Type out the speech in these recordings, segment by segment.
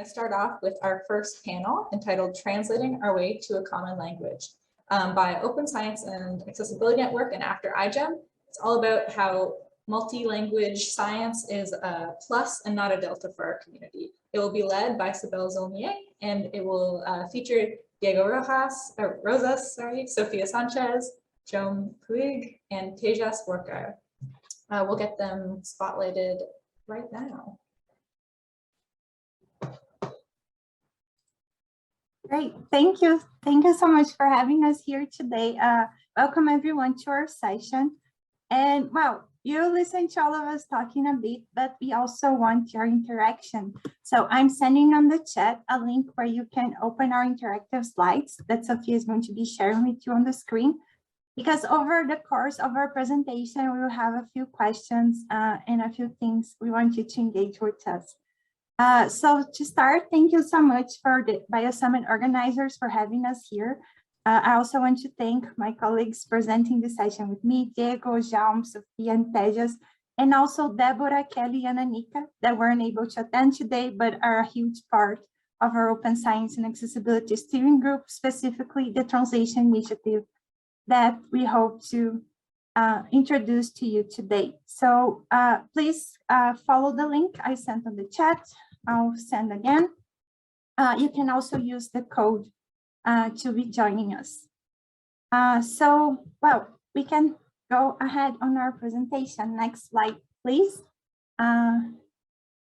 going to start off with our first panel entitled Translating Our Way to a Common Language by Open Science and Accessibility Network and After iGEM. It's all about how multi-language science is a plus and not a delta for our community. It will be led by Cibele Zonier, and it will feature Diego Rosas, Sofia Sánchez, Jaume Puig, and Tejas Borkar. We'll get them spotlighted right now. Great, thank you. Thank you so much for having us here today. Welcome everyone to our session. And well, you listened to all of us talking a bit, but we also want your interaction. So I'm sending on the chat a link where you can open our interactive slides that Sofia is going to be sharing with you on the screen. Because over the course of our presentation, we will have a few questions and a few things we want you to engage with us. So to start, thank you so much for the BioSummit organizers for having us here. I also want to thank my colleagues presenting the session with me, Diego, Jaume, Sofia, and Tejas, and also Deborah, Kelly, and Annika that weren't able to attend today, but are a huge part of our Open Science and Accessibility Steering Group, specifically the Translation Initiative that we hope to introduce to you today. So please follow the link I sent on the chat. I'll send again. You can also use the code to be joining us. So, well, we can go ahead on our presentation. Next slide, please.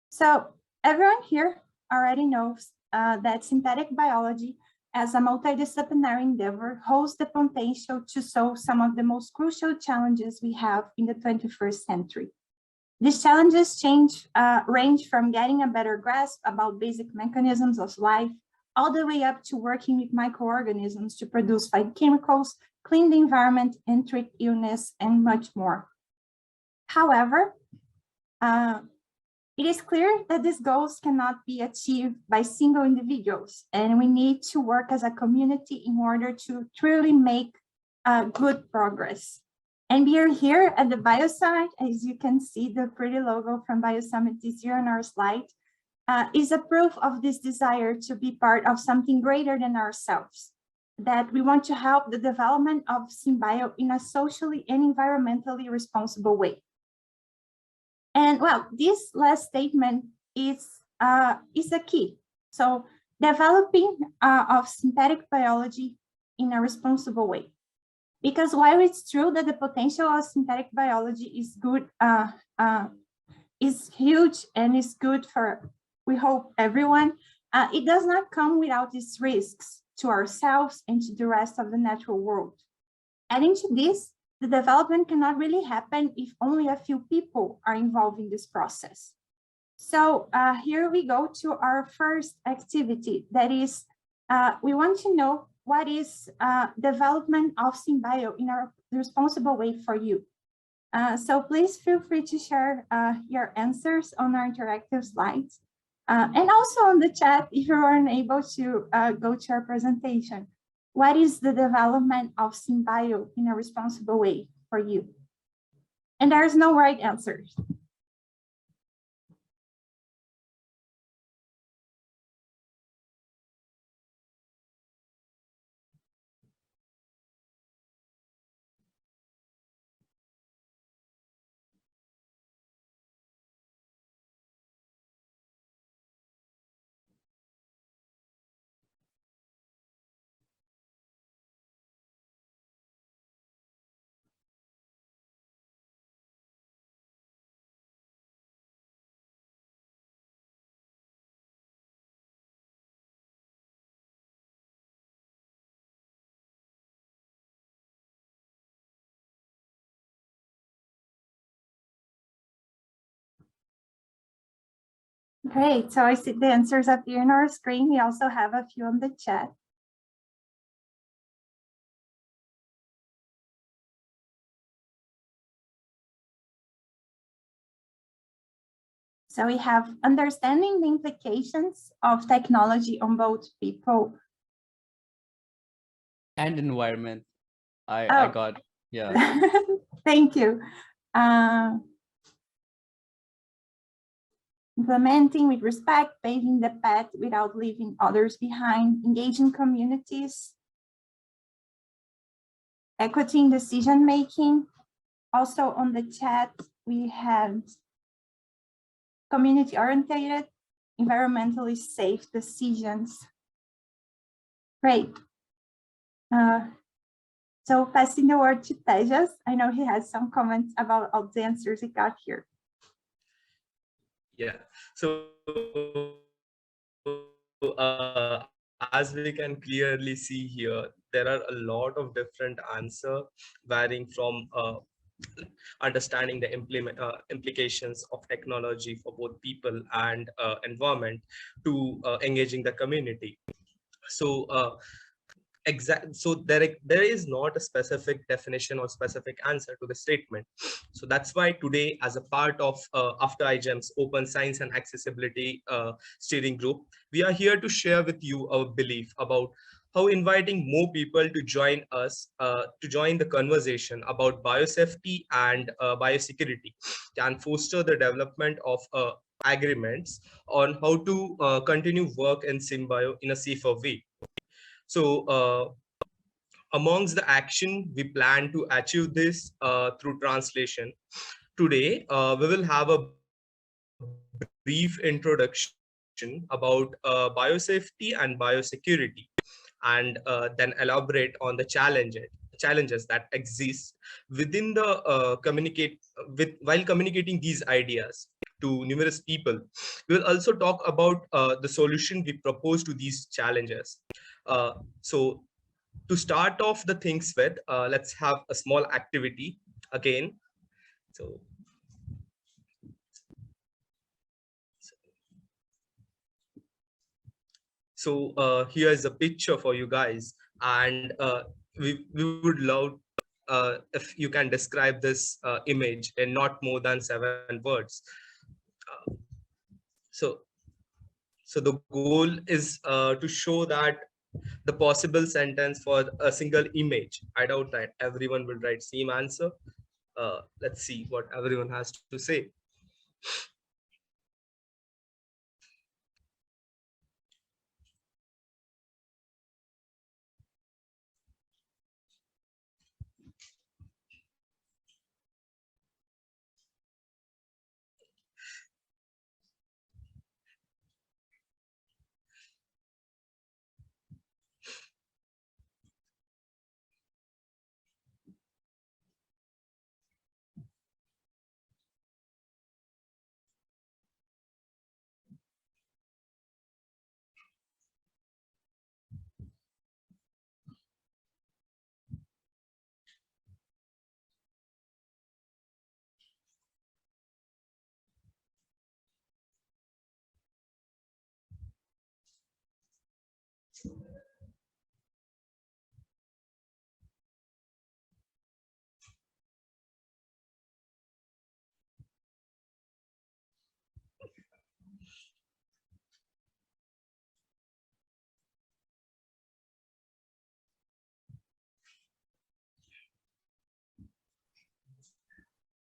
So everyone here already knows that synthetic biology as a multidisciplinary endeavor holds the potential to solve some of the most crucial challenges we have in the 21st century. These challenges range from getting a better grasp about basic mechanisms of life, all the way up to working with microorganisms to produce phytochemicals, clean the environment, and treat illness, and much more. However, it is clear that these goals cannot be achieved by single individuals, and we need to work as a community in order to truly make good progress. And we are here at the BioSummit. As you can see, the pretty logo from BioSummit this year on our slide is a proof of this desire to be part of something greater than ourselves, that we want to help the development of SynBio in a socially and environmentally responsible way. And well, this last statement is a key. So developing of synthetic biology in a responsible way. Because while it's true that the potential of synthetic biology is good, is huge and is good for, we hope, everyone, it does not come without its risks to ourselves and to the rest of the natural world. Adding to this, the development cannot really happen if only a few people are involved in this process. So here we go to our first activity. That is, we want to know what is development of SynBio in a responsible way for you. So please feel free to share your answers on our interactive slides. And also on the chat, if you aren't able to go to our presentation. What is the development of SynBio in a responsible way for you? And there's no right answer. Great, so I see the answers up here on our screen. We also have a few on the chat. So we have understanding the implications of technology on both people and environment. I got, yeah. Thank you. implementing with respect, paving the path without leaving others behind, engaging communities, equity in decision-making. Also on the chat, we had community-oriented, environmentally safe decisions. Great. So passing the word to Tejas. I know he has some comments about all the answers he got here. Yeah, so as we can clearly see here, there are a lot of different answers varying from understanding the implications of technology for both people and environment to engaging the community. So so there is not a specific definition or specific answer to the statement. So that's why today, as a part of After iGEM's Open Science and Accessibility Steering Group, we are here to share with you our belief about how inviting more people to join us, to join the conversation about biosafety and biosecurity can foster the development of agreements on how to continue work in SynBio in a safer way. So amongst the action we plan to achieve this through translation, today we will have a brief introduction about biosafety and biosecurity, and then elaborate on the challenges that exist within the while communicating these ideas to numerous people. We will also talk about the solution we propose to these challenges. So to start off the things with, let's have a small activity again. So here is a picture for you guys, and we would love if you can describe this image in not more than 7 words. So the goal is to show that the possible sentence for a single image. I doubt that everyone will write same answer. Let's see what everyone has to say.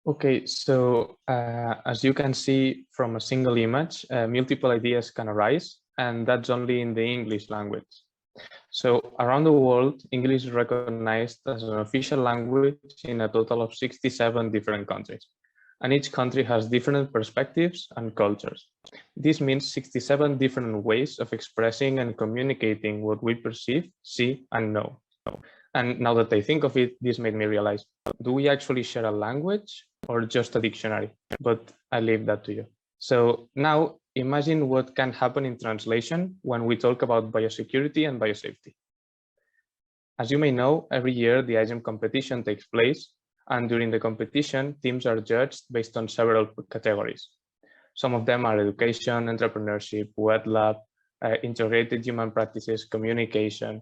Okay, so as you can see from a single image, multiple ideas can arise, and that's only in the English language. So around the world, English is recognized as an official language in a total of 67 different countries, and each country has different perspectives and cultures. This means 67 different ways of expressing and communicating what we perceive, see, and know. And now that I think of it, this made me realize, do we actually share a language or just a dictionary? But I leave that to you. So now imagine what can happen in translation when we talk about biosecurity and biosafety. As you may know, every year the iGEM competition takes place, and during the competition, teams are judged based on several categories. Some of them are education, entrepreneurship, wet lab, integrated human practices, communication.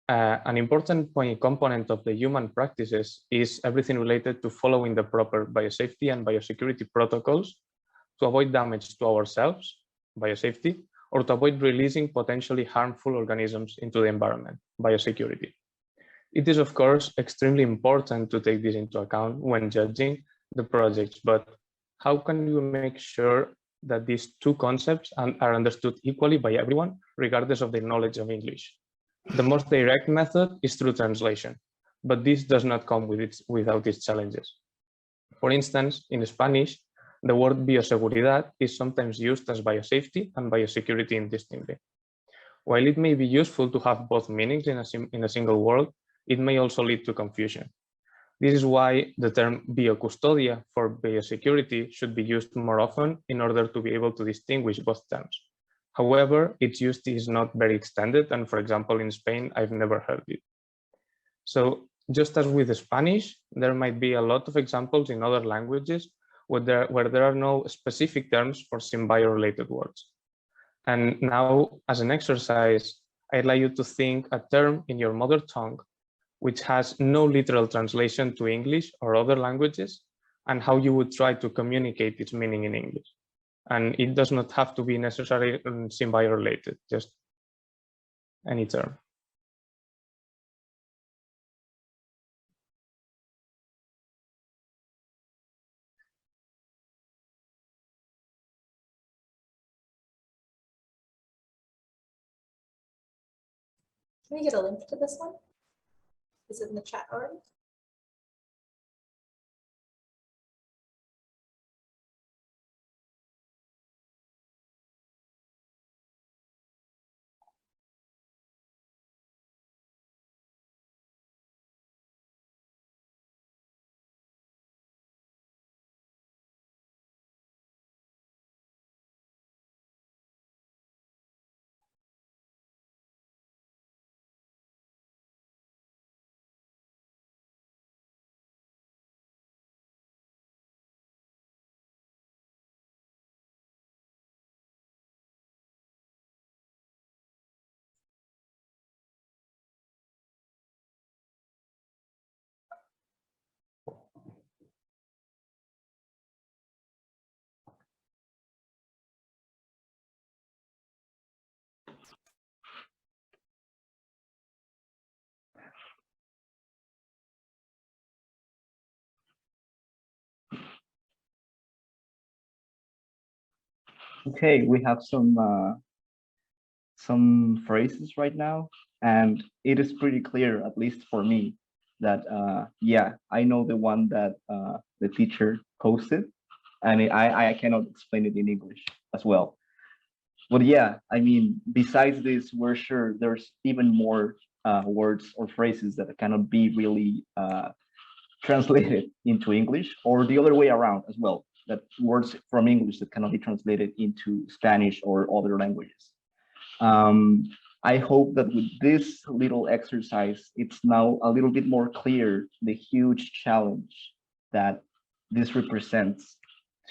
An important component of the human practices is everything related to following the proper biosafety and biosecurity protocols to avoid damage to ourselves, biosafety, or to avoid releasing potentially harmful organisms into the environment, biosecurity. It is, of course, extremely important to take this into account when judging the projects, but how can you make sure that these two concepts are understood equally by everyone, regardless of their knowledge of English. The most direct method is through translation, but this does not come without its challenges. For instance, in Spanish, the word bioseguridad is sometimes used as biosafety and biosecurity indistinctly. While it may be useful to have both meanings in a single word, it may also lead to confusion. This is why the term biocustodia for biosecurity should be used more often in order to be able to distinguish both terms. However, its use is not very extended, and for example, in Spain, I've never heard it. So just as with Spanish, there might be a lot of examples in other languages where there are no specific terms for symbio-related words. And now, as an exercise, I'd like you to think a term in your mother tongue which has no literal translation to English or other languages, and how you would try to communicate its meaning in English. And it does not have to be necessarily symbio-related, just any term. Can we get a link to this one? Is it in the chat already? Okay, we have some phrases right now, and it is pretty clear, at least for me, that yeah, I know the one that the teacher posted, and I cannot explain it in English as well. But yeah, I mean, besides this, we're sure there's even more words or phrases that cannot be really translated into English, or the other way around as well, that words from English that cannot be translated into Spanish or other languages. I hope that with this little exercise, it's now a little bit more clear the huge challenge that this represents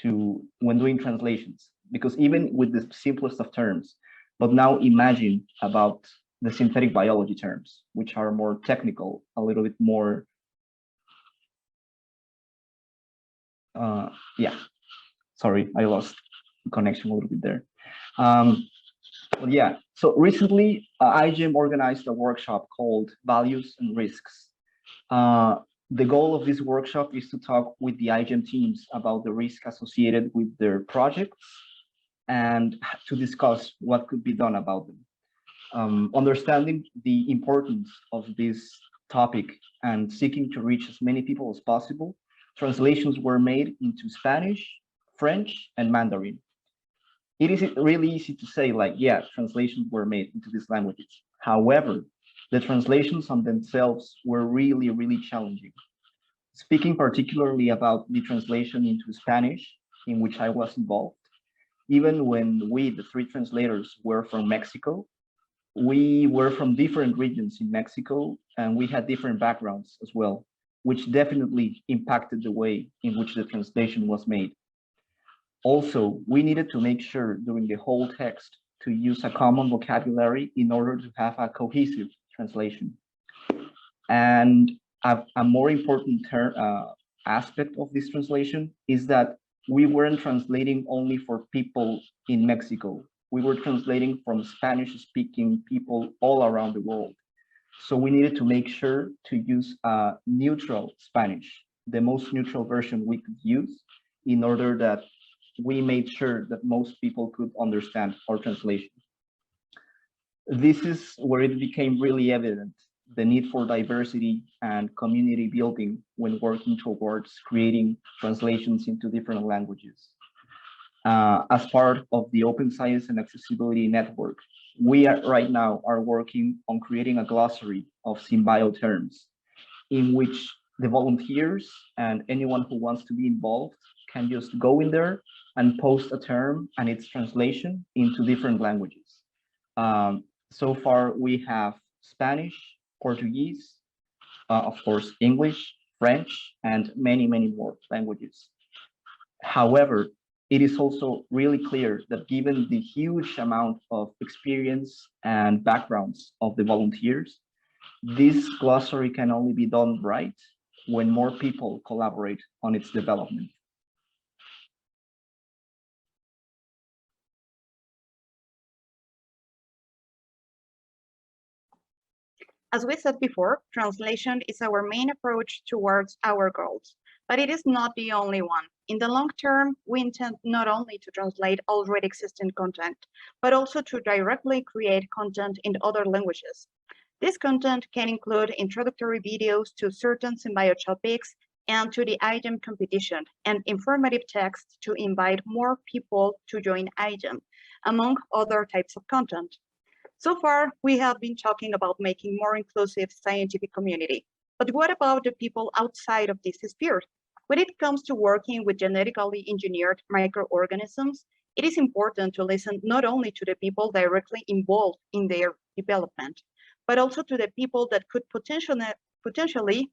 to when doing translations, because even with the simplest of terms, but now imagine about the synthetic biology terms, which are more technical, a little bit more yeah, sorry, I lost connection a little bit there. But yeah, so recently IGEM organized a workshop called Values and Risks. The goal of this workshop is to talk with the IGEM teams about the risk associated with their projects and to discuss what could be done about them. Understanding the importance of this topic and seeking to reach as many people as possible, translations were made into Spanish, French, and Mandarin. It is really easy to say, like, yeah, translations were made into these languages. However, the translations on themselves were really, really challenging. Speaking particularly about the translation into Spanish, in which I was involved, even when we, the three translators, were from Mexico, we were from different regions in Mexico, and we had different backgrounds as well, which definitely impacted the way in which the translation was made. Also, we needed to make sure during the whole text to use a common vocabulary in order to have a cohesive translation. And a more important aspect of this translation is that we weren't translating only for people in Mexico. We were translating from Spanish-speaking people all around the world. So we needed to make sure to use a neutral Spanish, the most neutral version we could use, in order that we made sure that most people could understand our translation. This is where it became really evident, the need for diversity and community building when working towards creating translations into different languages. As part of the Open Science and Accessibility Network, we right now are working on creating a glossary of SynBio terms in which the volunteers and anyone who wants to be involved can just go in there and post a term and its translation into different languages. So far, we have Spanish, Portuguese, of course, English, French, and many, many more languages. However, it is also really clear that given the huge amount of experience and backgrounds of the volunteers, this glossary can only be done right when more people collaborate on its development. As we said before, translation is our main approach towards our goals, but it is not the only one. In the long term, we intend not only to translate already existing content, but also to directly create content in other languages. This content can include introductory videos to certain SynBio topics and to the iGEM competition, and informative text to invite more people to join iGEM, among other types of content. So far, we have been talking about making more inclusive scientific community. But what about the people outside of this sphere? When it comes to working with genetically engineered microorganisms, it is important to listen not only to the people directly involved in their development, but also to the people that could potentially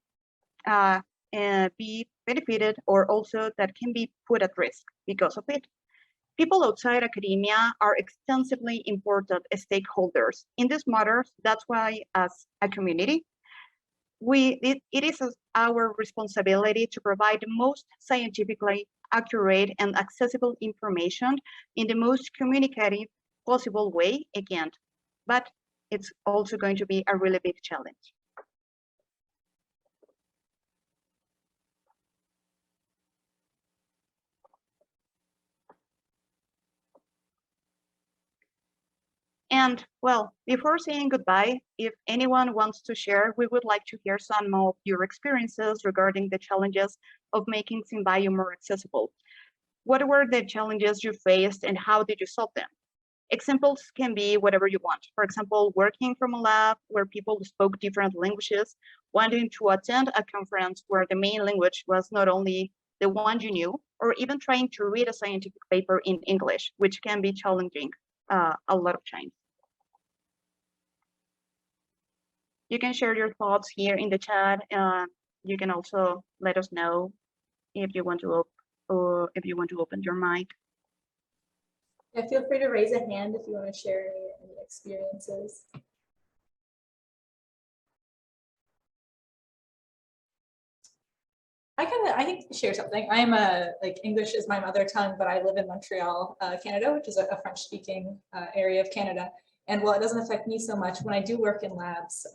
be benefited, or also that can be put at risk because of it. People outside academia are extensively important stakeholders in this matter. That's why, as a community, it is our responsibility to provide the most scientifically accurate and accessible information in the most communicative possible way, again. But it's also going to be a really big challenge. And well, before saying goodbye, if anyone wants to share, we would like to hear some of your experiences regarding the challenges of making SynBio more accessible. What were the challenges you faced and how did you solve them? Examples can be whatever you want. For example, working from a lab where people spoke different languages, wanting to attend a conference where the main language was not only the one you knew, or even trying to read a scientific paper in English, which can be challenging a lot of times. You can share your thoughts here in the chat. You can also let us know if you want to open your mic. Yeah, feel free to raise a hand if you want to share any experiences. I can share something. I'm like English is my mother tongue, but I live in Montreal, Canada, which is a French-speaking area of Canada. And while it doesn't affect me so much, when I do work in labs,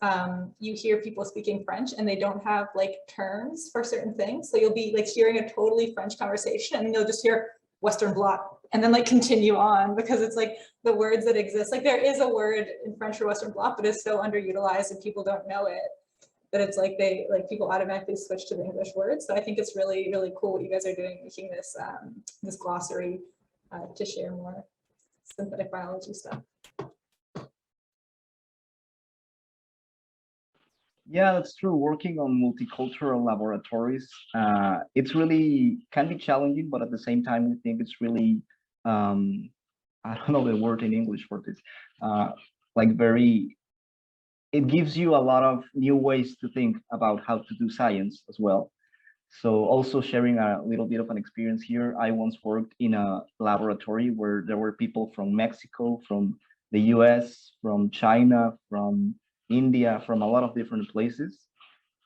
you hear people speaking French and they don't have like terms for certain things. So you'll be like hearing a totally French conversation and you'll just hear Western Blot and then like continue on because it's like the words that exist. Like there is a word in French for Western Blot, but it's so underutilized and people don't know it that it's like people automatically switch to the English words. So I think it's really, really cool what you guys are doing, making this this glossary to share more synthetic biology stuff. Yeah, that's true. Working on multicultural laboratories, it's really can be challenging, but at the same time, we think it's really, I don't know the word in English for this, like it gives you a lot of new ways to think about how to do science as well. So also sharing a little bit of an experience here, I once worked in a laboratory where there were people from Mexico, from the US, from China, from India, from a lot of different places.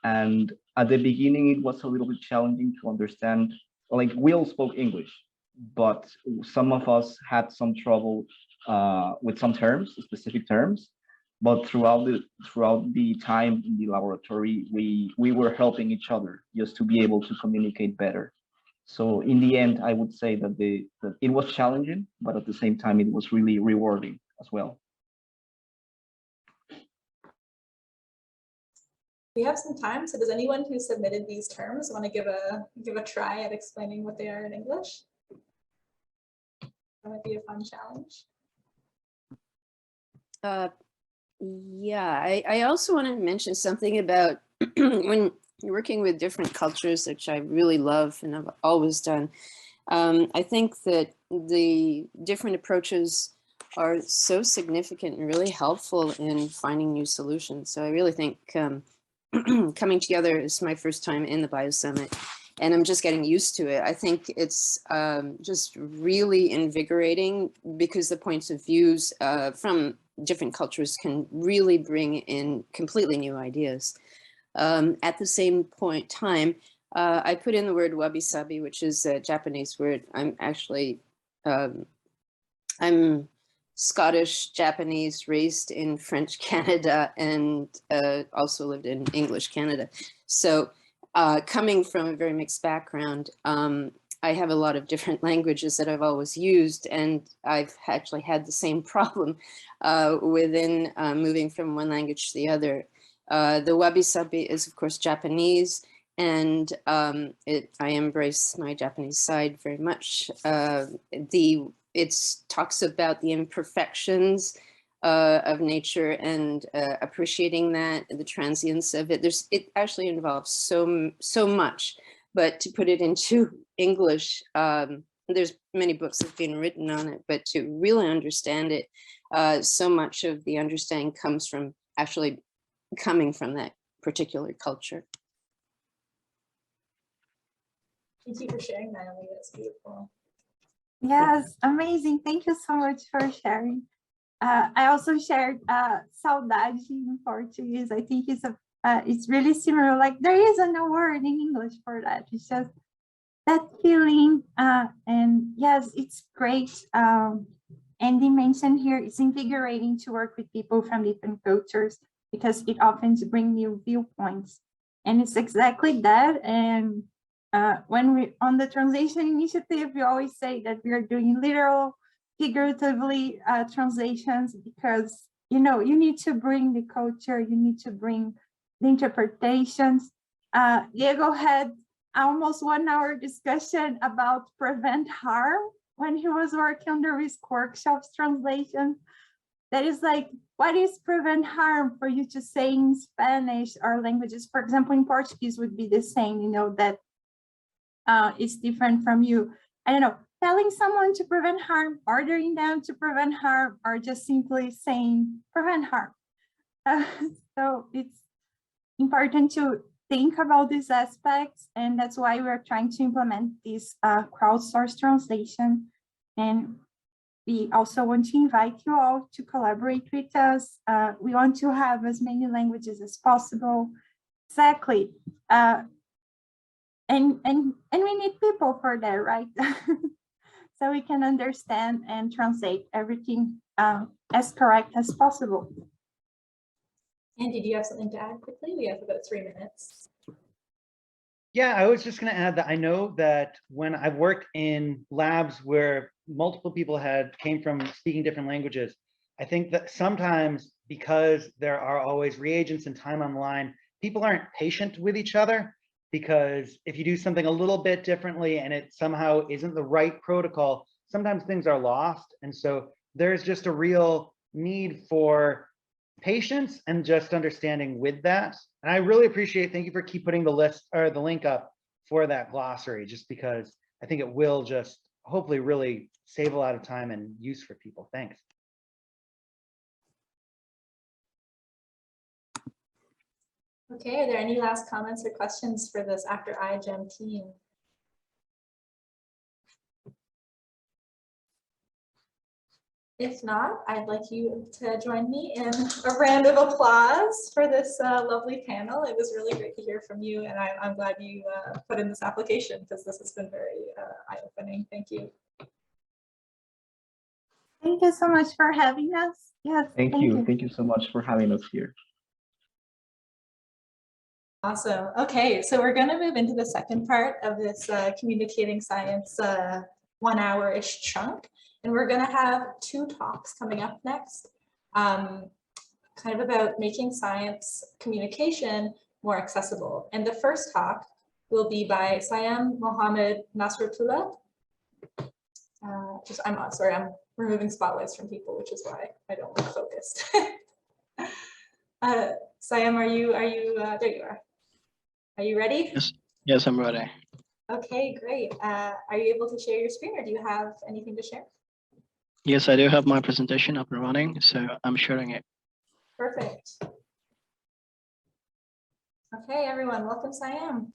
And at the beginning, it was a little bit challenging to understand, like we all spoke English, but some of us had some trouble with some terms, specific terms. But throughout the time in the laboratory, we were helping each other just to be able to communicate better. So in the end, I would say that that it was challenging, but at the same time, it was really rewarding as well. We have some time, so does anyone who submitted these terms want to give a try at explaining what they are in English? That might be a fun challenge. Yeah, I also want to mention something about when you're working with different cultures, which I really love and I've always done. I think that the different approaches are so significant and really helpful in finding new solutions. So I really think coming together is my first time in the Bio Summit, and I'm just getting used to it. I think it's just really invigorating because the points of views from different cultures can really bring in completely new ideas. At the same time, I put in the word wabi-sabi, which is a Japanese word. I'm actually, I'm Scottish, Japanese, raised in French Canada, and also lived in English Canada. So coming from a very mixed background, I have a lot of different languages that I've always used, and I've actually had the same problem within moving from one language to the other. The wabi-sabi is, of course, Japanese, and I embrace my Japanese side very much. It talks about the imperfections of nature and appreciating that, the transience of it. It actually involves so much, but to put it into English, there's many books that have been written on it, but to really understand it, so much of the understanding comes from actually coming from that particular culture. Thank you for sharing that, Naomi. That's beautiful. Yes, amazing. Thank you so much for sharing. I also shared saudade in Portuguese. I think it's really similar. Like there isn't a word in English for that. It's just that feeling. And yes, it's great. Andy mentioned here, it's invigorating to work with people from different cultures because it often brings new viewpoints. And it's exactly that. And when we on the translation initiative, we always say that we are doing literal, figuratively translations because you need to bring the culture, you need to bring the interpretations. Diego had almost 1 hour discussion about prevent harm when he was working on the risk workshops translation. That is like, what is prevent harm for you to say in Spanish or languages? For example, in Portuguese would be the same, that it's different from you. I don't know, telling someone to prevent harm, ordering them to prevent harm, or just simply saying prevent harm. So it's important to think about these aspects, and that's why we're trying to implement this crowdsourced translation. And we also want to invite you all to collaborate with us. We want to have as many languages as possible. Exactly. And we need people for that, right? So we can understand and translate everything as correct as possible. Andy, do you have something to add quickly? We have about 3 minutes. Yeah, I was just going to add that I know that when I've worked in labs where multiple people came from speaking different languages, I think that sometimes because there are always reagents and time on the line, people aren't patient with each other, because if you do something a little bit differently and it somehow isn't the right protocol, sometimes things are lost. And so there's just a real need for patience and just understanding with that. And I really appreciate, thank you for keep putting the list or the link up for that glossary, just because I think it will just hopefully really save a lot of time and use for people. Thanks. Okay, are there any last comments or questions for this After iGEM team? If not, I'd like you to join me in a round of applause for this lovely panel. It was really great to hear from you, and I'm glad you put in this application because this has been very eye-opening. Thank you. Thank you so much for having us. Yes, Thank you. Thank you so much for having us here. Awesome. Okay, so we're going to move into the second part of this communicating science 1 hour-ish chunk. And we're going to have 2 talks coming up next, kind of about making science communication more accessible. And the first talk will be by Sayem Md Nasrotullah. I'm removing spotlights from people, which is why I don't look focused. Sayem, there you are. Are you ready? Yes, I'm ready. Okay, great. Are you able to share your screen, or do you have anything to share? Yes, I do have my presentation up and running, so I'm sharing it. Perfect. Okay, everyone, welcome Sayem.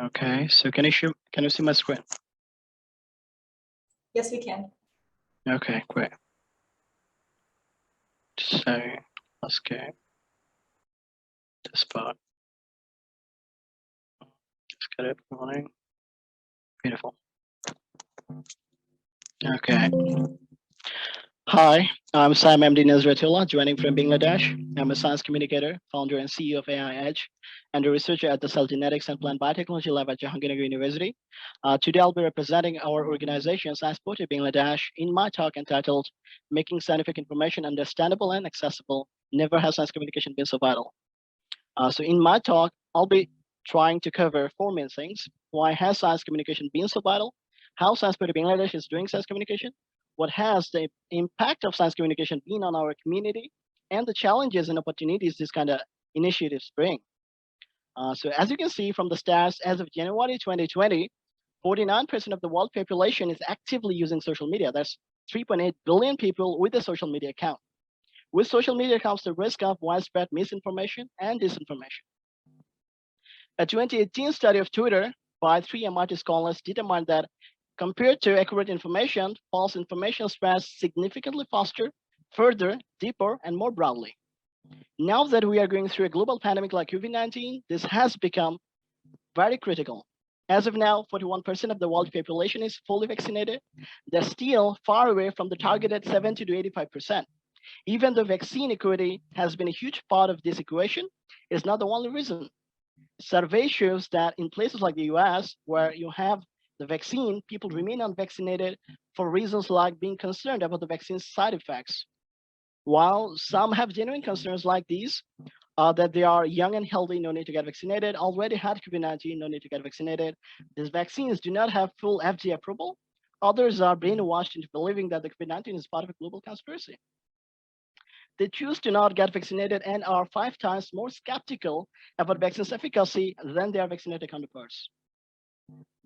Okay, so can you see my screen? Yes, we can. Okay, great. So let's go this part. Let's get it running. Beautiful. Okay. Hi, I'm Sayem Md Nasrotullah, joining from Bangladesh. I'm a science communicator, founder and CEO of AI Edge, and a researcher at the Cell Genetics and Plant Biotechnology Lab at Jahangir University. Today, I'll be representing our organization, Science Portal Bangladesh, in my talk entitled Making Scientific Information Understandable and Accessible. Never has science communication been so vital. So in my talk, I'll be trying to cover 4 main things. Why has science communication been so vital? How Science Portal Bangladesh is doing science communication? What has the impact of science communication been on our community, and the challenges and opportunities this kind of initiatives bring. So as you can see from the stats, as of January 2020, 49% of the world population is actively using social media. That's 3.8 billion people with a social media account. With social media comes the risk of widespread misinformation and disinformation. A 2018 study of Twitter by 3 MIT scholars determined that compared to accurate information, false information spreads significantly faster, further, deeper, and more broadly. Now that we are going through a global pandemic like COVID-19, this has become very critical. As of now, 41% of the world population is fully vaccinated. They're still far away from the targeted 70 to 85%. Even though vaccine equity has been a huge part of this equation, it's not the only reason. Survey shows that in places like the US, where you have the vaccine, people remain unvaccinated for reasons like being concerned about the vaccine's side effects. While some have genuine concerns like these, that they are young and healthy, no need to get vaccinated, already had COVID-19, no need to get vaccinated. These vaccines do not have full FDA approval. Others are brainwashed into believing that the COVID-19 is part of a global conspiracy. They choose to not get vaccinated and are 5 times more skeptical about vaccine's efficacy than their vaccinated counterparts.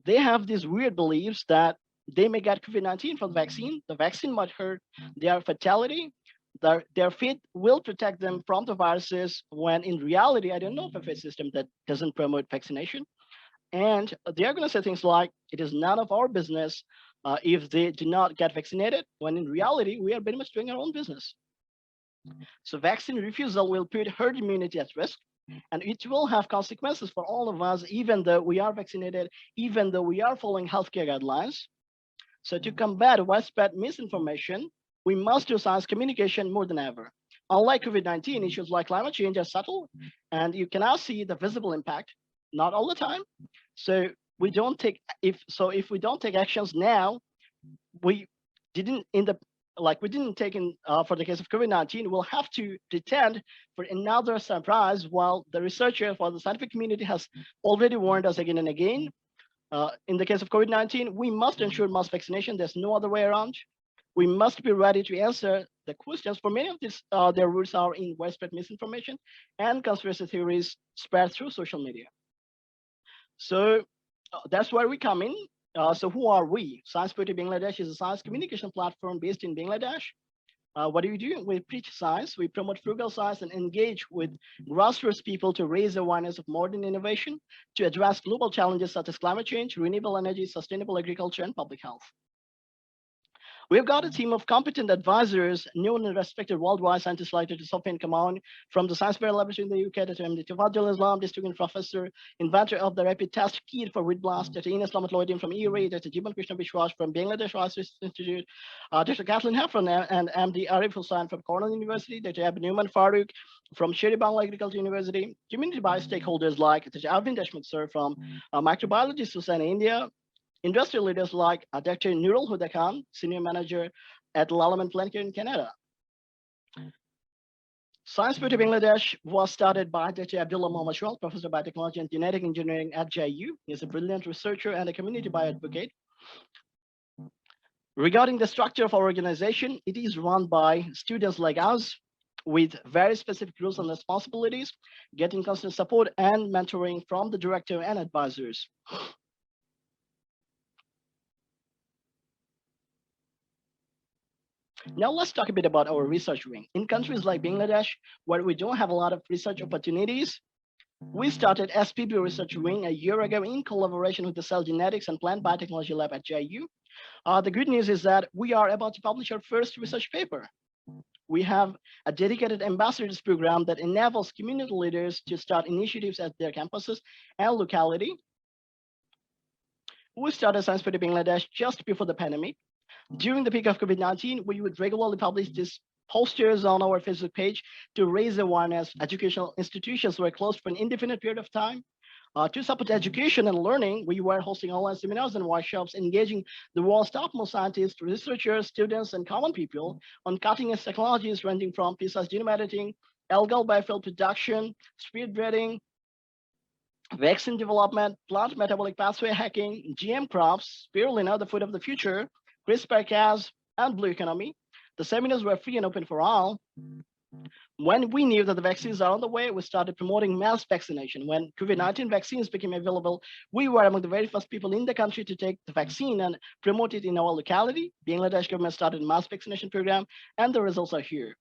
They have these weird beliefs that they may get COVID-19 from the vaccine might hurt their fertility, their faith will protect them from the viruses, when in reality, I don't know of a faith system that doesn't promote vaccination. And they're going to say things like, it is none of our business if they do not get vaccinated, when in reality, we are very much doing our own business. So vaccine refusal will put herd immunity at risk, and it will have consequences for all of us, even though we are vaccinated, even though we are following healthcare guidelines. So to combat widespread misinformation, we must do science communication more than ever. Unlike COVID-19, issues like climate change are subtle, and you cannot see the visible impact, not all the time. So we don't take, if we don't take actions now, we didn't take in for the case of COVID-19, we'll have to pretend for another surprise, while the researcher for the scientific community has already warned us again and again. In the case of COVID-19, we must ensure mass vaccination. There's no other way around. We must be ready to answer the questions. For many of these, their roots are in widespread misinformation and conspiracy theories spread through social media. So that's where we come in. So who are we? Science Portal Bangladesh is a science communication platform based in Bangladesh. What do? We preach science, we promote frugal science, and engage with grassroots people to raise awareness of modern innovation to address global challenges such as climate change, renewable energy, sustainable agriculture, and public health. We've got a team of competent advisors, known and respected worldwide scientists like Dr. Sofia and Kamal from the Science Fair Laboratory in the UK, Dr. MD Nasrotullah, distinguished professor, inventor of the rapid test kit for wheat blast, Dr. Ines Lamatloidim from ERA, Dr. Jiban Krishna Bishwas from Bangladesh Research Institute, Dr. Kathleen Heffron and MD Arif Hussain from Cornell University, Dr. Abu Newman Farooq from Sherry Bangla Agriculture University, community bio stakeholders like Dr. Alvin Deshmukh sir from Microbiology Society in India, industrial leaders like Dr. Nurul Huda Khan, Senior Manager at Lalaman Plant Care in Canada. Science Fair Bangladesh was started by Dr. Abdullah Mohammad Shual, Professor of Biotechnology and Genetic Engineering at JU. He is a brilliant researcher and a community bioadvocate. Regarding the structure of our organization, it is run by students like us with very specific roles and responsibilities, getting constant support and mentoring from the director and advisors. Now let's talk a bit about our research wing. In countries like Bangladesh, where we don't have a lot of research opportunities, we started SPB Research Wing a year ago in collaboration with the Cell Genetics and Plant Biotechnology Lab at JU. The good news is that we are about to publish our first research paper. We have a dedicated ambassadors program that enables community leaders to start initiatives at their campuses and locality. We started Science Fair Bangladesh just before the pandemic. During the peak of COVID-19, we would regularly publish these posters on our Facebook page to raise awareness. Educational institutions were closed for an indefinite period of time. To support education and learning, we were hosting online seminars and workshops, engaging the world's topmost scientists, researchers, students, and common people on cutting-edge technologies ranging from precise genome editing, algal biofuel production, speed breeding, vaccine development, plant metabolic pathway hacking, GM crops, spirulina, the food of the future, CRISPR-Cas, and blue economy. The seminars were free and open for all. When we knew that the vaccines are on the way, we started promoting mass vaccination. When COVID-19 vaccines became available, we were among the very first people in the country to take the vaccine and promote it in our locality. The Bangladesh government started a mass vaccination program, and the results are here.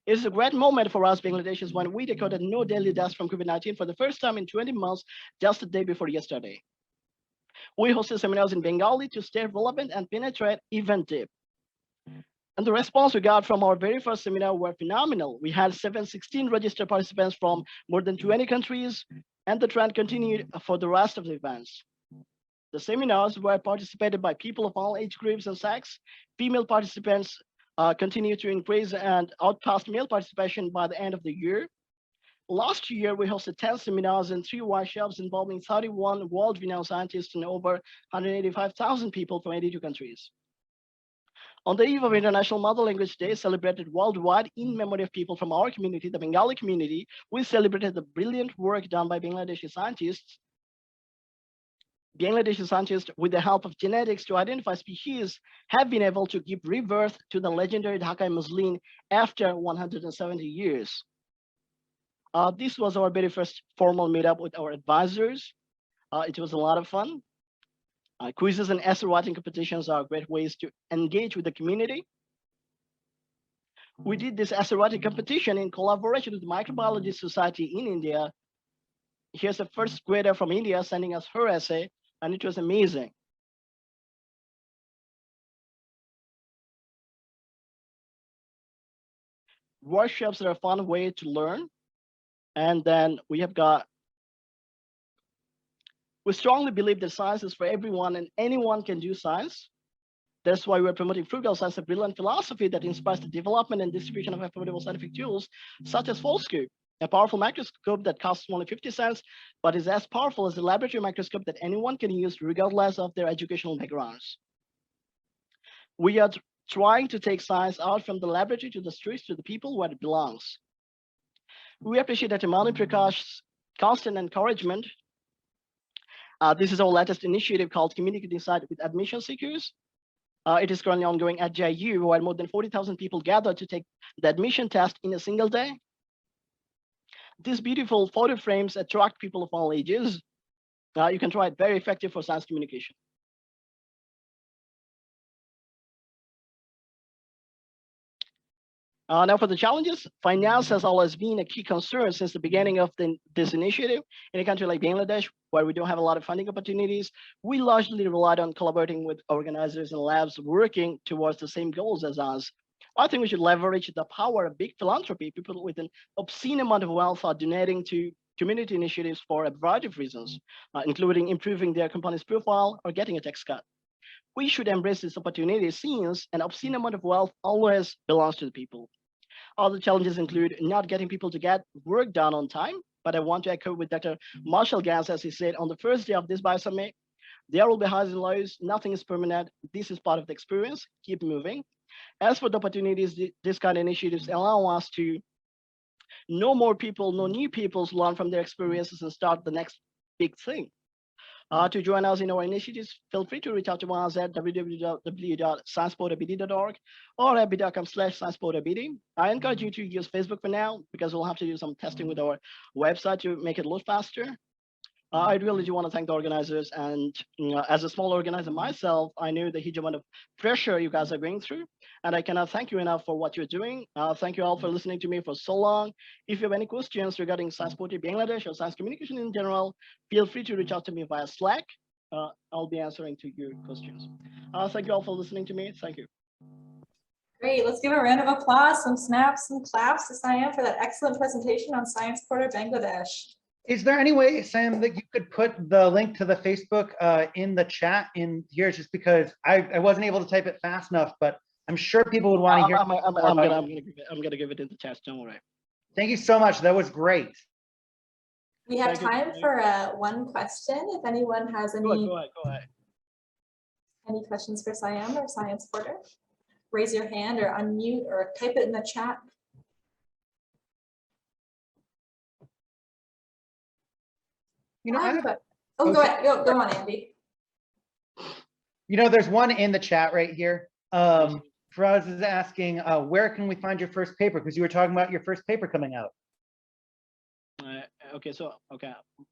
It is a great moment for us Bangladeshis when we recorded no daily deaths from COVID-19 for the first time in 20 months, just the day before yesterday. We hosted seminars in Bengali to stay relevant and penetrate even deep. And the response we got from our very first seminar were phenomenal. We had 716 registered participants from more than 20 countries, and the trend continued for the rest of the events. The seminars were participated by people of all age groups and sex. Female participants continue to increase and outpassed male participation by the end of the year. Last year, we hosted 10 seminars and 3 workshops involving 31 world-renowned scientists and over 185,000 people from 82 countries. On the eve of International Mother Language Day, celebrated worldwide in memory of people from our community, the Bengali community, we celebrated the brilliant work done by Bangladeshi scientists. Bangladeshi scientists, with the help of genetics to identify species, have been able to give rebirth to the legendary Dhaka muslin after 170 years. This was our very first formal meetup with our advisors. It was a lot of fun. Quizzes and essay writing competitions are great ways to engage with the community. We did this essay writing competition in collaboration with the Microbiology Society in India. Here's the first grader from India sending us her essay, and it was amazing. Workshops are a fun way to learn. And then we strongly believe that science is for everyone and anyone can do science. That's why we're promoting frugal science, a brilliant philosophy that inspires the development and distribution of affordable scientific tools, such as Foldscope, a powerful microscope that costs only 50 cents, but is as powerful as the laboratory microscope that anyone can use regardless of their educational backgrounds. We are trying to take science out from the laboratory to the streets, to the people where it belongs. We appreciate that Mani Prakash's constant encouragement. This is our latest initiative called Communicating Science with Admission Seekers. It is currently ongoing at JU, where more than 40,000 people gather to take the admission test in a single day. These beautiful photo frames attract people of all ages. You can try it, very effective for science communication. Now for the challenges, finance has always been a key concern since the beginning of this initiative. In a country like Bangladesh, where we don't have a lot of funding opportunities, we largely relied on collaborating with organizers and labs working towards the same goals as us. I think we should leverage the power of big philanthropy. People with an obscene amount of wealth are donating to community initiatives for a variety of reasons, including improving their company's profile or getting a tax cut. We should embrace this opportunity since an obscene amount of wealth always belongs to the people. Other challenges include not getting people to get work done on time, but I want to echo with Dr. Marshall Gans, as he said on the first day of this Biosummit, there will be highs and lows, nothing is permanent, this is part of the experience, keep moving. As for the opportunities, this kind of initiatives allow us to know more people, know new people, learn from their experiences and start the next big thing. To join us in our initiatives, feel free to reach out to us at www.scienceportabd.org or at bit.com/scienceportabd. I encourage you to use Facebook for now because we'll have to do some testing with our website to make it load faster. I really do want to thank the organizers, and as a small organizer myself, I know the huge amount of pressure you guys are going through, and I cannot thank you enough for what you're doing. Thank you all for listening to me for so long. If you have any questions regarding Science Portal Bangladesh or science communication in general, feel free to reach out to me via Slack. I'll be answering to your questions. Thank you all for listening to me. Thank you. Great, let's give a round of applause, some snaps, some claps to Sayem for that excellent presentation on Science Portal Bangladesh. Is there any way, Sam, that you could put the link to the Facebook in the chat in here, just because I wasn't able to type it fast enough, but I'm sure people would want to hear. I'm gonna give it in the chat. Don't worry. Thank you so much. That was great. We have time for one question. If anyone has any, Go ahead. Any questions for Sayem or Science Porter, raise your hand or unmute or type it in the chat. You know, go ahead. Go on, Andy. You know, there's one in the chat right here. Faraz is asking, where can we find your first paper? Because you were talking about your first paper coming out. Okay,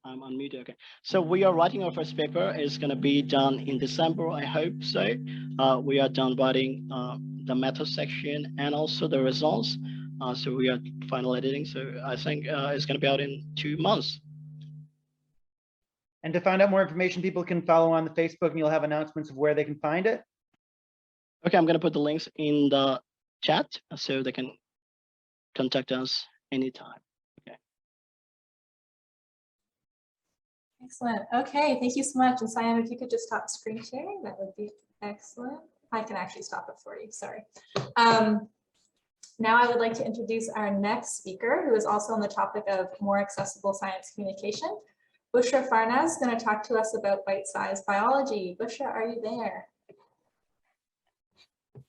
I'm unmuted. Okay, so we are writing our first paper. It's going to be done in December, I hope so. We are done writing the method section and also the results. So we are final editing. So I think it's going to be out in 2 months. And to find out more information, people can follow on the Facebook, and you'll have announcements of where they can find it. Okay, I'm going to put the links in the chat so they can contact us anytime. Okay. Excellent. Okay, thank you so much. And Sayem, if you could just stop screen sharing, that would be excellent. I can actually stop it for you. Sorry. Now I would like to introduce our next speaker, who is also on the topic of more accessible science communication. Bushra Farnaz is going to talk to us about bite-sized biology. Bushra, are you there?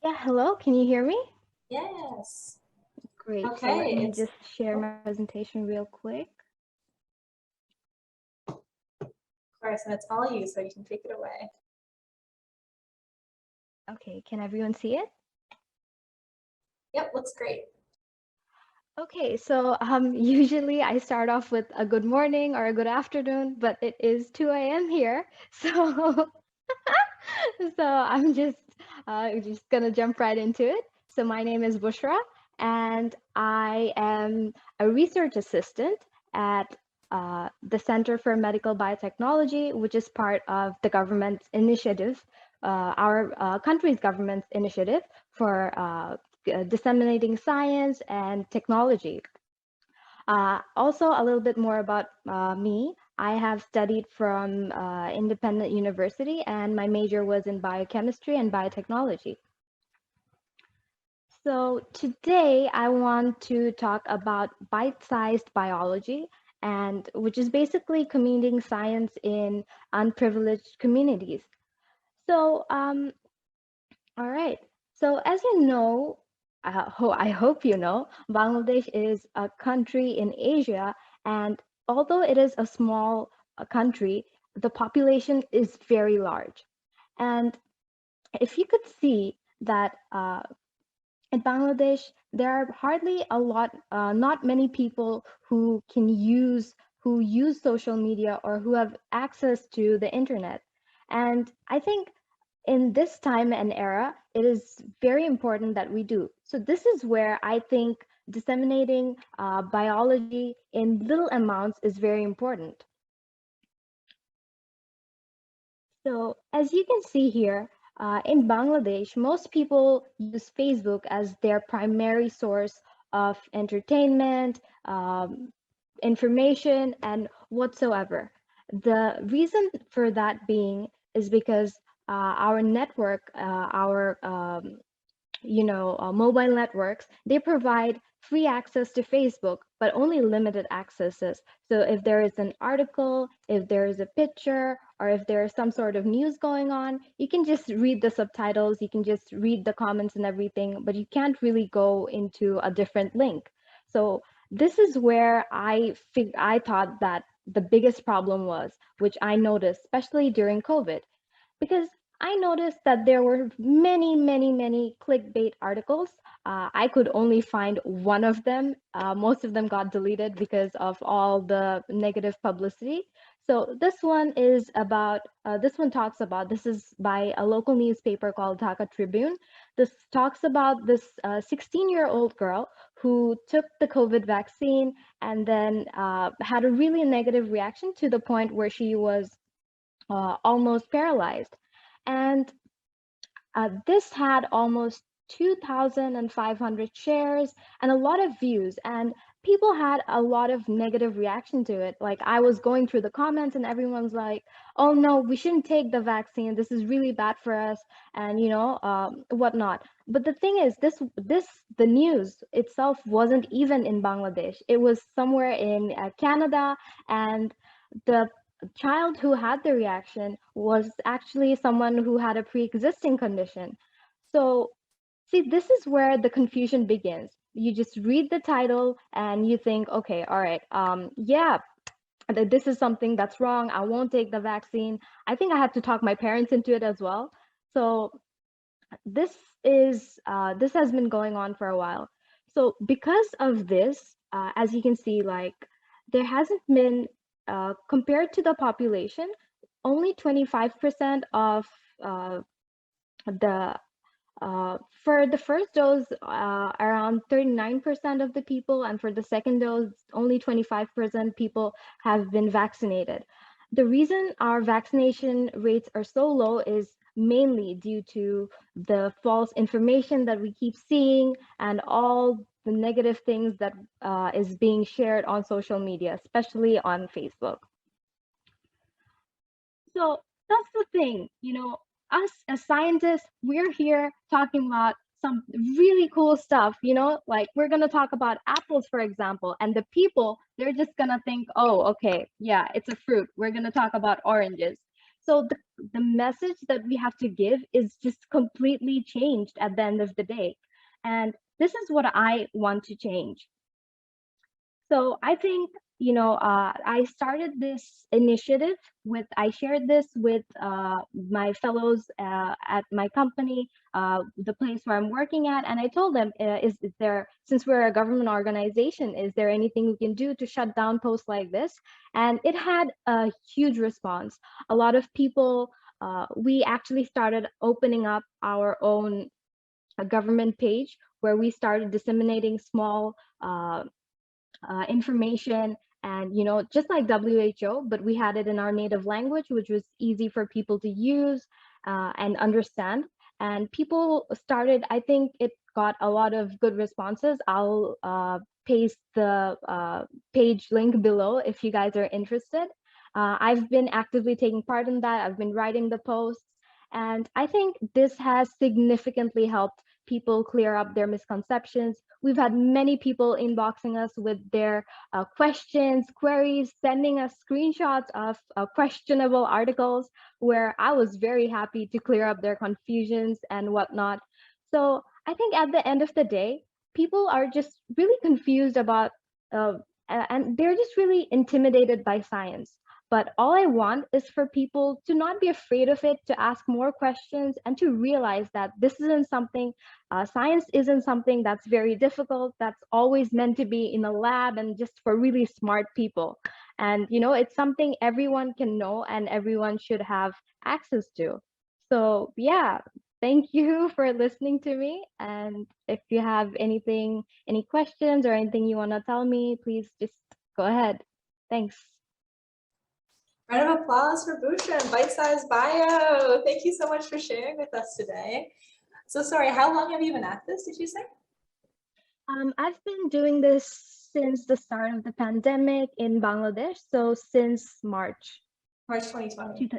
Yeah, hello, can you hear me? Yes. Great. Okay. So let me just share my presentation real quick. Of course, and it's all you, so you can take it away. Okay, can everyone see it? Yep, looks great. Okay, so usually I start off with a good morning or a good afternoon, but it is 2 a.m. here, so I'm just gonna jump right into it. So my name is Bushra, and I am a research assistant at the Center for Medical Biotechnology, which is part of the government's initiative, our country's government's initiative for disseminating science and technology. Also, a little bit more about me. I have studied from independent university, and my major was in biochemistry and biotechnology. So today I want to talk about bite-sized biology, and which is basically communicating science in unprivileged communities. So, all right. So as you know, I hope you know, Bangladesh is a country in Asia, and although it is a small country, the population is very large. And if you could see that in Bangladesh, there are hardly not many people who use social media or who have access to the internet. And I think in this time and era, it is very important that we do. So this is where I think disseminating biology in little amounts is very important. So as you can see here, in Bangladesh, most people use Facebook as their primary source of entertainment, information, and whatsoever. The reason for that being is because our network, our mobile networks, they provide free access to Facebook, but only limited accesses. So if there is an article, if there is a picture, or if there is some sort of news going on, you can just read the subtitles, you can just read the comments and everything, but you can't really go into a different link. So this is where I thought that the biggest problem was, which I noticed, especially during COVID, because I noticed that there were many clickbait articles. I could only find one of them. Most of them got deleted because of all the negative publicity. So this one is about, this is by a local newspaper called Dhaka Tribune. This talks about this 16-year-old girl who took the COVID vaccine and then had a really negative reaction to the point where she was almost paralyzed. And this had almost 2,500 shares and a lot of views, and people had a lot of negative reaction to it. Like, I was going through the comments and everyone's like, oh no, we shouldn't take the vaccine, this is really bad for us, and whatnot. But the thing is, the news itself wasn't even in Bangladesh. It was somewhere in Canada, and the child who had the reaction was actually someone who had a pre-existing condition. So see, this is where the confusion begins. You just read the title and you think, okay, all right, yeah, this is something that's wrong, I won't take the vaccine. I think I had to talk my parents into it as well. So this has been going on for a while. So because of this, as you can see, like, there hasn't been, compared to the population, only 25% of for the first dose, around 39% of the people, and for the second dose, only 25% people have been vaccinated. The reason our vaccination rates are so low is mainly due to the false information that we keep seeing and all the negative things that is being shared on social media, especially on Facebook. So that's the thing, us as scientists, we're here talking about some really cool stuff, like we're going to talk about apples, for example, and the people, they're just going to think, oh, okay, yeah, it's a fruit. We're going to talk about oranges. So the message that we have to give is just completely changed at the end of the day. And this is what I want to change. So I think, I started this initiative I shared this with my fellows at my company, the place where I'm working at, and I told them, is there, since we're a government organization, is there anything we can do to shut down posts like this? And it had a huge response. A lot of people, we actually started opening up our own government page where we started disseminating small information, and just like WHO, but we had it in our native language, which was easy for people to use and understand. And people started, I think it got a lot of good responses. I'll paste the page link below if you guys are interested. I've been actively taking part in that. I've been writing the posts, and I think this has significantly helped people clear up their misconceptions. We've had many people inboxing us with their questions, queries, sending us screenshots of questionable articles, where I was very happy to clear up their confusions and whatnot. So I think at the end of the day, people are just really confused about, and they're just really intimidated by science. But all I want is for people to not be afraid of it, to ask more questions, and to realize that this isn't something, science isn't something that's very difficult, that's always meant to be in a lab and just for really smart people. And it's something everyone can know and everyone should have access to. So yeah, thank you for listening to me. And if you have anything, any questions or anything you want to tell me, please just go ahead. Thanks. Round of applause for Bushra and Bite Size Bio. Thank you so much for sharing with us today. So sorry, how long have you been at this, did you say? I've been doing this since the start of the pandemic in Bangladesh. So since March. March 2020.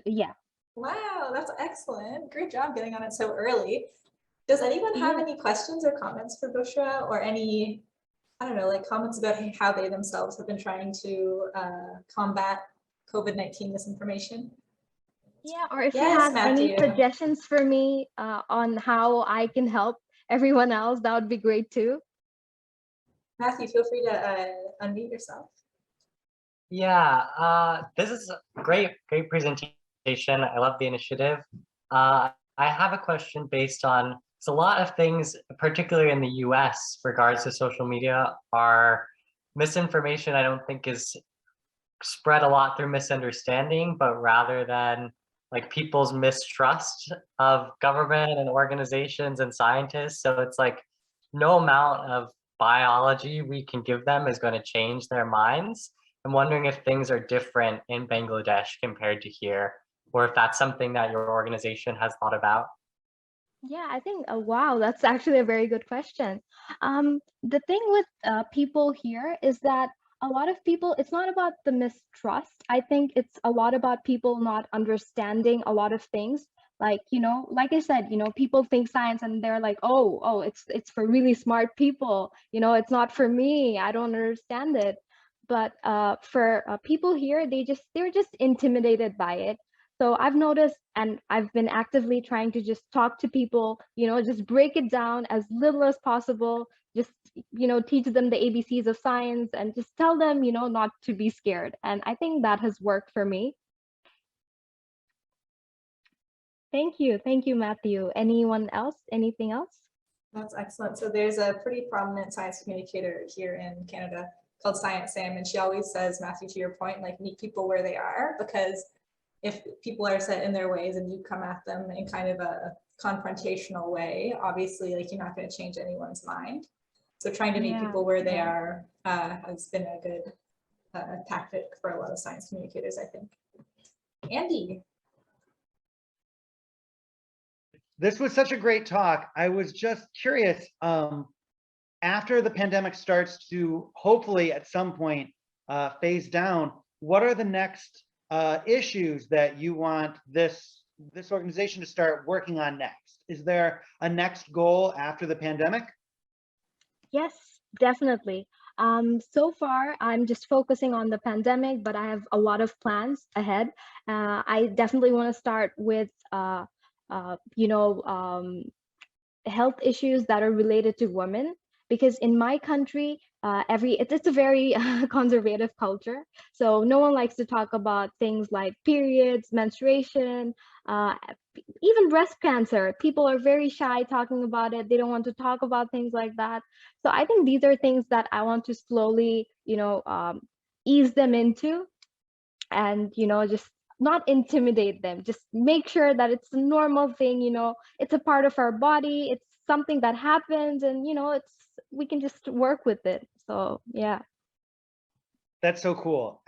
Yeah. Wow, that's excellent. Great job getting on it so early. Does anyone have any questions or comments for Bushra, or any, I don't know, like comments about how they themselves have been trying to combat COVID-19 misinformation? Yeah, or if Yes, you have any Matthew. suggestions for me on how I can help everyone else, that would be great too. Matthew, feel free to unmute yourself. Yeah, this is a great presentation. I love the initiative. I have a question based on, so a lot of things, particularly in the US, regards to social media, are misinformation. I don't think is spread a lot through misunderstanding, but rather than like people's mistrust of government and organizations and scientists. So it's like no amount of biology we can give them is going to change their minds. I'm wondering if things are different in Bangladesh compared to here, or if that's something that your organization has thought about. Yeah, I think, wow, that's actually a very good question. The thing with people here is that a lot of people, it's not about the mistrust. I think it's a lot about people not understanding a lot of things. Like, you know, like I said, you know, people think science and they're like, oh, it's for really smart people. You know, it's not for me. I don't understand it. But for people here, they're just intimidated by it. So I've noticed, and I've been actively trying to just talk to people, you know, just break it down as little as possible, just, you know, teach them the ABCs of science and just tell them, you know, not to be scared. And I think that has worked for me. Thank you, Matthew. Anyone else, anything else? That's excellent. So there's a pretty prominent science communicator here in Canada called Sayem, and she always says, Matthew, to your point, like meet people where they are, because if people are set in their ways and you come at them in kind of a confrontational way, obviously, like you're not going to change anyone's mind. So trying to meet people where they are has been a good tactic for a lot of science communicators, I think. Andy. This was such a great talk. I was just curious, after the pandemic starts to hopefully at some point phase down, what are the next issues that you want this organization to start working on next? Is there a next goal after the pandemic? Yes, definitely. So far, I'm just focusing on the pandemic, but I have a lot of plans ahead. I definitely want to start with, you know, health issues that are related to women, because in my country, it's a very conservative culture. So no one likes to talk about things like periods, menstruation, even breast cancer. People are very shy talking about it. They don't want to talk about things like that. So I think these are things that I want to slowly, you know, ease them into, and, you know, just not intimidate them, just make sure that it's a normal thing, you know, it's a part of our body, it's something that happens, and, you know, we can just work with it. So yeah. That's so cool.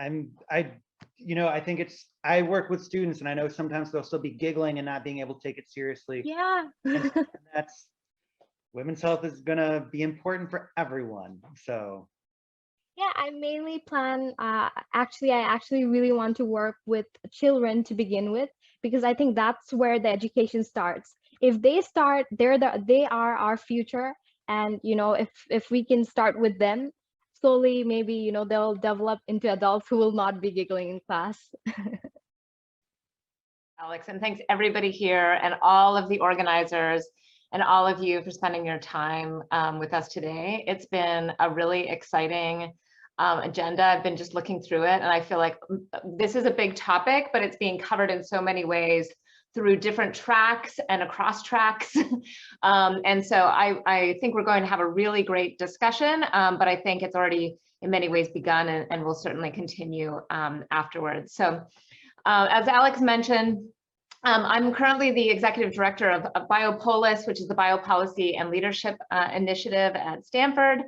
You know, I think I work with students and I know sometimes they'll still be giggling and not being able to take it seriously. Yeah. And that's, women's health is gonna be important for everyone, so. Yeah, I mainly plan, I actually really want to work with children to begin with, because I think that's where the education starts. If they start, they are our future. And, you know, if we can start with them, slowly, maybe, you know, they'll develop into adults who will not be giggling in class. Alex, and thanks everybody here and all of the organizers and all of you for spending your time with us today. It's been a really exciting agenda. I've been just looking through it and I feel like this is a big topic, but it's being covered in so many ways through different tracks and across tracks. And so I think we're going to have a really great discussion, but I think it's already in many ways begun and will certainly continue afterwards. So as Alex mentioned, I'm currently the executive director of Biopolis, which is the Biopolicy and Leadership Initiative at Stanford.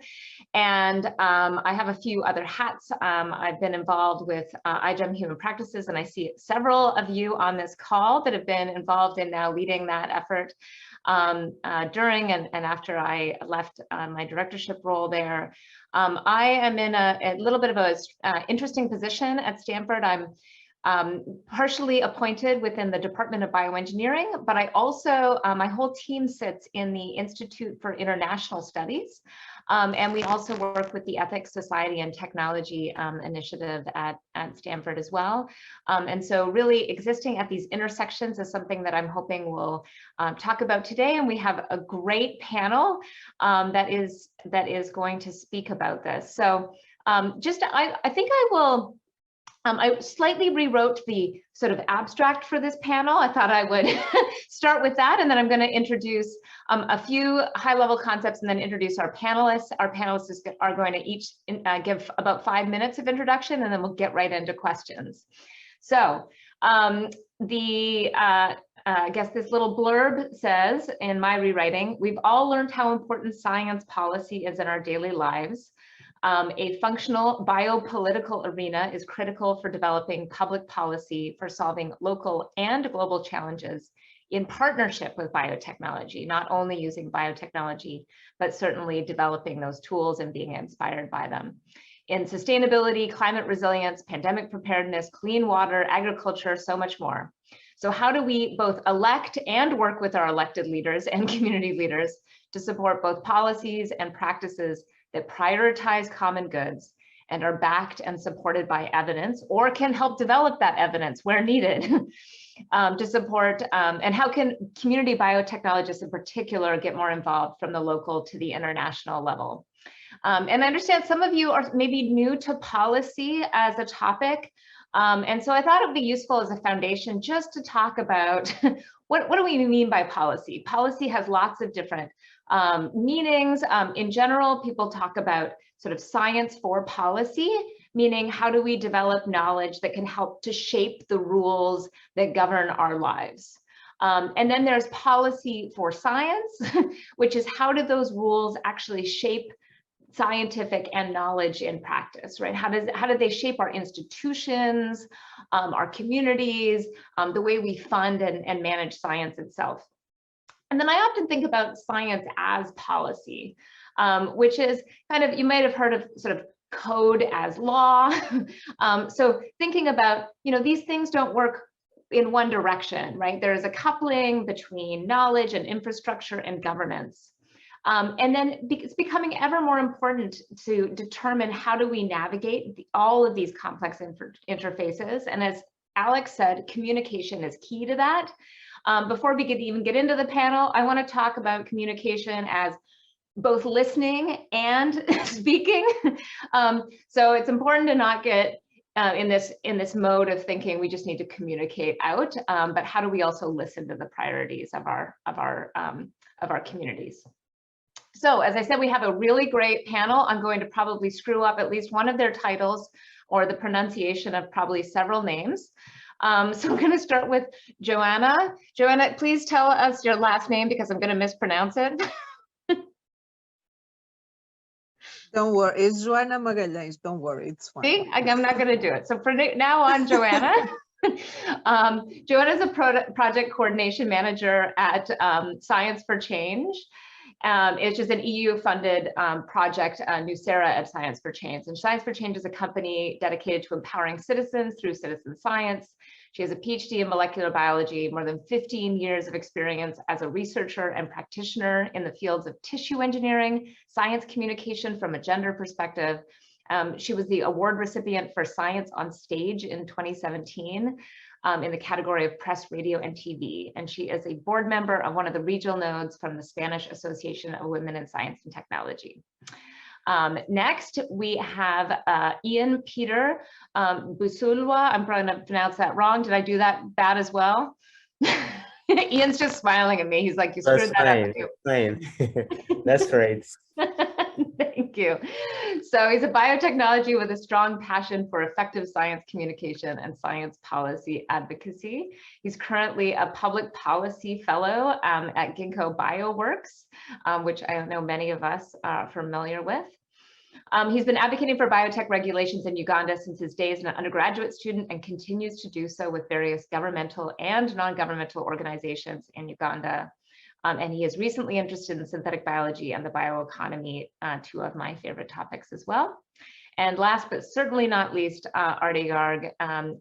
And I have a few other hats. I've been involved with iGEM Human Practices, and I see several of you on this call that have been involved in now leading that effort during and after I left my directorship role there. I am in a little bit of an interesting position at Stanford. I'm partially appointed within the Department of Bioengineering, but I also, my whole team sits in the Institute for International Studies. And we also work with the Ethics, Society, and Technology initiative at Stanford as well. And so really existing at these intersections is something that I'm hoping we'll talk about today. And we have a great panel that is going to speak about this. So I think I will, I slightly rewrote the sort of abstract for this panel. I thought I would start with that, and then I'm going to introduce a few high-level concepts and then introduce our panelists. Our panelists are going to each give about 5 minutes of introduction, and then we'll get right into questions. So I guess this little blurb says, in my rewriting, we've all learned how important science policy is in our daily lives. A functional biopolitical arena is critical for developing public policy for solving local and global challenges in partnership with biotechnology, not only using biotechnology, but certainly developing those tools and being inspired by them. In sustainability, climate resilience, pandemic preparedness, clean water, agriculture, so much more. So how do we both elect and work with our elected leaders and community leaders to support both policies and practices that prioritize common goods and are backed and supported by evidence, or can help develop that evidence where needed to support, and how can community biotechnologists in particular get more involved from the local to the international level? And I understand some of you are maybe new to policy as a topic. And so I thought it would be useful as a foundation just to talk about what do we mean by policy? Policy has lots of different meanings. In general, people talk about sort of science for policy, meaning how do we develop knowledge that can help to shape the rules that govern our lives. And then there's policy for science, which is how do those rules actually shape scientific and knowledge in practice, right? How do they shape our institutions, our communities, the way we fund and manage science itself? And then I often think about science as policy, which is kind of, you might have heard of sort of code as law. So thinking about, these things don't work in one direction, right? There's a coupling between knowledge and infrastructure and governance. And then it's becoming ever more important to determine how do we navigate all of these complex interfaces. And as Alex said, communication is key to that. Before we could even get into the panel, I want to talk about communication as both listening and speaking. So it's important to not get in this mode of thinking we just need to communicate out, but how do we also listen to the priorities of our communities? So as I said, we have a really great panel. I'm going to probably screw up at least one of their titles or the pronunciation of probably several names. So I'm going to start with Joana. Joana, please tell us your last name because I'm going to mispronounce it. Don't worry, it's Joana Magalhães. Don't worry, it's fine. See, I'm not going to do it. So for now on, Joana. Joana is a project coordination manager at Science for Change. It's just an EU-funded project, NEWSERA at Science for Change. And Science for Change is a company dedicated to empowering citizens through citizen science. She has a PhD in molecular biology, more than 15 years of experience as a researcher and practitioner in the fields of tissue engineering, science communication from a gender perspective. She was the award recipient for Science on Stage in 2017. In the category of press, radio, and TV. And she is a board member of one of the regional nodes from the Spanish Association of Women in Science and Technology. Next, we have Ian Peter Busuulwa. I'm probably going to pronounce that wrong. Did I do that bad as well? Ian's just smiling at me. He's like, you screwed that up too. Fine. That's great. Thank you. So he's a biotechnology with a strong passion for effective science communication and science policy advocacy. He's currently a public policy fellow at Ginkgo Bioworks, which I know many of us are familiar with. He's been advocating for biotech regulations in Uganda since his days as an undergraduate student and continues to do so with various governmental and non-governmental organizations in Uganda. And he is recently interested in synthetic biology and the bioeconomy, two of my favorite topics as well. And last but certainly not least, Arti Garg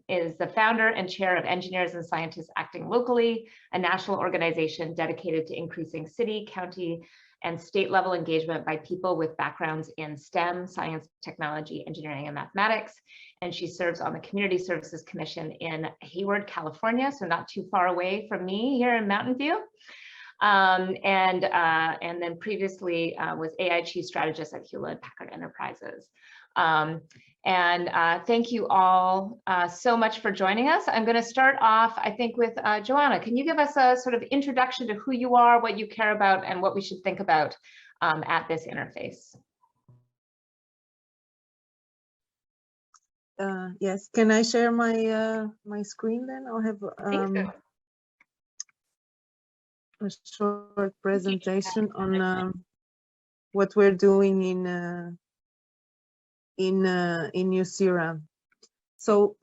is the founder and chair of Engineers and Scientists Acting Locally, a national organization dedicated to increasing city, county, and state level engagement by people with backgrounds in STEM, science, technology, engineering, and mathematics. And she serves on the Community Services Commission in Hayward, California, so not too far away from me here in Mountain View. And then previously was AI Chief Strategist at Hewlett-Packard Enterprises. Thank you all so much for joining us. I'm going to start off, I think, with Joana. Can you give us a sort of introduction to who you are, what you care about, and what we should think about at this interface? Yes, can I share my my screen then? I'll have a short presentation on what we're doing in NEWSERA. So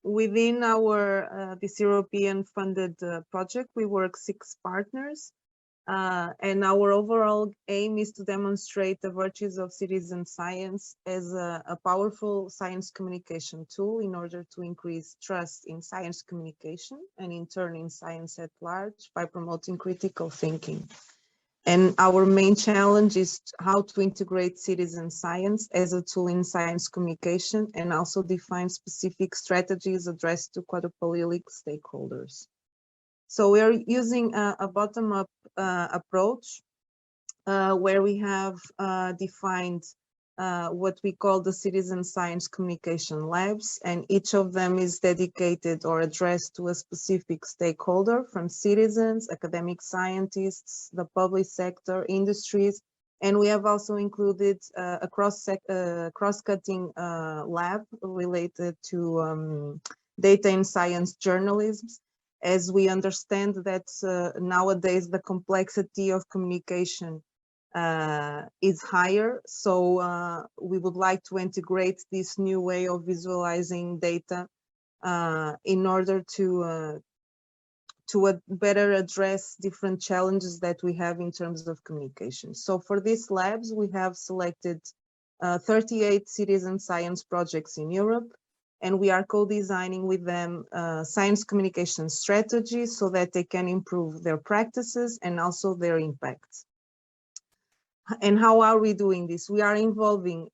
within our this European funded project, we work 6 partners, and our overall aim is to demonstrate the virtues of citizen science as a powerful science communication tool in order to increase trust in science communication and in turn in science at large by promoting critical thinking. And our main challenge is how to integrate citizen science as a tool in science communication and also define specific strategies addressed to quadriplegic stakeholders. So we are using a bottom-up approach where we have defined what we call the citizen science communication labs, and each of them is dedicated or addressed to a specific stakeholder, from citizens, academic scientists, the public sector, industries, and we have also included a cross-cutting lab related to data and science journalism, as we understand that nowadays the complexity of communication is higher. So we would like to integrate this new way of visualizing data in order to better address different challenges that we have in terms of communication. So for these labs, we have selected 38 citizen science projects in Europe, and we are co-designing with them science communication strategies so that they can improve their practices and also their impact. And how are we doing this? We are involving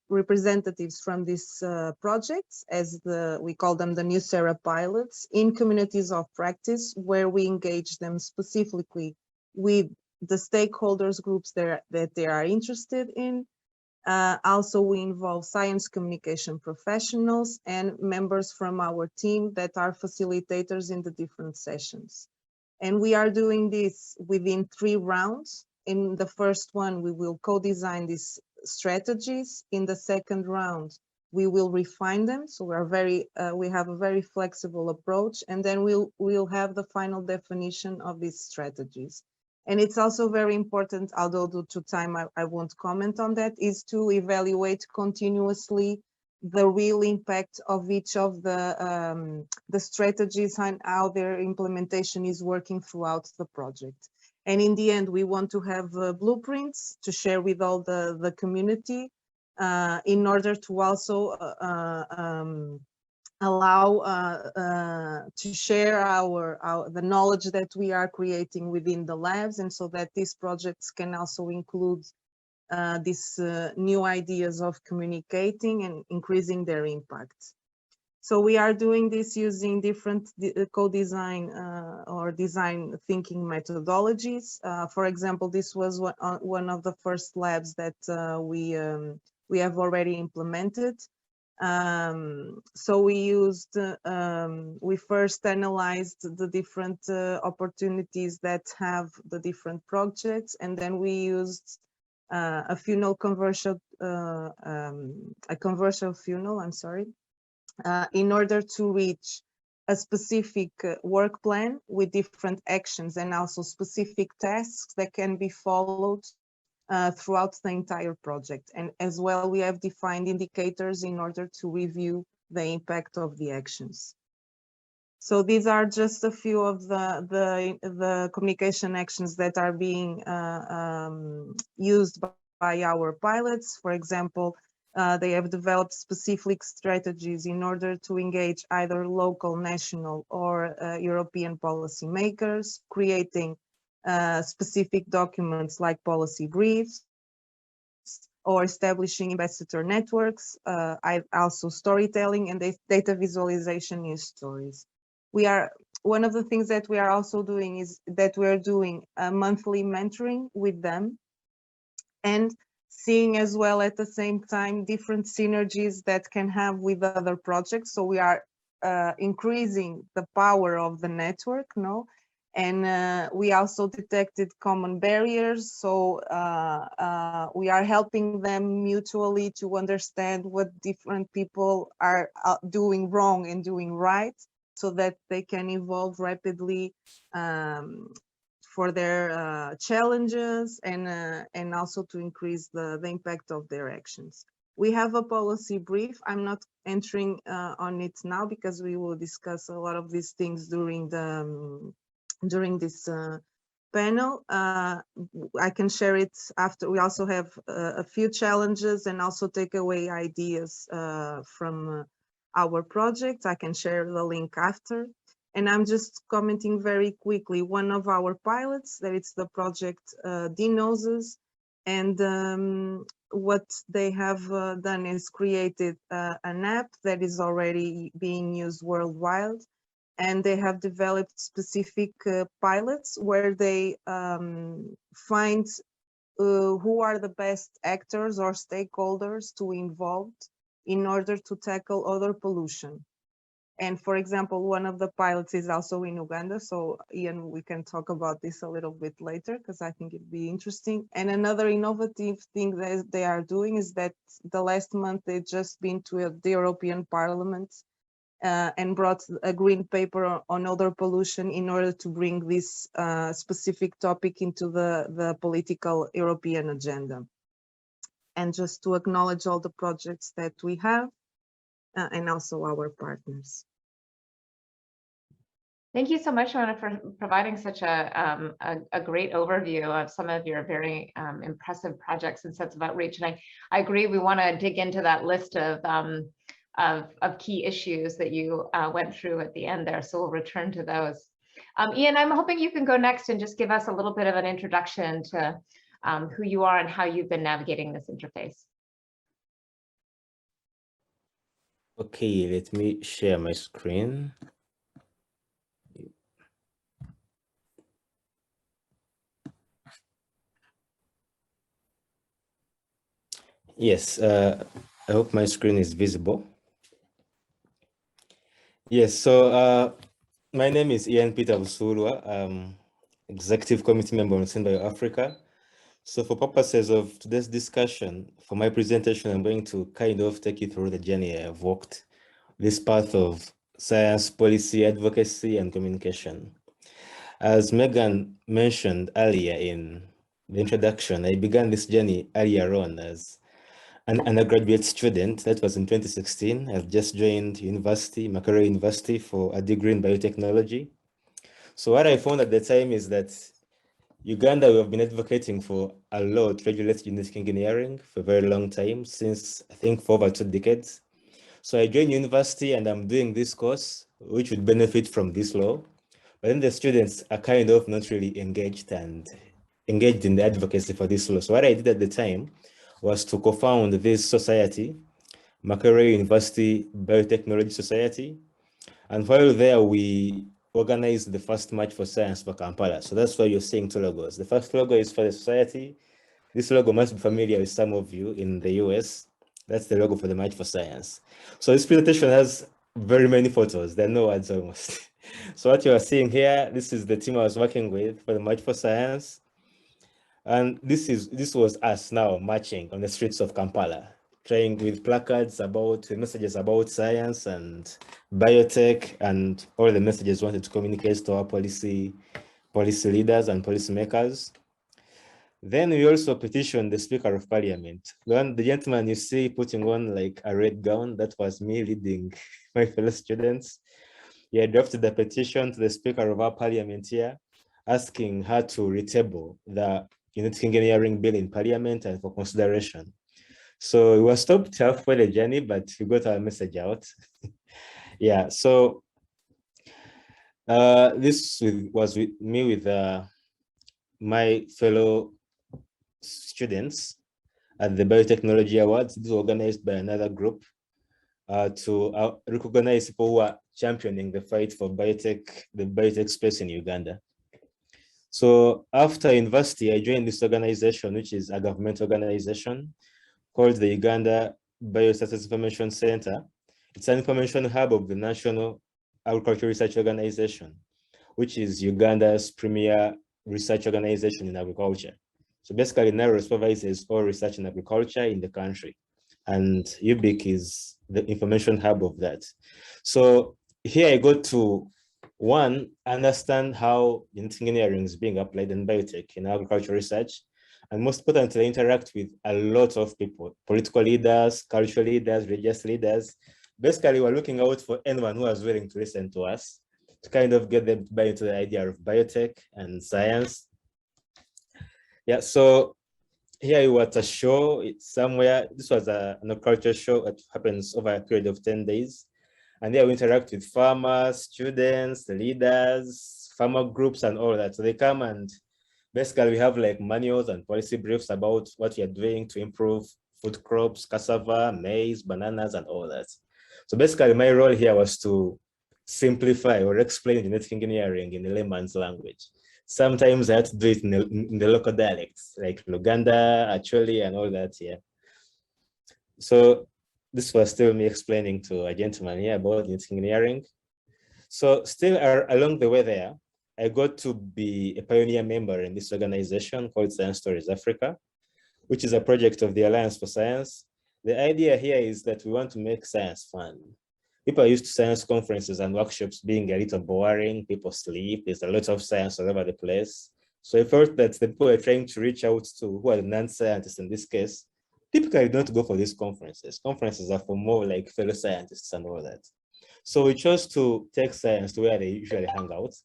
representatives from these projects, as we call them the NEWSERA pilots, in communities of practice, where we engage them specifically with the stakeholders groups that they are interested in. Also, we involve science communication professionals and members from our team that are facilitators in the different sessions. And we are doing this within 3 rounds. In the first one, we will co-design these strategies. In the second round, we will refine them. So we have a very flexible approach, and then we'll have the final definition of these strategies. And it's also very important, although due to time I won't comment on that, is to evaluate continuously the real impact of each of the strategies and how their implementation is working throughout the project. And in the end, we want to have blueprints to share with all the community in order to also allow to share the knowledge that we are creating within the labs, and so that these projects can also include these new ideas of communicating and increasing their impact. So we are doing this using different co-design or design thinking methodologies. For example, this was one of the first labs that we have already implemented. So we first analyzed the different opportunities that have the different projects, and then we used a funnel conversion, a conversion funnel, I'm sorry, in order to reach a specific work plan with different actions and also specific tasks that can be followed throughout the entire project. And as well, we have defined indicators in order to review the impact of the actions. So these are just a few of the communication actions that are being used by our pilots. For example, they have developed specific strategies in order to engage either local, national, or European policymakers, creating specific documents like policy briefs, or establishing ambassador networks, also storytelling and data visualization news stories. One of the things that we are also doing is that we are doing a monthly mentoring with them, and seeing as well at the same time different synergies that can have with other projects. So we are increasing the power of the network, and we also detected common barriers. So we are helping them mutually to understand what different people are doing wrong and doing right, so that they can evolve rapidly for their challenges, and also to increase the impact of their actions. We have a policy brief. I'm not entering on it now because we will discuss a lot of these things during this panel. I can share it after. We also have a few challenges and also take away ideas from our project. I can share the link after. And I'm just commenting very quickly. One of our pilots, that it's the project Noses, and what they have done is created an app that is already being used worldwide, and they have developed specific pilots where they find who are the best actors or stakeholders to involve in order to tackle odor pollution. And for example, one of the pilots is also in Uganda. So Ian, we can talk about this a little bit later because I think it'd be interesting. And another innovative thing that they are doing is that the last month they've just been to the European Parliament and brought a green paper on odor pollution in order to bring this specific topic into the political European agenda. And just to acknowledge all the projects that we have, and also our partners. Thank you so much, Joana, for providing such a great overview of some of your very impressive projects and sets of outreach. And I agree, we want to dig into that list of key issues that you went through at the end there. So we'll return to those. Ian, I'm hoping you can go next and just give us a little bit of an introduction to who you are and how you've been navigating this interface. Okay, let me share my screen. Yes, I hope my screen is visible. Yes, so my name is Ian Peter Busuulwa. I'm Executive Committee Member on Bio Africa. So for purposes of today's discussion, for my presentation, I'm going to kind of take you through the journey I've walked, this path of science, policy, advocacy, and communication. As Megan mentioned earlier in the introduction, I began this journey earlier on as an undergraduate student. That was in 2016. I've just joined university, Makerere University, for a degree in biotechnology. So what I found at the time is that Uganda, we have been advocating for a law to regulate genetic engineering for a very long time, since I think for over 2 decades. So I joined university and I'm doing this course, which would benefit from this law. But then the students are kind of not really engaged in the advocacy for this law. So what I did at the time was to co-found this society, Makerere University Biotechnology Society. And while there, we organized the first March for Science for Kampala. So that's why you're seeing 2 logos. The first logo is for the society. This logo must be familiar with some of you in the US. That's the logo for the March for Science. So this presentation has very many photos. There are no words almost. So what you are seeing here, this is the team I was working with for the March for Science. And this was us now marching on the streets of Kampala, trying with placards about messages about science and biotech and all the messages wanted to communicate to our policy leaders and policymakers. Then we also petitioned the Speaker of Parliament. The gentleman you see putting on like a red gown, that was me leading my fellow students. He had drafted the petition to the Speaker of our Parliament here, asking her to retable the genetic engineering bill in Parliament and for consideration. So we were stopped halfway the journey, but we got our message out. Yeah, so this was with me with my fellow students at the Biotechnology Awards. This was organized by another group to recognize people who are championing the fight for the biotech space in Uganda. So after university, I joined this organization, which is a government organization called the Uganda Biostatus Information Center. It's an information hub of the National Agricultural Research Organization, which is Uganda's premier research organization in agriculture. So basically, NEWSERA supervises all research in agriculture in the country, and UBIC is the information hub of that. So here I got to, one, understand how genetic engineering is being applied in biotech in agricultural research, and most importantly, interact with a lot of people, political leaders, cultural leaders, religious leaders. Basically, we're looking out for anyone who is willing to listen to us to kind of get them to buy into the idea of biotech and science. Yeah, so here you were at a show, it's somewhere. This was an agriculture show that happens over a period of 10 days. And there we interact with farmers, students, the leaders, farmer groups and all that. So they come and basically we have like manuals and policy briefs about what you're doing to improve food crops, cassava, maize, bananas, and all that. So basically my role here was to simplify or explain genetic engineering in a layman's language. Sometimes I had to do it in the local dialects, like Luganda, actually, and all that, yeah. So this was still me explaining to a gentleman here about genetic engineering. So still along the way there, I got to be a pioneer member in this organization called Science Stories Africa, which is a project of the Alliance for Science. The idea here is that we want to make science fun. People are used to science conferences and workshops being a little boring, people sleep, there's a lot of science all over the place. So I felt that the people are trying to reach out to, who are the non-scientists in this case, typically don't go for these conferences. Conferences are for more like fellow scientists and all that. So we chose to take science to where they usually hang out.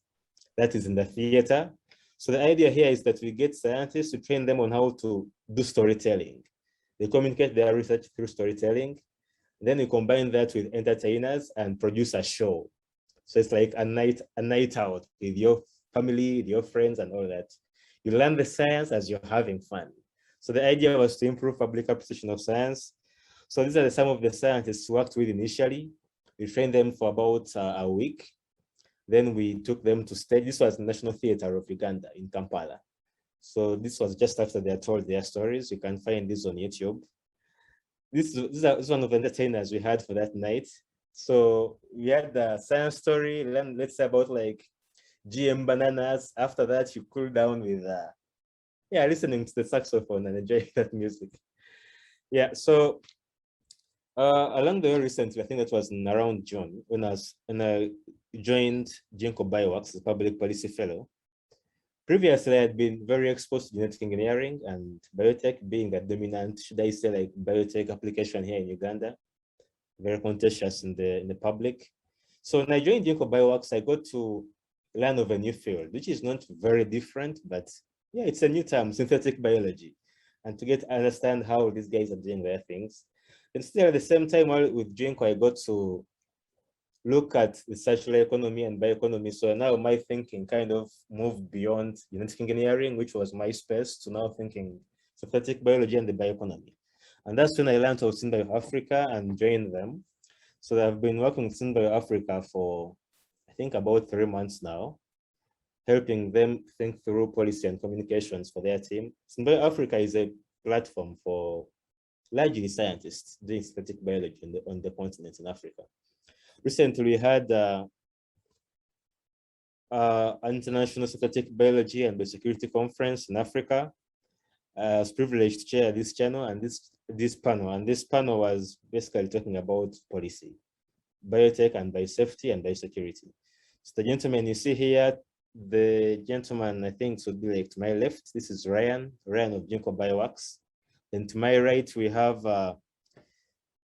That is in the theater. So the idea here is that we get scientists to train them on how to do storytelling. They communicate their research through storytelling. Then we combine that with entertainers and produce a show. So it's like a night out with your family, with your friends and all that. You learn the science as you're having fun. So the idea was to improve public appreciation of science. So these are some of the scientists we worked with initially. We trained them for about a week. Then we took them to stage. This was the National Theatre of Uganda in Kampala. So this was just after they had told their stories. You can find this on YouTube. This is one of the entertainers we had for that night. So we had the science story, let's say about like GM bananas. After that, you cool down with listening to the saxophone and enjoying that music. Yeah, so along the way recently, I think that was around June, when I joined Ginkgo Bioworks as a public policy fellow. Previously, I had been very exposed to genetic engineering and biotech being a dominant, should I say, like biotech application here in Uganda, very contentious in the public. So when I joined Ginkgo Bioworks, I got to learn of a new field, which is not very different, but yeah, it's a new term, synthetic biology, and to understand how these guys are doing their things. And still at the same time, with Ginkgo, I got to look at the circular economy and bioeconomy. So now my thinking kind of moved beyond genetic engineering, which was my space, to now thinking synthetic biology and the bioeconomy. And that's when I learned of Bio Africa and joined them. So I've been working with Bio Africa for, I think, about 3 months now, helping them think through policy and communications for their team. Bio Africa is a platform for largely scientists doing synthetic biology on the continent in Africa. Recently, we had an international synthetic biology and biosecurity conference in Africa. I was privileged to chair this channel and this panel. And this panel was basically talking about policy, biotech and biosafety and biosecurity. So the gentleman you see here, the gentleman I think would be like to my left. This is Ryan of Ginkgo Bioworks. Then to my right, we have,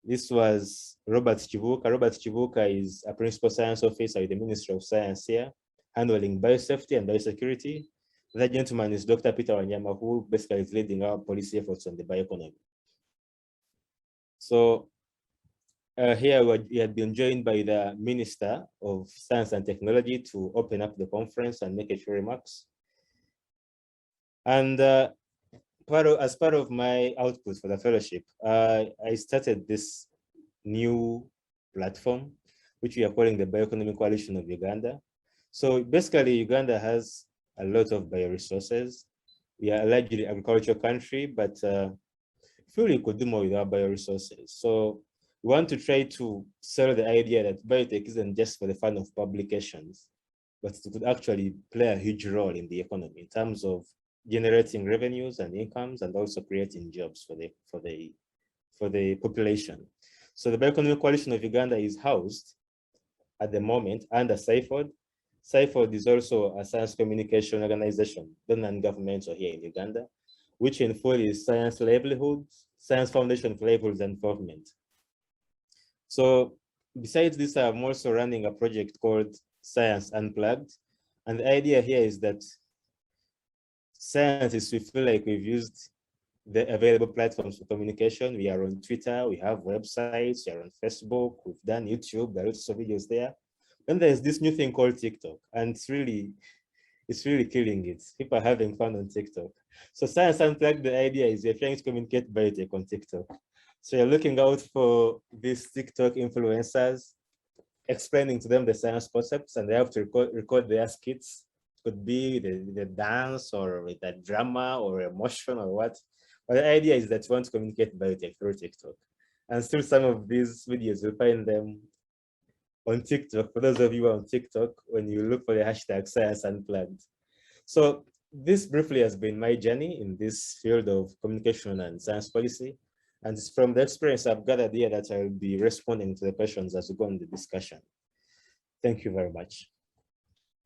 this was Robert Chivuka. Robert Chivuka is a principal science officer with the Ministry of Science here, handling biosafety and biosecurity. That gentleman is Dr. Peter Wanyama, who basically is leading our policy efforts on the bioeconomy. So here we had been joined by the Minister of Science and Technology to open up the conference and make a few remarks. And as part of my output for the fellowship, I started this new platform, which we are calling the Bioeconomic Coalition of Uganda. So basically, Uganda has a lot of bioresources. We are a largely agricultural country, but feel we could do more with our bioresources. So we want to try to sell the idea that biotech isn't just for the fun of publications, but it could actually play a huge role in the economy in terms of generating revenues and incomes, and also creating jobs for the population. So the Bioeconomic Coalition of Uganda is housed at the moment under SIFOD. SIFOD is also a science communication organization, non-governmental here in Uganda, which in full is Science Livelihoods, Science Foundation for Livelihoods and Involvement. So besides this, I'm also running a project called Science Unplugged. And the idea here is that scientists, we feel like we've used the available platforms for communication. We are on Twitter, we have websites, we are on Facebook, we've done YouTube, there are lots of videos there. And there's this new thing called TikTok, and it's really killing it. People are having fun on TikTok. So Science Unplugged, the idea is you're trying to communicate biotech on TikTok. So you're looking out for these TikTok influencers, explaining to them the science concepts, and they have to record their skits. It could be the dance or with a drama or emotion or what. But the idea is that you want to communicate biotech through TikTok. And still some of these videos, you'll find them on TikTok. For those of you on TikTok, when you look for the hashtag Science Unplugged. So this briefly has been my journey in this field of communication and science policy. And it's from the experience I've gathered here that I will be responding to the questions as we go on the discussion. Thank you very much.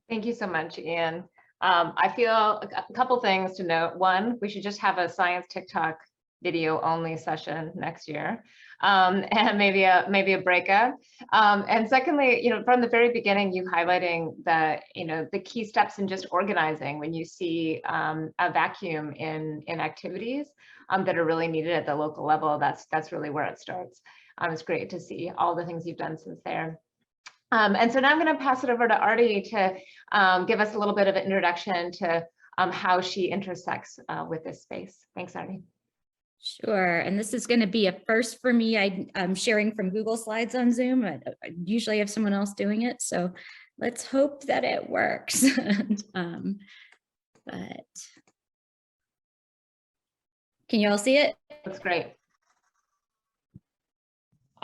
Thank you so much, Ian. I feel a couple things to note. One, we should just have a science TikTok video only session next year, and maybe a breakout. And secondly, from the very beginning, you highlighting the key steps in just organizing when you see a vacuum in activities that are really needed at the local level. That's really where it starts. It's great to see all the things you've done since there. And so now I'm going to pass it over to Arti to give us a little bit of an introduction to how she intersects with this space. Thanks, Arti. Sure, and this is going to be a first for me. I'm sharing from Google Slides on Zoom. I usually have someone else doing it, so let's hope that it works. But can you all see it? That's great.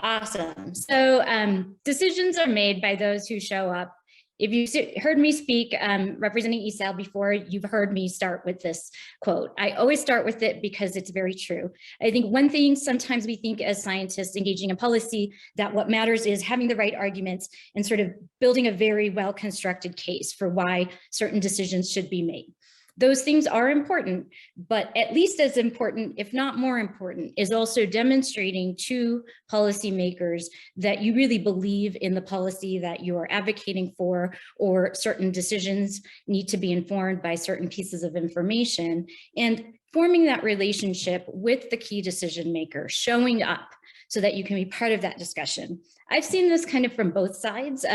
Awesome. So decisions are made by those who show up. If you heard me speak representing ESAL before, you've heard me start with this quote. I always start with it because it's very true. I think one thing sometimes we think as scientists engaging in policy that what matters is having the right arguments and sort of building a very well-constructed case for why certain decisions should be made. Those things are important, but at least as important, if not more important, is also demonstrating to policymakers that you really believe in the policy that you are advocating for, or certain decisions need to be informed by certain pieces of information, and forming that relationship with the key decision maker, showing up so that you can be part of that discussion. I've seen this kind of from both sides.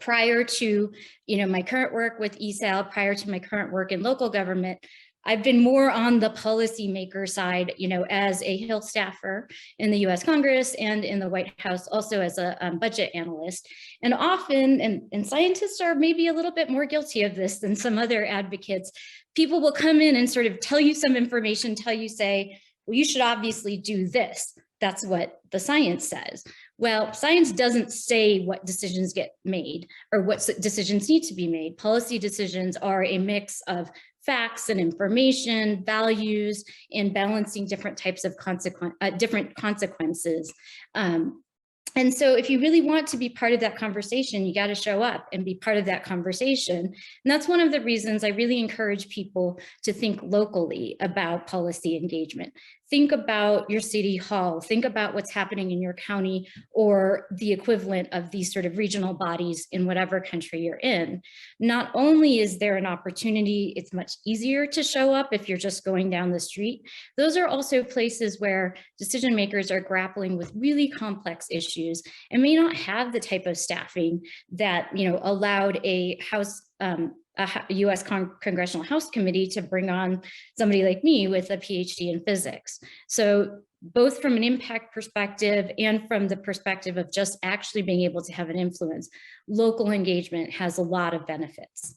Prior to my current work with ESAL, prior to my current work in local government, I've been more on the policymaker side, as a Hill staffer in the US Congress and in the White House, also as a budget analyst. And often, and scientists are maybe a little bit more guilty of this than some other advocates, people will come in and sort of tell you some information, say, well, you should obviously do this. That's what the science says. Well, science doesn't say what decisions get made or what decisions need to be made. Policy decisions are a mix of facts and information, values, and balancing different types of different consequences. And so if you really want to be part of that conversation, you got to show up and be part of that conversation. And that's one of the reasons I really encourage people to think locally about policy engagement. Think about your city hall, think about what's happening in your county or the equivalent of these sort of regional bodies in whatever country you're in. Not only is there an opportunity, it's much easier to show up if you're just going down the street. Those are also places where decision makers are grappling with really complex issues and may not have the type of staffing that, you know, allowed a U.S. Congressional House Committee to bring on somebody like me with a PhD in physics. So both from an impact perspective and from the perspective of just actually being able to have an influence, local engagement has a lot of benefits.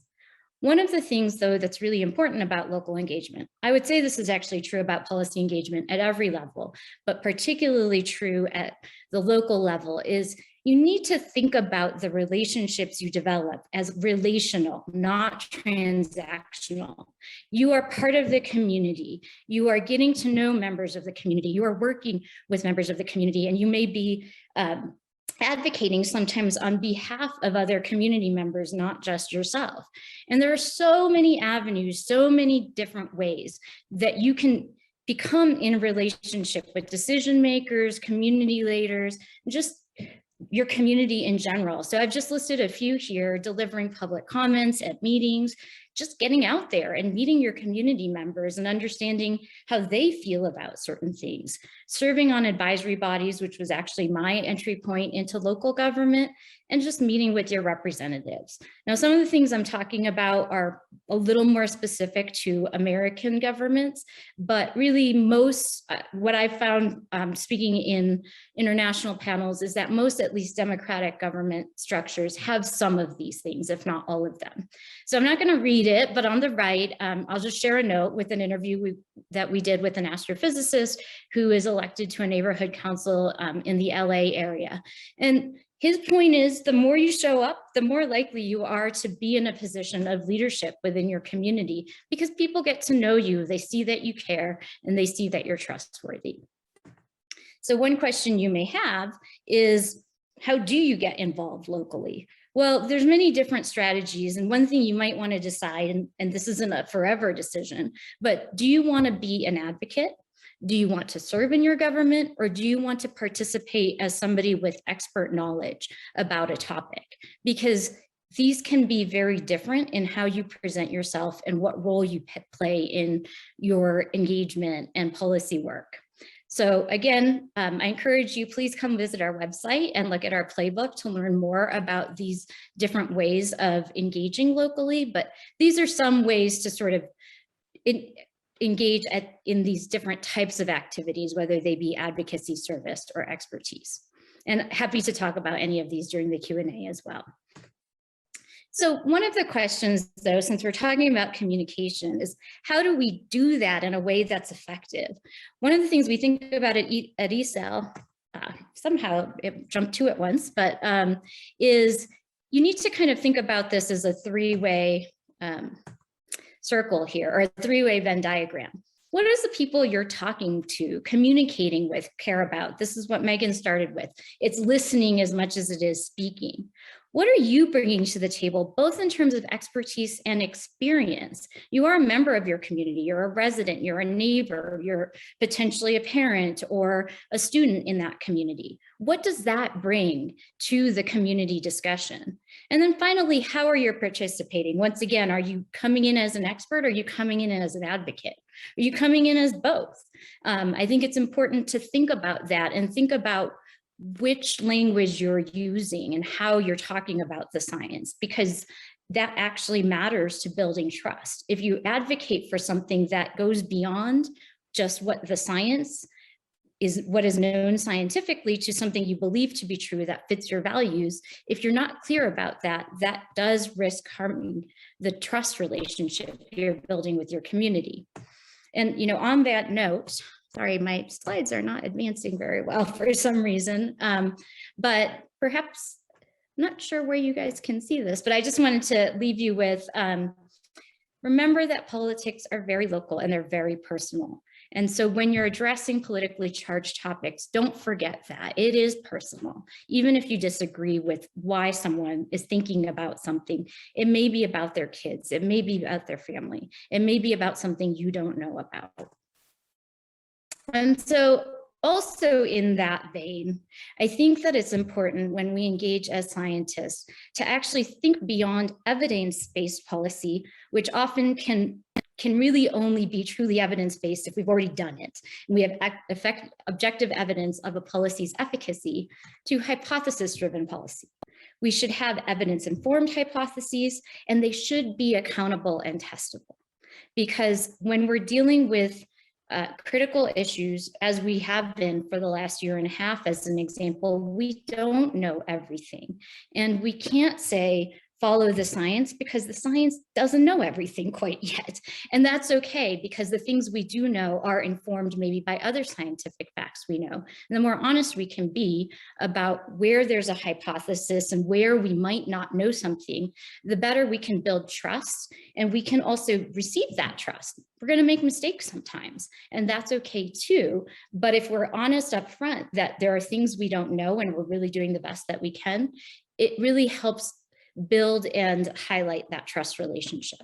One of the things, though, that's really important about local engagement, I would say this is actually true about policy engagement at every level, but particularly true at the local level, is you need to think about the relationships you develop as relational, not transactional. You are part of the community. You are getting to know members of the community. You are working with members of the community, and you may be advocating sometimes on behalf of other community members, not just yourself. And there are so many avenues, so many different ways that you can become in relationship with decision makers, community leaders, just your community in general. So I've just listed a few here: delivering public comments at meetings, just getting out there and meeting your community members and understanding how they feel about certain things, serving on advisory bodies, which was actually my entry point into local government, and just meeting with your representatives. Now, some of the things I'm talking about are a little more specific to American governments, but really most, what I've found speaking in international panels is that most, at least democratic government structures, have some of these things, if not all of them. So I'm not going to read it, but on the right, I'll just share a note with an interview that we did with an astrophysicist who is elected to a neighborhood council in the LA area. And his point is, the more you show up, the more likely you are to be in a position of leadership within your community, because people get to know you, they see that you care, and they see that you're trustworthy. So one question you may have is, how do you get involved locally? Well, there's many different strategies, and one thing you might want to decide, and this isn't a forever decision, but do you want to be an advocate? Do you want to serve in your government, or do you want to participate as somebody with expert knowledge about a topic? Because these can be very different in how you present yourself and what role you play in your engagement and policy work. So again, I encourage you, please come visit our website and look at our playbook to learn more about these different ways of engaging locally. But these are some ways to sort of engage in these different types of activities, whether they be advocacy, service, or expertise. And happy to talk about any of these during the Q&A as well. So one of the questions, though, since we're talking about communication, is how do we do that in a way that's effective? One of the things we think about at ESAL, somehow it jumped two at once, but is you need to kind of think about this as a three-way circle here, or a three-way Venn diagram. What does the people you're talking to, communicating with, care about? This is what Megan started with. It's listening as much as it is speaking. What are you bringing to the table, both in terms of expertise and experience? You are a member of your community, you're a resident, you're a neighbor, you're potentially a parent or a student in that community. What does that bring to the community discussion? And then finally, how are you participating? Once again, are you coming in as an expert, or are you coming in as an advocate? Are you coming in as both? I think it's important to think about that and think about which language you're using and how you're talking about the science, because that actually matters to building trust. If you advocate for something that goes beyond just what the science is, what is known scientifically, to something you believe to be true that fits your values, if you're not clear about that, that does risk harming the trust relationship you're building with your community. And, you know, on that note, Sorry, my slides are not advancing very well for some reason, but perhaps, I'm not sure where you guys can see this, but I just wanted to leave you with, remember that politics are very local and they're very personal. And so when you're addressing politically charged topics, don't forget that it is personal. Even if you disagree with why someone is thinking about something, it may be about their kids, it may be about their family, it may be about something you don't know about. And so also in that vein, I think that it's important when we engage as scientists to actually think beyond evidence-based policy, which often can really only be truly evidence-based if we've already done it. And we have objective evidence of a policy's efficacy, to hypothesis-driven policy. We should have evidence-informed hypotheses, and they should be accountable and testable. Because when we're dealing with critical issues, as we have been for the last year and a half, as an example, we don't know everything. And we can't say, follow the science, because the science doesn't know everything quite yet. And that's okay, because the things we do know are informed maybe by other scientific facts we know. And the more honest we can be about where there's a hypothesis and where we might not know something, the better we can build trust, and we can also receive that trust. We're going to make mistakes sometimes, and that's okay too. But if we're honest up front that there are things we don't know and we're really doing the best that we can, it really helps build and highlight that trust relationship.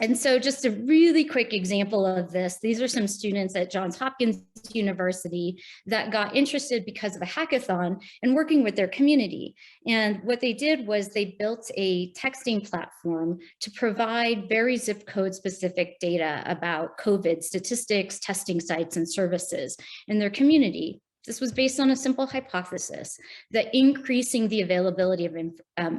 And so just a really quick example of this, these are some students at Johns Hopkins University that got interested because of a hackathon and working with their community. And what they did was they built a texting platform to provide very zip code specific data about COVID statistics, testing sites, and services in their community. This was based on a simple hypothesis that increasing the availability of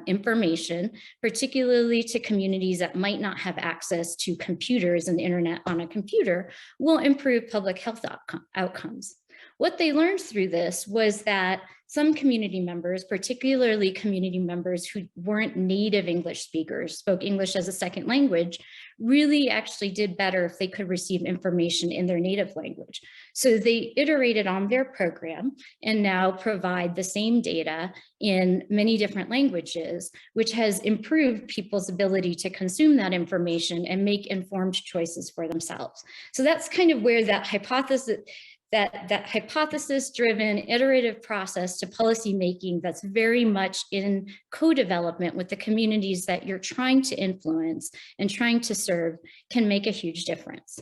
information, particularly to communities that might not have access to computers and the internet on a computer, will improve public health outcomes. What they learned through this was that some community members, particularly community members who weren't native English speakers, spoke English as a second language, really actually did better if they could receive information in their native language. So they iterated on their program and now provide the same data in many different languages, which has improved people's ability to consume that information and make informed choices for themselves. So that's kind of where that hypothesis-driven iterative process to policy making that's very much in co-development with the communities that you're trying to influence and trying to serve can make a huge difference.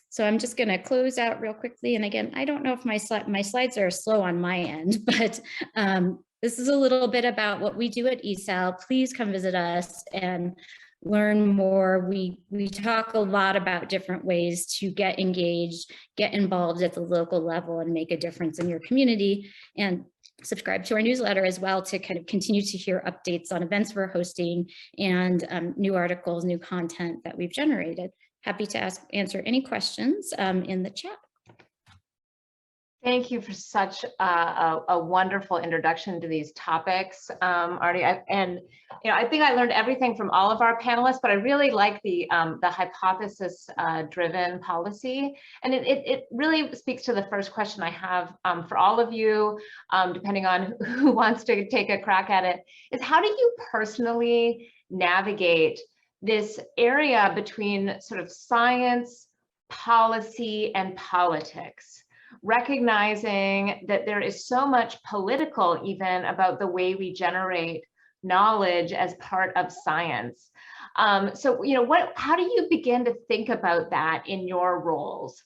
So I'm just going to close out real quickly. And again, I don't know if my slides are slow on my end, but this is a little bit about what we do at ESAL. Please come visit us and learn more. We talk a lot about different ways to get engaged, get involved at the local level, and make a difference in your community. And subscribe to our newsletter as well to kind of continue to hear updates on events we're hosting and new articles, new content that we've generated. Happy to answer any questions in the chat. Thank you for such a wonderful introduction to these topics, Arti. I think I learned everything from all of our panelists, but I really like the hypothesis-driven policy, and it really speaks to the first question I have for all of you, depending on who wants to take a crack at it, is how do you personally navigate this area between sort of science, policy, and politics? Recognizing that there is so much political even about the way we generate knowledge as part of science. So, how do you begin to think about that in your roles?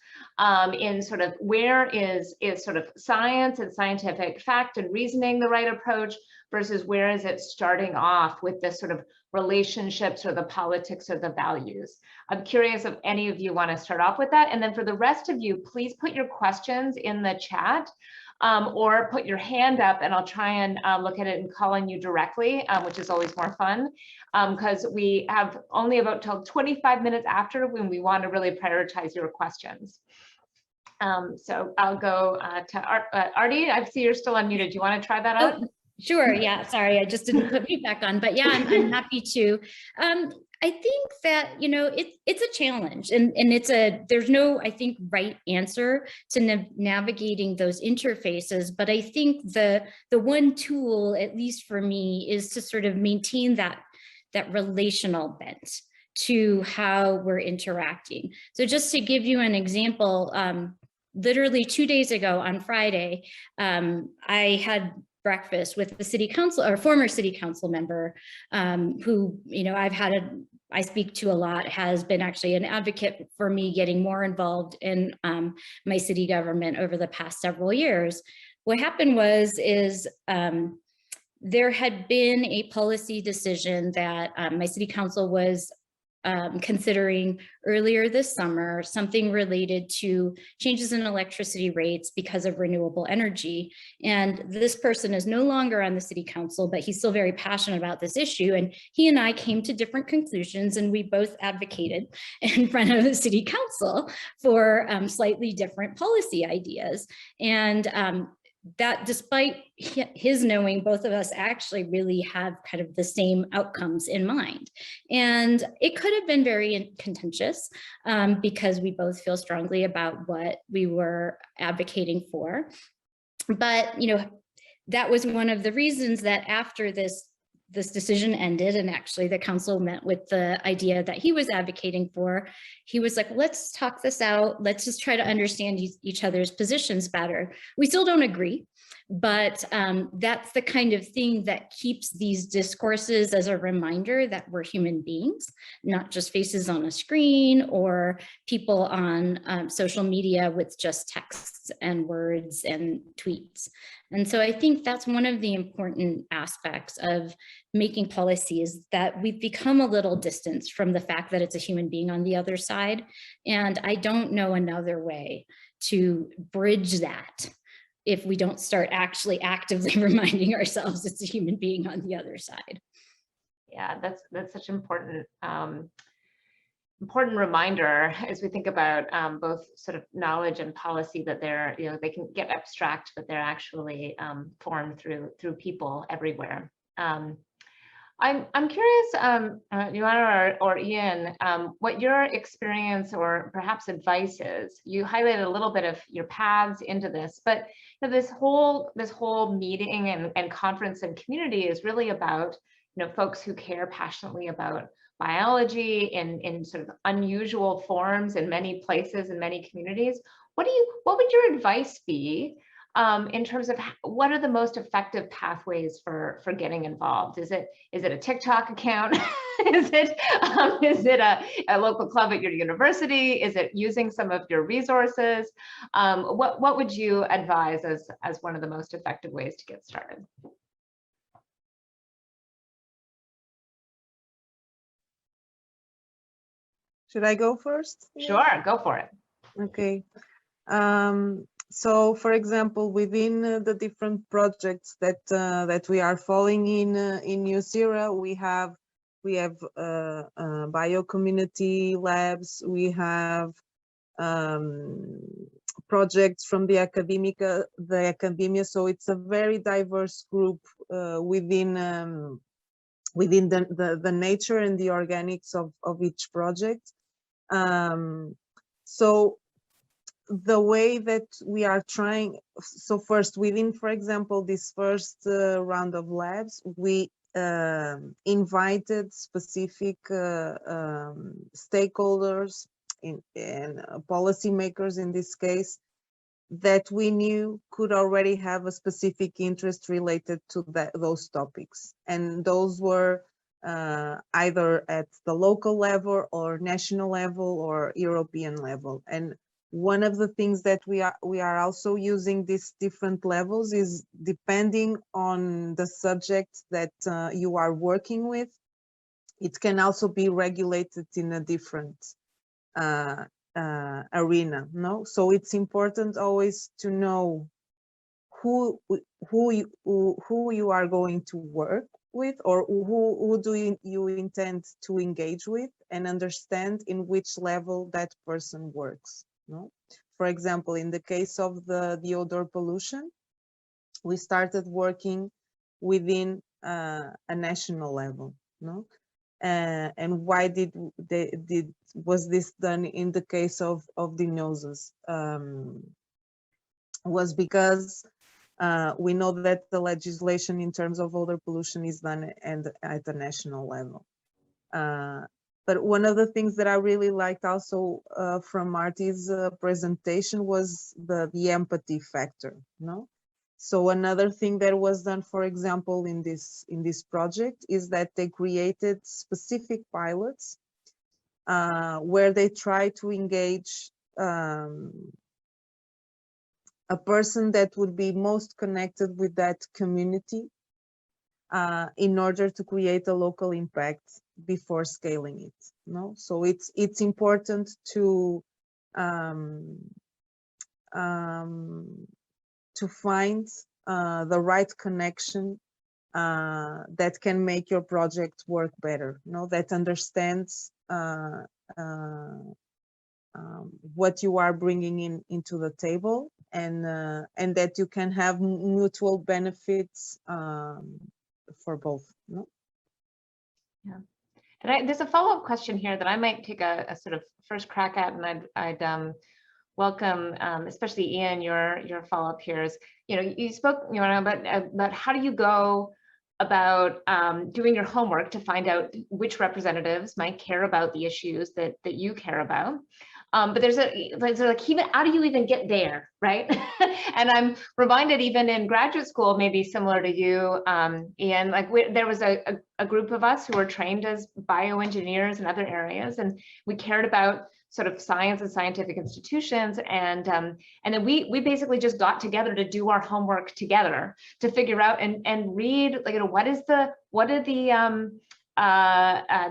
In sort of where is sort of science and scientific fact and reasoning the right approach versus where is it starting off with this sort of relationships or the politics or the values? I'm curious if any of you want to start off with that. And then for the rest of you, please put your questions in the chat or put your hand up and I'll try and look at it and call on you directly, which is always more fun because we have only about till 25 minutes after when we want to really prioritize your questions. So I'll go to Arti. I see you're still unmuted. Do you want to try that out? Sure. Yeah. Sorry, I just didn't put feedback on, but yeah, I'm happy to. I think that, you know, it's a challenge and there's no, I think, right answer to navigating those interfaces. But I think the one tool, at least for me, is to sort of maintain that relational bent to how we're interacting. So just to give you an example, literally 2 days ago on Friday, I had breakfast with the city council or former city council member who, you know, I speak to a lot, has been actually an advocate for me getting more involved in my city government over the past several years. What happened is there had been a policy decision that my city council was considering earlier this summer, something related to changes in electricity rates because of renewable energy. And this person is no longer on the city council, but he's still very passionate about this issue. And he and I came to different conclusions, and we both advocated in front of the city council for slightly different policy ideas. And that despite his knowing, both of us actually really have kind of the same outcomes in mind. And it could have been very contentious because we both feel strongly about what we were advocating for. But, you know, that was one of the reasons that after this decision ended, and actually the council met with the idea that he was advocating for, he was like, let's talk this out. Let's just try to understand each other's positions better. We still don't agree, but that's the kind of thing that keeps these discourses as a reminder that we're human beings, not just faces on a screen or people on social media with just texts and words and tweets. And so I think that's one of the important aspects of making policy, is that we've become a little distanced from the fact that it's a human being on the other side. And I don't know another way to bridge that if we don't start actually actively reminding ourselves it's a human being on the other side. Yeah, that's such an important reminder as we think about both sort of knowledge and policy, that they're, you know, they can get abstract, but they're actually formed through people everywhere. I'm curious, Joana or Ian, what your experience or perhaps advice is. You highlighted a little bit of your paths into this, but you know, this whole meeting and conference and community is really about, you know, folks who care passionately about biology in sort of unusual forms in many places and many communities. What would your advice be in terms of what are the most effective pathways for getting involved? Is it a TikTok account? Is it a local club at your university? Is it using some of your resources? What would you advise as one of the most effective ways to get started? Should I go first? Sure, go for it. Okay. So, for example, within the different projects that we are following in NEWSERA, we have bio community labs. We have projects from the academia. So it's a very diverse group within the nature and the organics of each project. So the way that we are trying, so first within, for example, this first round of labs, we invited specific stakeholders and policymakers in this case that we knew could already have a specific interest related to those topics. And those were either at the local level or national level or European level. And one of the things that we are also using these different levels is depending on the subject that you are working with, it can also be regulated in a different arena, no? So it's important always to know who you are going to work with, or who do you intend to engage with, and understand in which level that person works. No? For example, in the case of the odor pollution, we started working within a national level, no? And why was this done in the case of the noses? Was because we know that the legislation in terms of odor pollution is done at the national level. But one of the things that I really liked also from Arti's presentation was the empathy factor, no? So another thing that was done, for example, in this project is that they created specific pilots where they try to engage a person that would be most connected with that community in order to create a local impact before scaling it. No, so it's important to find the right connection that can make your project work better. No, that understands what you are bringing into the table, and that you can have mutual benefits for both. No? Yeah. And there's a follow-up question here that I might take a sort of first crack at, and I'd welcome, especially Ian, your follow-up here is, you spoke, about how do you go about doing your homework to find out which representatives might care about the issues that you care about. But there's like, even how do you even get there, right? And I'm reminded, even in graduate school, maybe similar to you, Ian, like there was a group of us who were trained as bioengineers in other areas, and we cared about sort of science and scientific institutions, and then we basically just got together to do our homework together to figure out and read, like, what are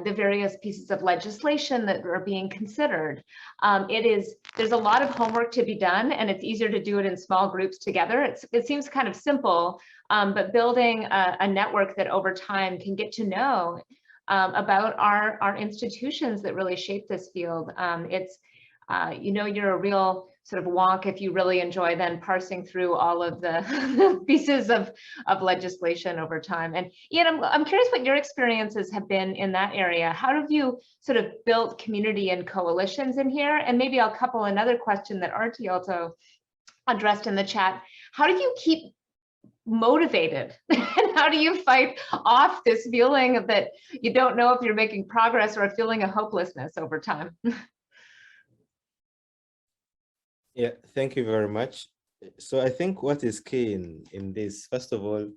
the various pieces of legislation that are being considered. There's a lot of homework to be done, and it's easier to do it in small groups together. It seems kind of simple, but building a network that over time can get to know about our institutions that really shape this field. You're a real sort of wonk if you really enjoy then parsing through all of the pieces of legislation over time. And Ian, I'm curious what your experiences have been in that area. How have you sort of built community and coalitions in here? And maybe I'll couple another question that Arti also addressed in the chat. How do you keep motivated? And how do you fight off this feeling that you don't know if you're making progress, or a feeling of hopelessness over time? Yeah, thank you very much. So I think what is key in this, first of all,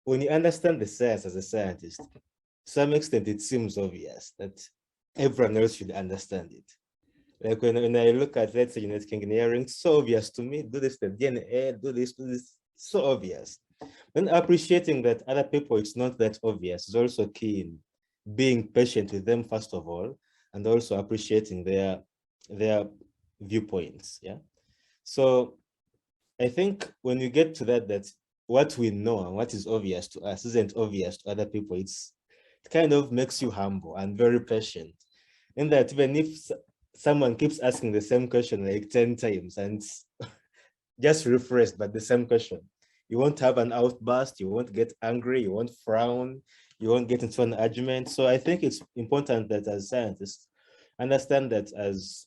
when you understand the science as a scientist, to some extent it seems obvious that everyone else should understand it. Like when I look at, let's say, genetic engineering, it's so obvious to me, do this, the DNA, do this, so obvious. Then appreciating that other people, it's not that obvious, is also key in being patient with them, first of all, and also appreciating their viewpoints. Yeah. So I think when you get to that what we know and what is obvious to us isn't obvious to other people, it kind of makes you humble and very patient. In that, even if someone keeps asking the same question like 10 times and just rephrased, but the same question, you won't have an outburst, you won't get angry, you won't frown, you won't get into an argument. So I think it's important that as scientists, understand that as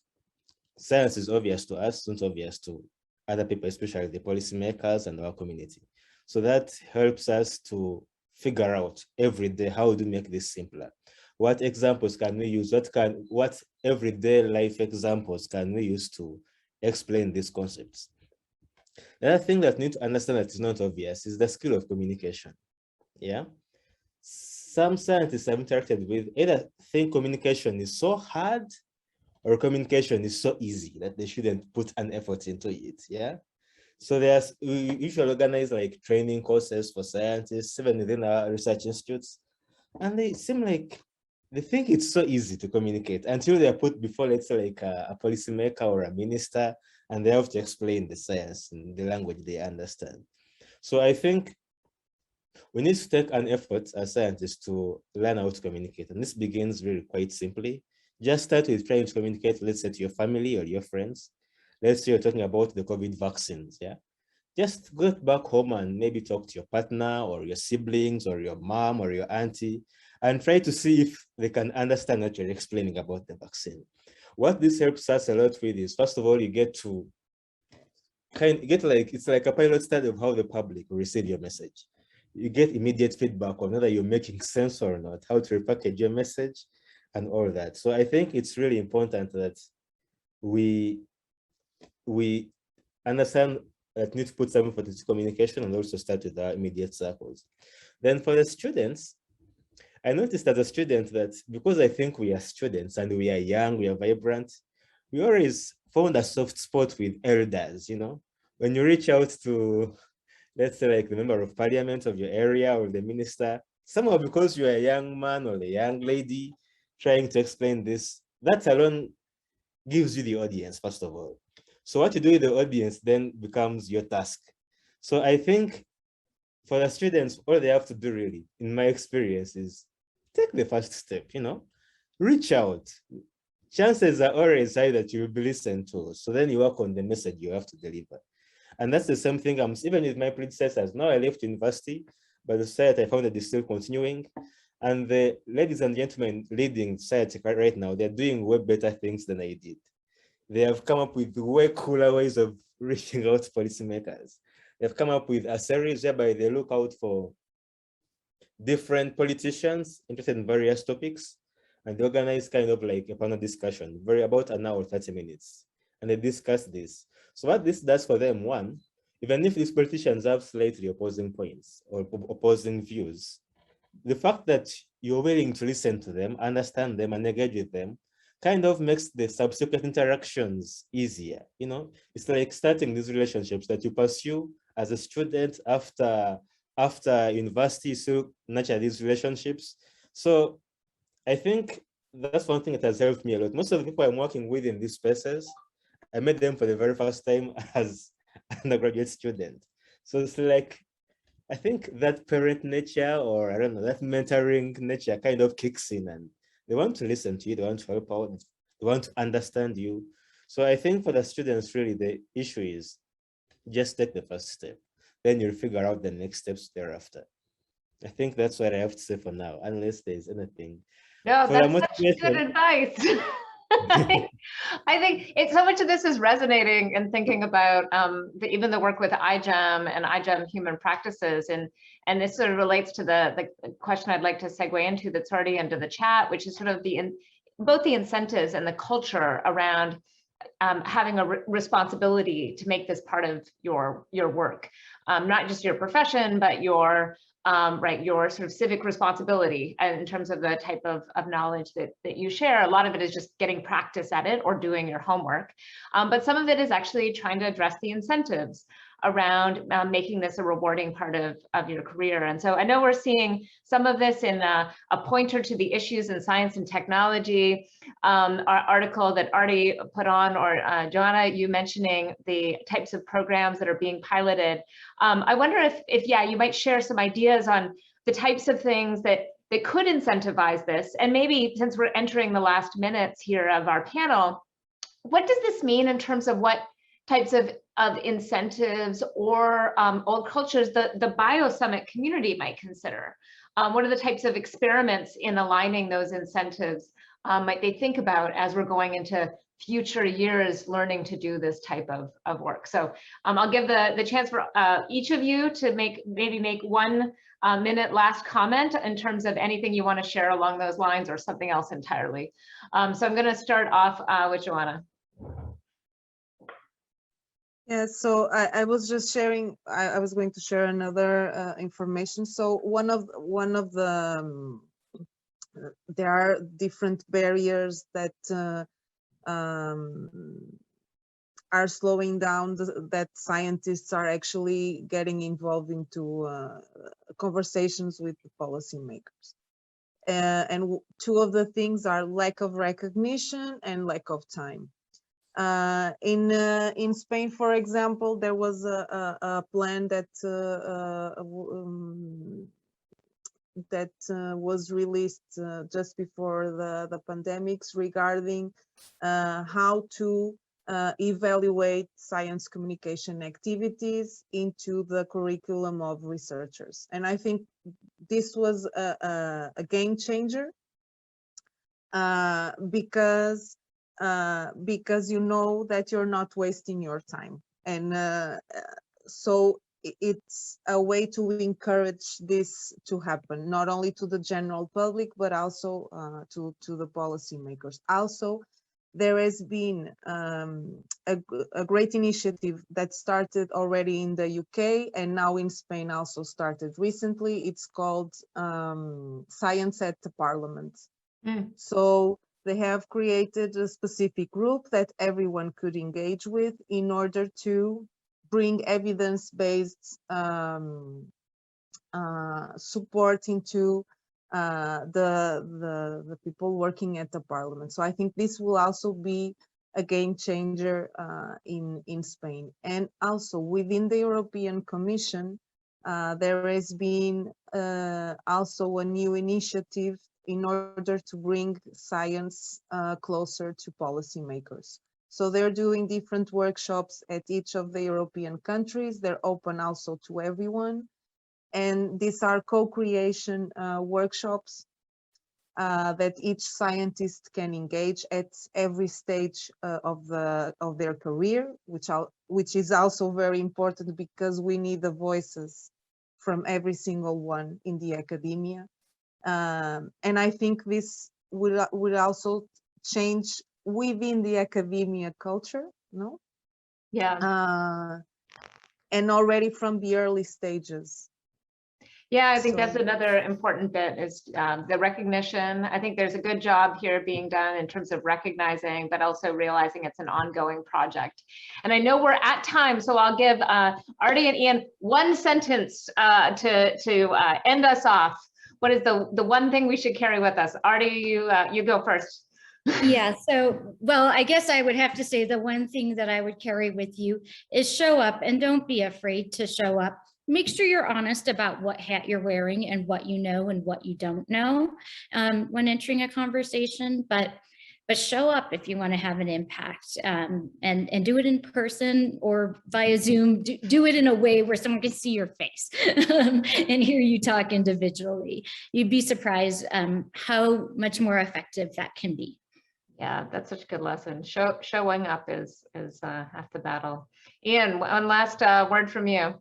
science is obvious to us, it's not obvious to other people, especially the policymakers and our community. So that helps us to figure out every day, how do we make this simpler? What examples can we use? What everyday life examples can we use to explain these concepts? The other thing that we need to understand that is not obvious is the skill of communication. Yeah. Some scientists I've interacted with either think communication is so hard or communication is so easy that they shouldn't put an effort into it. Yeah. So we usually organize like training courses for scientists, even within our research institutes. And they seem like they think it's so easy to communicate until they're put before, let's say, like a policymaker or a minister, and they have to explain the science in the language they understand. So I think we need to take an effort as scientists to learn how to communicate. And this begins really quite simply. Just start with trying to communicate, let's say, to your family or your friends. Let's say you're talking about the COVID vaccines, yeah? just go back home and maybe talk to your partner or your siblings or your mom or your auntie and try to see if they can understand what you're explaining about the vaccine. What this helps us a lot with is, first of all, you get to it's like a pilot study of how the public will receive your message. You get immediate feedback on whether you're making sense or not, how to repackage your message and all that. So I think it's really important that we understand that need to put some effort into communication and also start with our immediate circles. Then for the students, I noticed as a student that because I think we are students and we are young, we are vibrant, we always found a soft spot with elders, you know? When you reach out to, let's say like the member of parliament of your area or the minister, somehow because you're a young man or a young lady trying to explain this, that alone gives you the audience, first of all. So what you do with the audience then becomes your task. So I think for the students, all they have to do really, in my experience, is take the first step, you know, reach out. Chances are always high that you will be listened to. So then you work on the message you have to deliver. And that's the same thing even with my predecessors. Now I left university, but the society I found that is still continuing. And the ladies and gentlemen leading society right now, they're doing way better things than I did. They have come up with way cooler ways of reaching out to policymakers. They've come up with a series whereby they look out for different politicians interested in various topics, and they organize kind of like a panel discussion, about an hour, 30 minutes, and they discuss this. So what this does for them, one, even if these politicians have slightly opposing points or opposing views, the fact that you're willing to listen to them, understand them, and engage with them kind of makes the subsequent interactions easier. You know, it's like starting these relationships that you pursue as a student after university, so nurture these relationships. So I think that's one thing that has helped me a lot. Most of the people I'm working with in these spaces, I met them for the very first time as an undergraduate student. So it's like, I think that parent nature, or I don't know, that mentoring nature kind of kicks in, and they want to listen to you, they want to help out, they want to understand you. So I think for the students, really, the issue is just take the first step. Then you'll figure out the next steps thereafter. I think that's what I have to say for now, unless there's anything. No, For that's such good advice. I think so much of this is resonating and thinking about even the work with iGEM and iGEM human practices, and this sort of relates to the question I'd like to segue into that's already into the chat, which is sort of both the incentives and the culture around having a responsibility to make this part of your work, not just your profession, but your your sort of civic responsibility in terms of the type of knowledge that you share. A lot of it is just getting practice at it or doing your homework. But some of it is actually trying to address the incentives around making this a rewarding part of your career. And so I know we're seeing some of this in a pointer to the issues in science and technology, our article that Arti put on, or Joana, you mentioning the types of programs that are being piloted. I wonder if yeah, you might share some ideas on the types of things that could incentivize this. And maybe since we're entering the last minutes here of our panel, what does this mean in terms of what types of incentives or cultures the BioSummit community might consider? What are the types of experiments in aligning those incentives might they think about as we're going into future years learning to do this type of work? So I'll give the chance for each of you to maybe make 1 minute last comment in terms of anything you want to share along those lines or something else entirely. So I'm going to start off with Joana. Yeah, so I was just sharing, I was going to share another information. So one of the, there are different barriers that are slowing down that scientists are actually getting involved into conversations with the policymakers. And 2 of the things are lack of recognition and lack of time. In Spain, for example, there was a plan that was released just before the pandemics regarding how to evaluate science communication activities into the curriculum of researchers. And I think this was a game changer because you know that you're not wasting your time. And so it's a way to encourage this to happen, not only to the general public, but also to the policymakers. Also, there has been a great initiative that started already in the UK and now in Spain also started recently. It's called Science at the Parliament. So they have created a specific group that everyone could engage with in order to bring evidence-based support into the people working at the parliament. So I think this will also be a game changer in Spain. And also within the European Commission, there has been also a new initiative in order to bring science closer to policymakers. So they're doing different workshops at each of the European countries. They're open also to everyone. And these are co-creation workshops that each scientist can engage at every stage of their career, which is also very important because we need the voices from every single one in the academia. And I think this will also change within the academia culture, no? Yeah. And already from the early stages. Yeah, I think that's another important bit is the recognition. I think there's a good job here being done in terms of recognizing, but also realizing it's an ongoing project. And I know we're at time, so I'll give Arti and Ian one sentence to end us off. What is the one thing we should carry with us? Arti, you go first. Yeah, so, well, I guess I would have to say the one thing that I would carry with you is show up and don't be afraid to show up. Make sure you're honest about what hat you're wearing and what you know and what you don't know when entering a conversation, but show up if you want to have an impact and do it in person or via Zoom. Do it in a way where someone can see your face and hear you talk individually. You'd be surprised how much more effective that can be. Yeah, that's such a good lesson. Showing up is half the battle. Ian, one last word from you.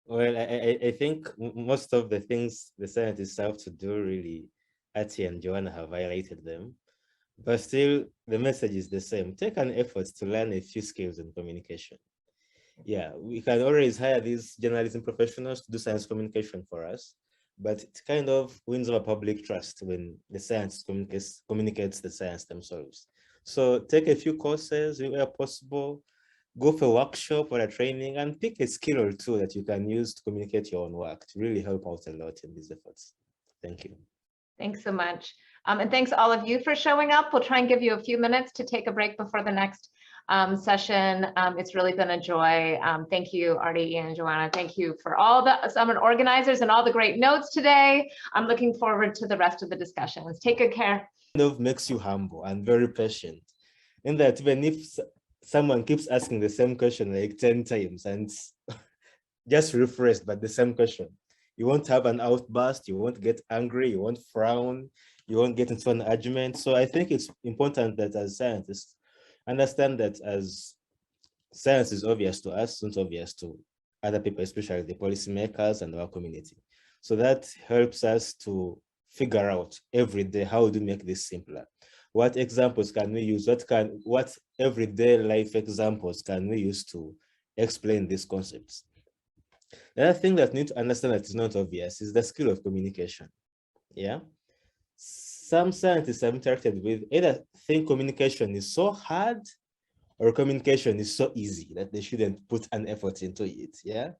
Well, I think most of the things the scientists have to do, really, Arti and Joana have highlighted them, but still the message is the same. Take an effort to learn a few skills in communication. Yeah, we can always hire these journalism professionals to do science communication for us, but it kind of wins over public trust when the science communicates the science themselves. So take a few courses where possible, go for a workshop or a training and pick a skill or two that you can use to communicate your own work to really help out a lot in these efforts. Thank you. Thanks so much. And thanks all of you for showing up. We'll try and give you a few minutes to take a break before the next session. It's really been a joy. Thank you, Arti and Joana. Thank you for all the summit organizers and all the great notes today. I'm looking forward to the rest of the discussions. Take good care. Kind of makes you humble and very patient in that even if someone keeps asking the same question like 10 times and just rephrased, but the same question, you won't have an outburst, you won't get angry, you won't frown, you won't get into an argument. So I think it's important that as scientists, understand that as science is obvious to us, it's obvious to other people, especially the policymakers and our community. So that helps us to figure out every day, how do we make this simpler? What examples can we use? What everyday life examples can we use to explain these concepts? The other thing that we need to understand that is not obvious is the skill of communication. Yeah. Some scientists have interacted with either think communication is so hard or communication is so easy that they shouldn't put an effort into it. Yeah.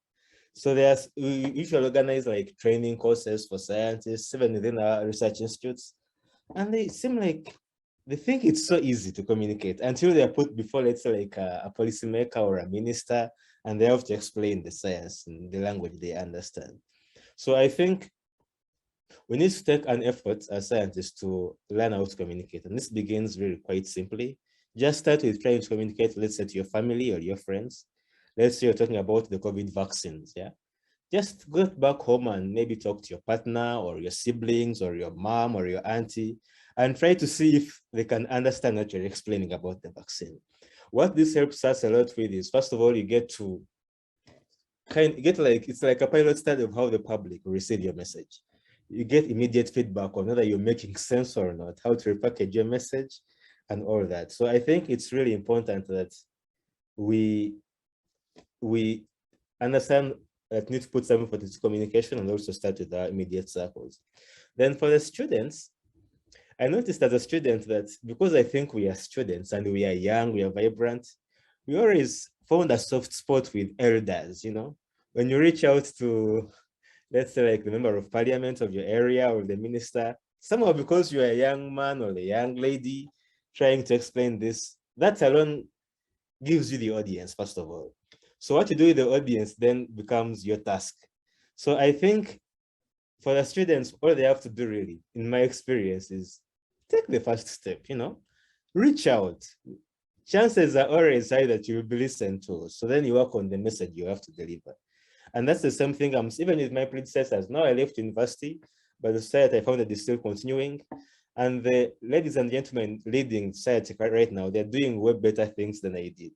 So we usually organize like training courses for scientists, even within our research institutes. And they seem like they think it's so easy to communicate until they're put before, let's say, like a policymaker or a minister, and they have to explain the science in the language they understand. So I think we need to take an effort as scientists to learn how to communicate. And this begins really quite simply. Just start with trying to communicate, let's say, to your family or your friends. Let's say you're talking about the COVID vaccines, yeah? Just go back home and maybe talk to your partner or your siblings or your mom or your auntie and try to see if they can understand what you're explaining about the vaccine. What this helps us a lot with is, first of all, you get to it's like a pilot study of how the public will receive your message. You get immediate feedback on whether you're making sense or not, how to repackage your message and all that. So I think it's really important that we understand that need to put some effort into communication and also start with our immediate circles. Then for the students, I noticed as a student that because I think we are students and we are young, we are vibrant, we always found a soft spot with elders, you know? When you reach out to, let's say, like the member of parliament of your area or the minister, somehow because you're a young man or a young lady trying to explain this, that alone gives you the audience, first of all. So what you do with the audience then becomes your task. So I think for the students, all they have to do really, in my experience, is take the first step, you know, reach out. Chances are always high that you will be listened to. So then you work on the message you have to deliver. And that's the same thing even with my predecessors. Now I left university, but the society I found that is still continuing. And the ladies and gentlemen leading society right now, they're doing way better things than I did.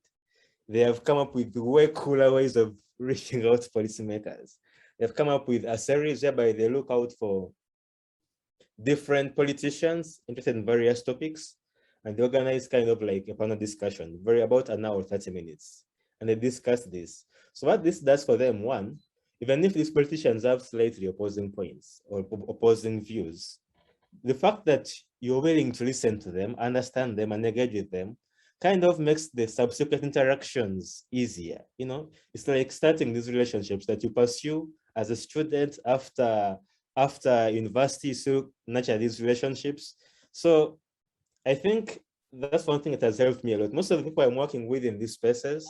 They have come up with way cooler ways of reaching out to policymakers. They've come up with a series whereby they look out for different politicians interested in various topics, and they organize kind of like a panel discussion, about an hour, 30 minutes, and they discuss this. So what this does for them, one, even if these politicians have slightly opposing points or opposing views, the fact that you're willing to listen to them, understand them, and engage with them kind of makes the subsequent interactions easier. You know, it's like starting these relationships that you pursue as a student after university, so nurture these relationships. So I think that's one thing that has helped me a lot. Most of the people I'm working with in these spaces,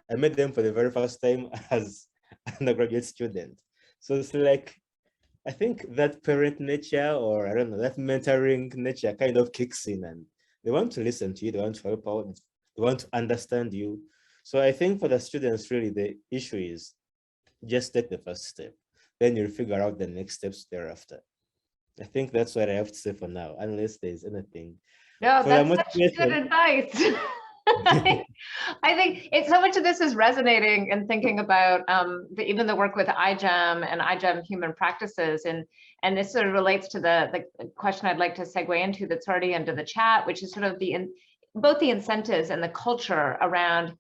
I met them for the very first time as an undergraduate student. So it's like, I think that parent nature, or I don't know, that mentoring nature kind of kicks in, and they want to listen to you, they want to help out, they want to understand you. So I think for the students, really, the issue is just take the first step. Then you'll figure out the next steps thereafter. I think that's what I have to say for now, unless there's anything. No, that's such good advice. I think so much of this is resonating and thinking about even the work with iGEM and iGEM human practices, and this sort of relates to the question I'd like to segue into that's already into the chat, which is sort of both the incentives and the culture around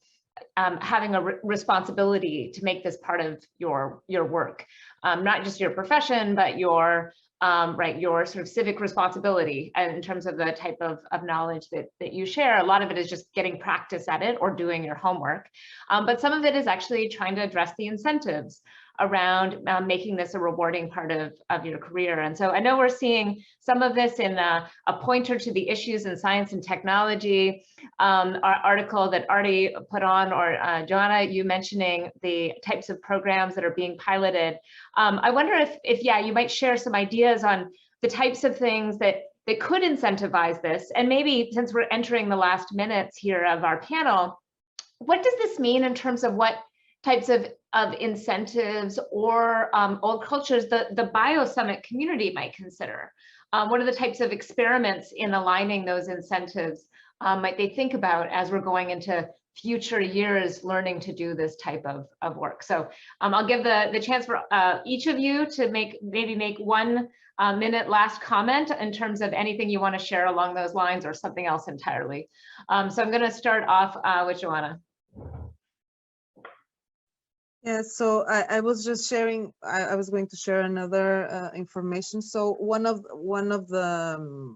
having a responsibility to make this part of your work, not just your profession, but your your sort of civic responsibility in terms of the type of knowledge that you share. A lot of it is just getting practice at it or doing your homework. But some of it is actually trying to address the incentives around making this a rewarding part of your career. And so I know we're seeing some of this in a pointer to the issues in science and technology, our article that Arti put on, or Joana, you mentioning the types of programs that are being piloted. I wonder if yeah, you might share some ideas on the types of things that could incentivize this. And maybe since we're entering the last minutes here of our panel, what does this mean in terms of what types of incentives or old cultures the BioSummit community might consider? What are the types of experiments in aligning those incentives might they think about as we're going into future years learning to do this type of work? So I'll give the chance for each of you to maybe make 1 minute last comment in terms of anything you want to share along those lines or something else entirely. So I'm going to start off with Joana. Yeah, so I was just sharing, I was going to share another information. So one of the,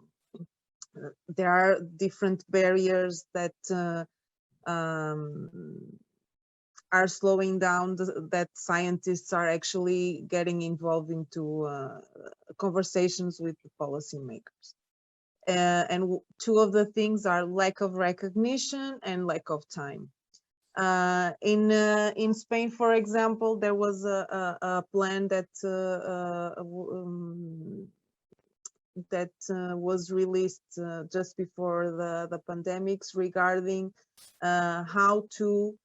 there are different barriers that are slowing down that scientists are actually getting involved into conversations with the policymakers. And 2 of the things are lack of recognition and lack of time. In Spain, for example, there was a plan that that was released just before the pandemics regarding how to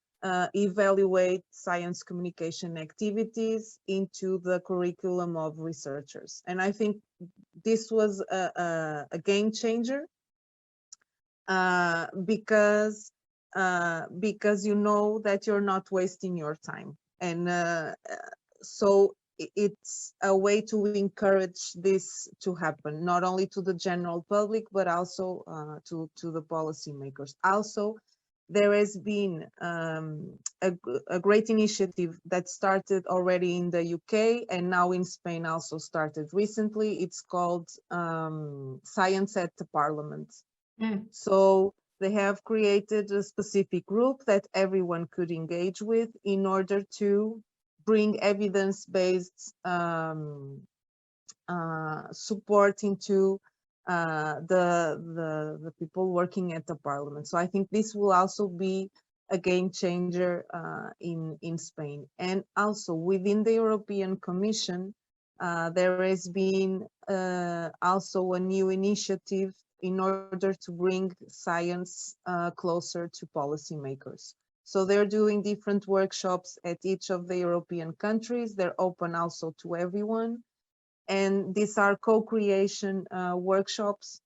evaluate science communication activities into the curriculum of researchers. And I think this was a game changer because you know that you're not wasting your time. And so it's a way to encourage this to happen, not only to the general public, but also to the policymakers. Also, there has been a great initiative that started already in the UK and now in Spain also started recently. It's called Science at the Parliament. So they have created a specific group that everyone could engage with in order to bring evidence-based support into the people working at the parliament. So I think this will also be a game changer in Spain. And also within the European Commission, there has been also a new initiative in order to bring science closer to policymakers. So they're doing different workshops at each of the European countries. They're open also to everyone. And these are co-creation workshops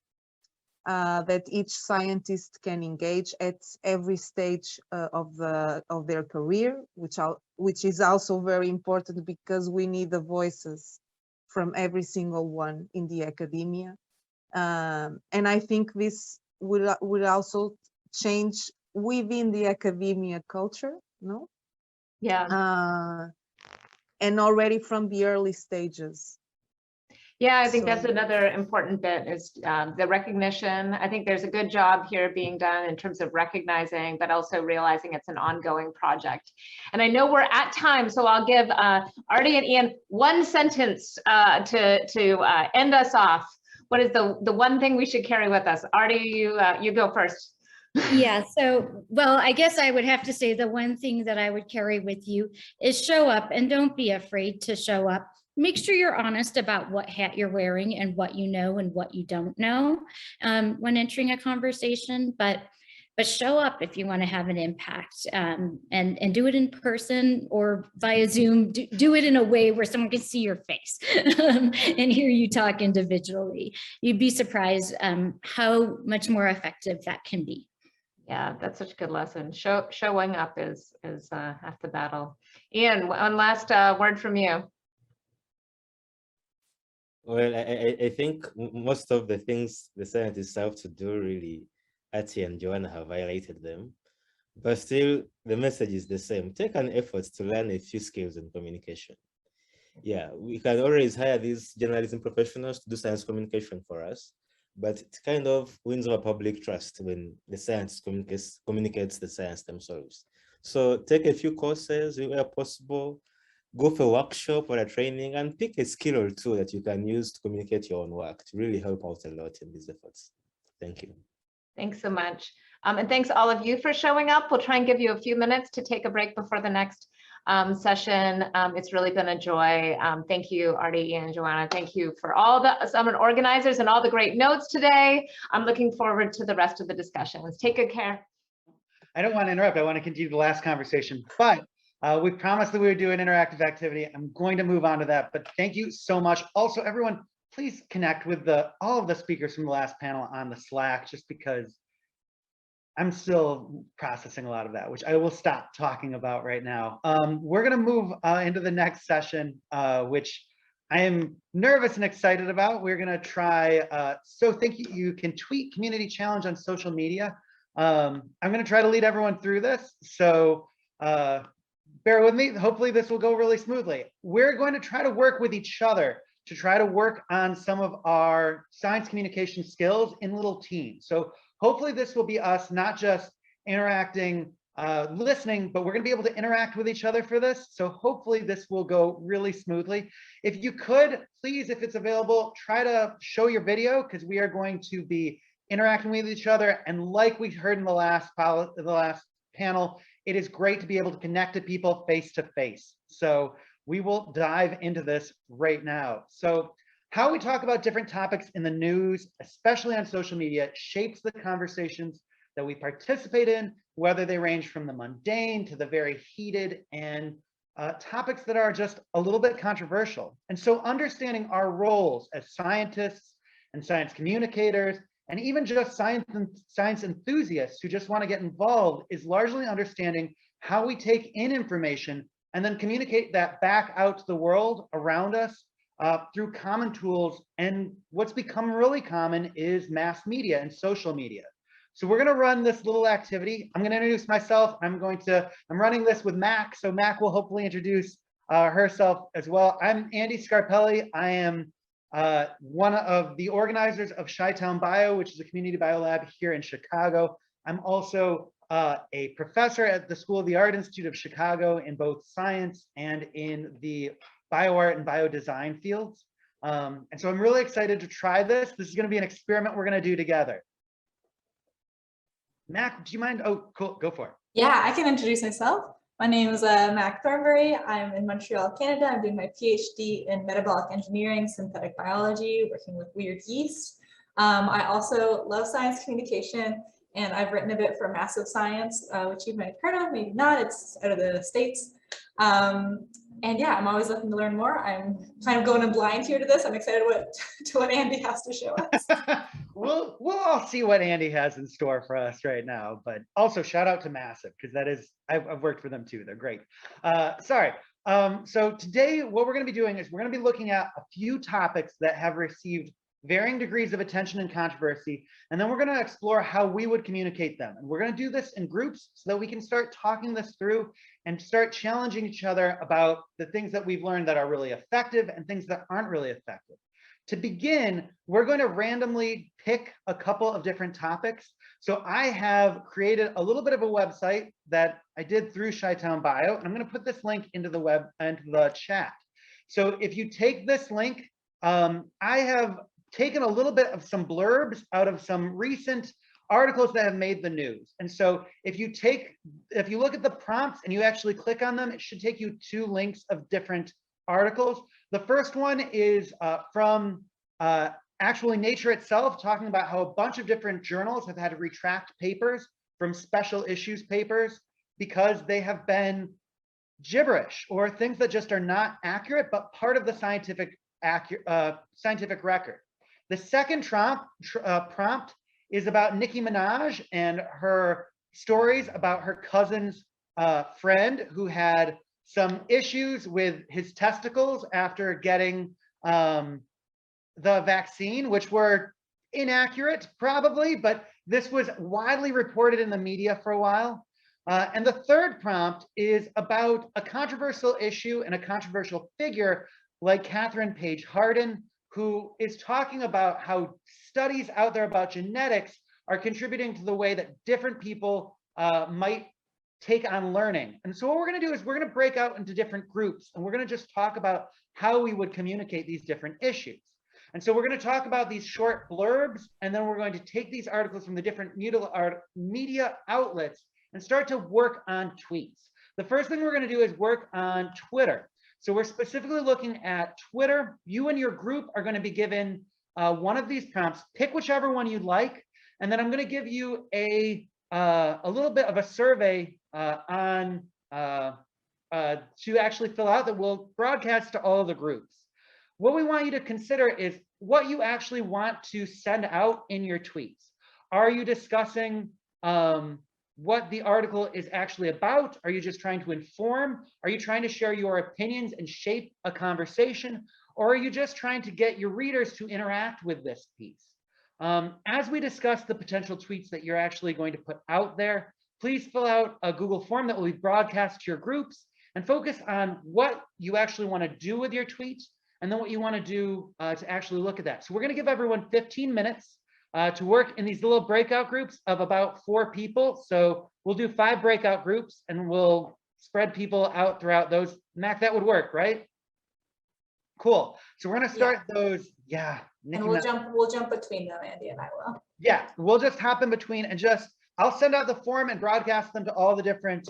that each scientist can engage at every stage of their career, which is also very important because we need the voices from every single one in the academia. And I think this would also change within the academia culture, no? Yeah. And already from the early stages. Yeah, I think that's another important bit is the recognition. I think there's a good job here being done in terms of recognizing, but also realizing it's an ongoing project. And I know we're at time, so I'll give Arti and Ian one sentence to end us off. What is the one thing we should carry with us? Arti, you go first. Yeah, so, well, I guess I would have to say the one thing that I would carry with you is show up and don't be afraid to show up. Make sure you're honest about what hat you're wearing and what you know and what you don't know when entering a conversation, but show up if you want to have an impact and do it in person or via Zoom. Do it in a way where someone can see your face and hear you talk individually. You'd be surprised how much more effective that can be. Yeah, that's such a good lesson. Showing up is half the battle. Ian, one last word from you. Well, I think most of the things the scientists have to do, really, Arti and Joana have highlighted them, but still the message is the same. Take an effort to learn a few skills in communication. Yeah, we can always hire these journalism professionals to do science communication for us, but it kind of wins our public trust when the science communicates the science themselves. So take a few courses where possible, go for a workshop or a training and pick a skill or two that you can use to communicate your own work to really help out a lot in these efforts. Thank you. Thanks so much. And thanks all of you for showing up. We'll try and give you a few minutes to take a break before the next session. It's really been a joy. Thank you, Arti and Joana. Thank you for all the summit organizers and all the great notes today. I'm looking forward to the rest of the discussions. Take good care. I don't want to interrupt. I want to continue the last conversation, but we promised that we would do an interactive activity. I'm going to move on to that, but thank you so much. Also, everyone, please connect with all of the speakers from the last panel on the Slack, just because I'm still processing a lot of that, which I will stop talking about right now. We're going to move into the next session, which I am nervous and excited about. We're going to try, so think you can tweet community challenge on social media. I'm going to try to lead everyone through this. So bear with me. Hopefully this will go really smoothly. We're going to try to work with each other to try to work on some of our science communication skills in little teams. So hopefully this will be us not just interacting, listening, but we're gonna be able to interact with each other for this. So hopefully this will go really smoothly. If you could, please, if it's available, try to show your video because we are going to be interacting with each other. And like we heard in the last panel, it is great to be able to connect to people face to face. So we will dive into this right now. So How we talk about different topics in the news, especially on social media, shapes the conversations that we participate in, whether they range from the mundane to the very heated and topics that are just a little bit controversial. And so understanding our roles as scientists and science communicators, and even just science enthusiasts who just want to get involved, is largely understanding how we take in information and then communicate that back out to the world around us through common tools. And what's become really common is mass media and social media. So we're going to run this little activity. I'm going to introduce myself. I'm running this with Mac. So Mac will hopefully introduce herself as well. I'm Andy Scarpelli. I am one of the organizers of Chi-Town Bio, which is a community biolab here in Chicago. I'm also a professor at the School of the Art Institute of Chicago in both science and in the bioart and biodesign fields. And so I'm really excited to try this. This is going to be an experiment we're going to do together. Mac, do you mind? Oh, cool. Go for it. Yeah, I can introduce myself. My name is Mac Thornbury. I'm in Montreal, Canada. I'm doing my PhD in metabolic engineering, synthetic biology, working with weird yeast. I also love science communication, and I've written a bit for Massive Science, which you might have heard of, maybe not. It's out of the States. And yeah, I'm always looking to learn more. I'm kind of going in blind here to this. I'm excited to what Andy has to show us. We'll all see what Andy has in store for us right now, but also shout out to Massive, because that is, I've worked for them too. They're great. So today what we're going to be doing is we're going to be looking at a few topics that have received varying degrees of attention and controversy, and then we're going to explore how we would communicate them. And we're going to do this in groups so that we can start talking this through and start challenging each other about the things that we've learned that are really effective and things that aren't really effective. To begin, we're going to randomly pick a couple of different topics. So I have created a little bit of a website that I did through Chi-Town Bio, and I'm going to put this link into the chat. So if you take this link, I have taken a little bit of some blurbs out of some recent articles that have made the news. And so if you look at the prompts and you actually click on them, it should take you to links of different articles. The first one is from actually Nature itself, talking about how a bunch of different journals have had to retract papers from special issues papers because they have been gibberish or things that just are not accurate, but part of the scientific record. The second prompt is about Nicki Minaj and her stories about her cousin's friend who had some issues with his testicles after getting the vaccine, which were inaccurate probably, but this was widely reported in the media for a while. And the third prompt is about a controversial issue and a controversial figure like Catherine Page Hardin, who is talking about how studies out there about genetics are contributing to the way that different people might take on learning. And so what we're going to do is we're going to break out into different groups, and we're going to just talk about how we would communicate these different issues. And so we're going to talk about these short blurbs, and then we're going to take these articles from the different media outlets and start to work on tweets. The first thing we're going to do is work on Twitter. So we're specifically looking at Twitter. You and your group are going to be given one of these prompts. Pick whichever one you'd like, and then I'm going to give you a little bit of a survey to actually fill out that we'll broadcast to all of the groups. What we want you to consider is what you actually want to send out in your tweets. Are you discussing what the article is actually about? Are you just trying to inform? Are you trying to share your opinions and shape a conversation? Or are you just trying to get your readers to interact with this piece? As we discuss the potential tweets that you're actually going to put out there, please fill out a Google form that will be broadcast to your groups and focus on what you actually want to do with your tweet and then what you want to do to actually look at that. So we're going to give everyone 15 minutes to work in these little breakout groups of about 4 people. So we'll do 5 breakout groups and we'll spread people out throughout those. Mac, that would work, right? Cool. So we're going to start those. Yeah. And we'll jump between them, Andy and I will. Yeah, we'll just hop in between and I'll send out the form and broadcast them to all the different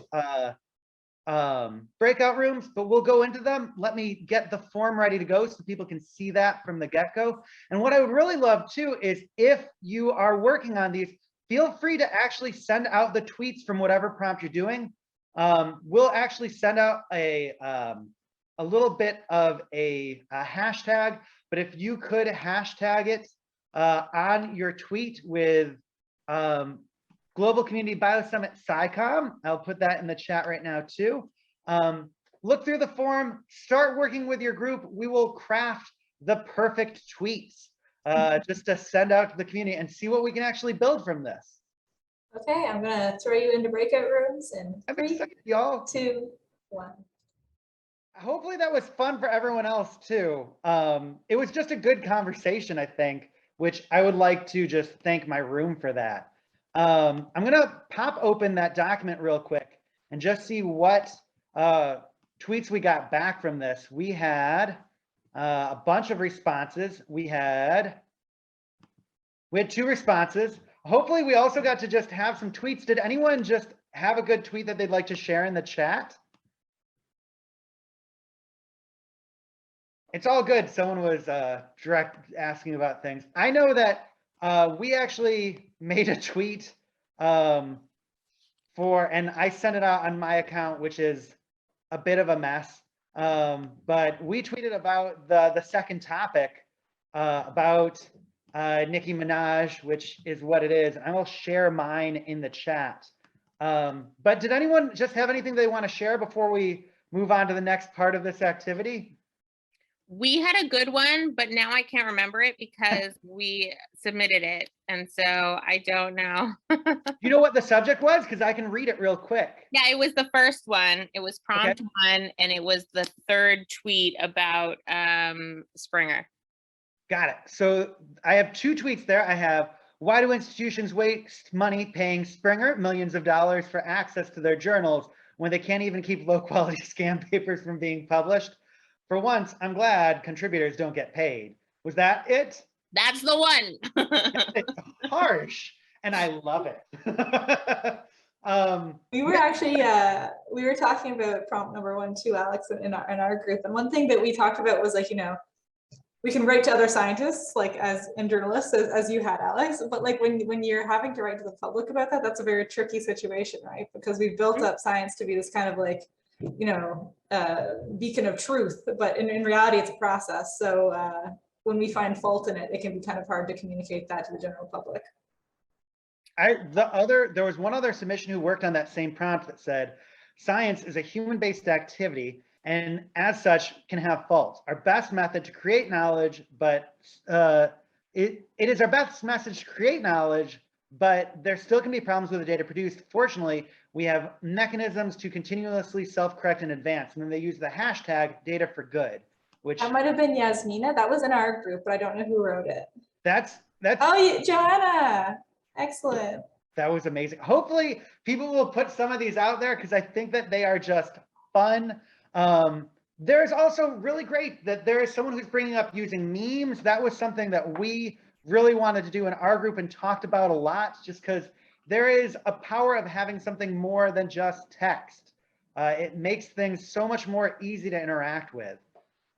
breakout rooms, but we'll go into them. Let me get the form ready to go so people can see that from the get-go. And what I would really love too is if you are working on these, feel free to actually send out the tweets from whatever prompt you're doing. We'll actually send out a little bit of a hashtag, but if you could hashtag it on your tweet with Global Community Biosummit SciComm, I'll put that in the chat right now too. Look through the form, start working with your group. We will craft the perfect tweets just to send out to the community and see what we can actually build from this. Okay, I'm gonna throw you into breakout rooms in 3, 2, 1. Hopefully that was fun for everyone else too. It was just a good conversation, I think, which I would like to just thank my room for that. I'm gonna pop open that document real quick and just see what tweets we got back from this. We had a bunch of responses. We had 2 responses. Hopefully we also got to just have some tweets. Did anyone just have a good tweet that they'd like to share in the chat? It's all good. Someone was direct asking about things. I know that we actually made a tweet and I sent it out on my account, which is a bit of a mess. But we tweeted about the second topic about Nicki Minaj, which is what it is. I will share mine in the chat. But did anyone just have anything they want to share before we move on to the next part of this activity? We had a good one, but now I can't remember it because we submitted it. And so I don't know. You know what the subject was? Because I can read it real quick. Yeah, it was the first one. It was prompt 1, and it was the 3rd tweet about Springer. Got it. So I have 2 tweets there. I have, why do institutions waste money paying Springer millions of dollars for access to their journals when they can't even keep low quality scam papers from being published? For once, I'm glad contributors don't get paid. Was that it? That's the one. It's harsh, and I love it. We were actually we were talking about prompt number 1 too, Alex, in our group. And one thing that we talked about was, like, you know, we can write to other scientists, like and journalists, as you had, Alex. But like when you're having to write to the public about that, that's a very tricky situation, right? Because we've built up science to be this kind of like, you know, beacon of truth, but in reality, it's a process. So when we find fault in it, it can be kind of hard to communicate that to the general public. There was one other submission who worked on that same prompt that said, science is a human-based activity and as such can have faults. Our best method to create knowledge, but it is our best message to create knowledge, but there still can be problems with the data produced. Fortunately, we have mechanisms to continuously self-correct and advance. And then they use the hashtag data for good, which that might have been Yasmina. That was in our group, but I don't know who wrote it. That's oh, Joana. Excellent. That was amazing. Hopefully people will put some of these out there because I think that they are just fun. There's also really great that there is someone who's bringing up using memes. That was something that we really wanted to do in our group and talked about a lot, just because there is a power of having something more than just text. It makes things so much more easy to interact with.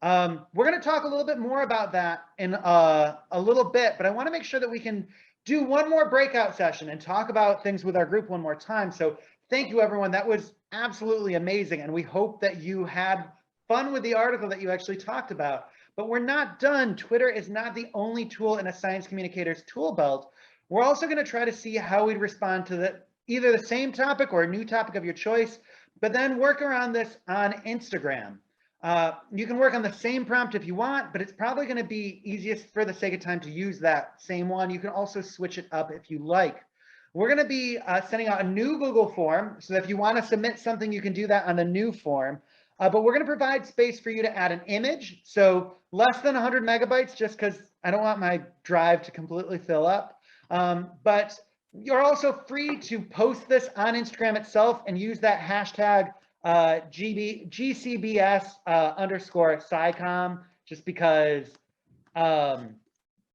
We're going to talk a little bit more about that in a little bit, but I want to make sure that we can do one more breakout session and talk about things with our group one more time. So thank you, everyone. That was absolutely amazing. And we hope that you had fun with the article that you actually talked about. But we're not done. Twitter is not the only tool in a science communicator's tool belt. We're also going to try to see how we'd respond to either the same topic or a new topic of your choice, but then work around this on Instagram. You can work on the same prompt if you want, but it's probably going to be easiest for the sake of time to use that same one. You can also switch it up if you like. We're going to be sending out a new Google form, so if you want to submit something, you can do that on the new form. But we're going to provide space for you to add an image, so less than 100 megabytes, just because I don't want my drive to completely fill up. But you're also free to post this on Instagram itself and use that hashtag GCBS _ SciComm, just because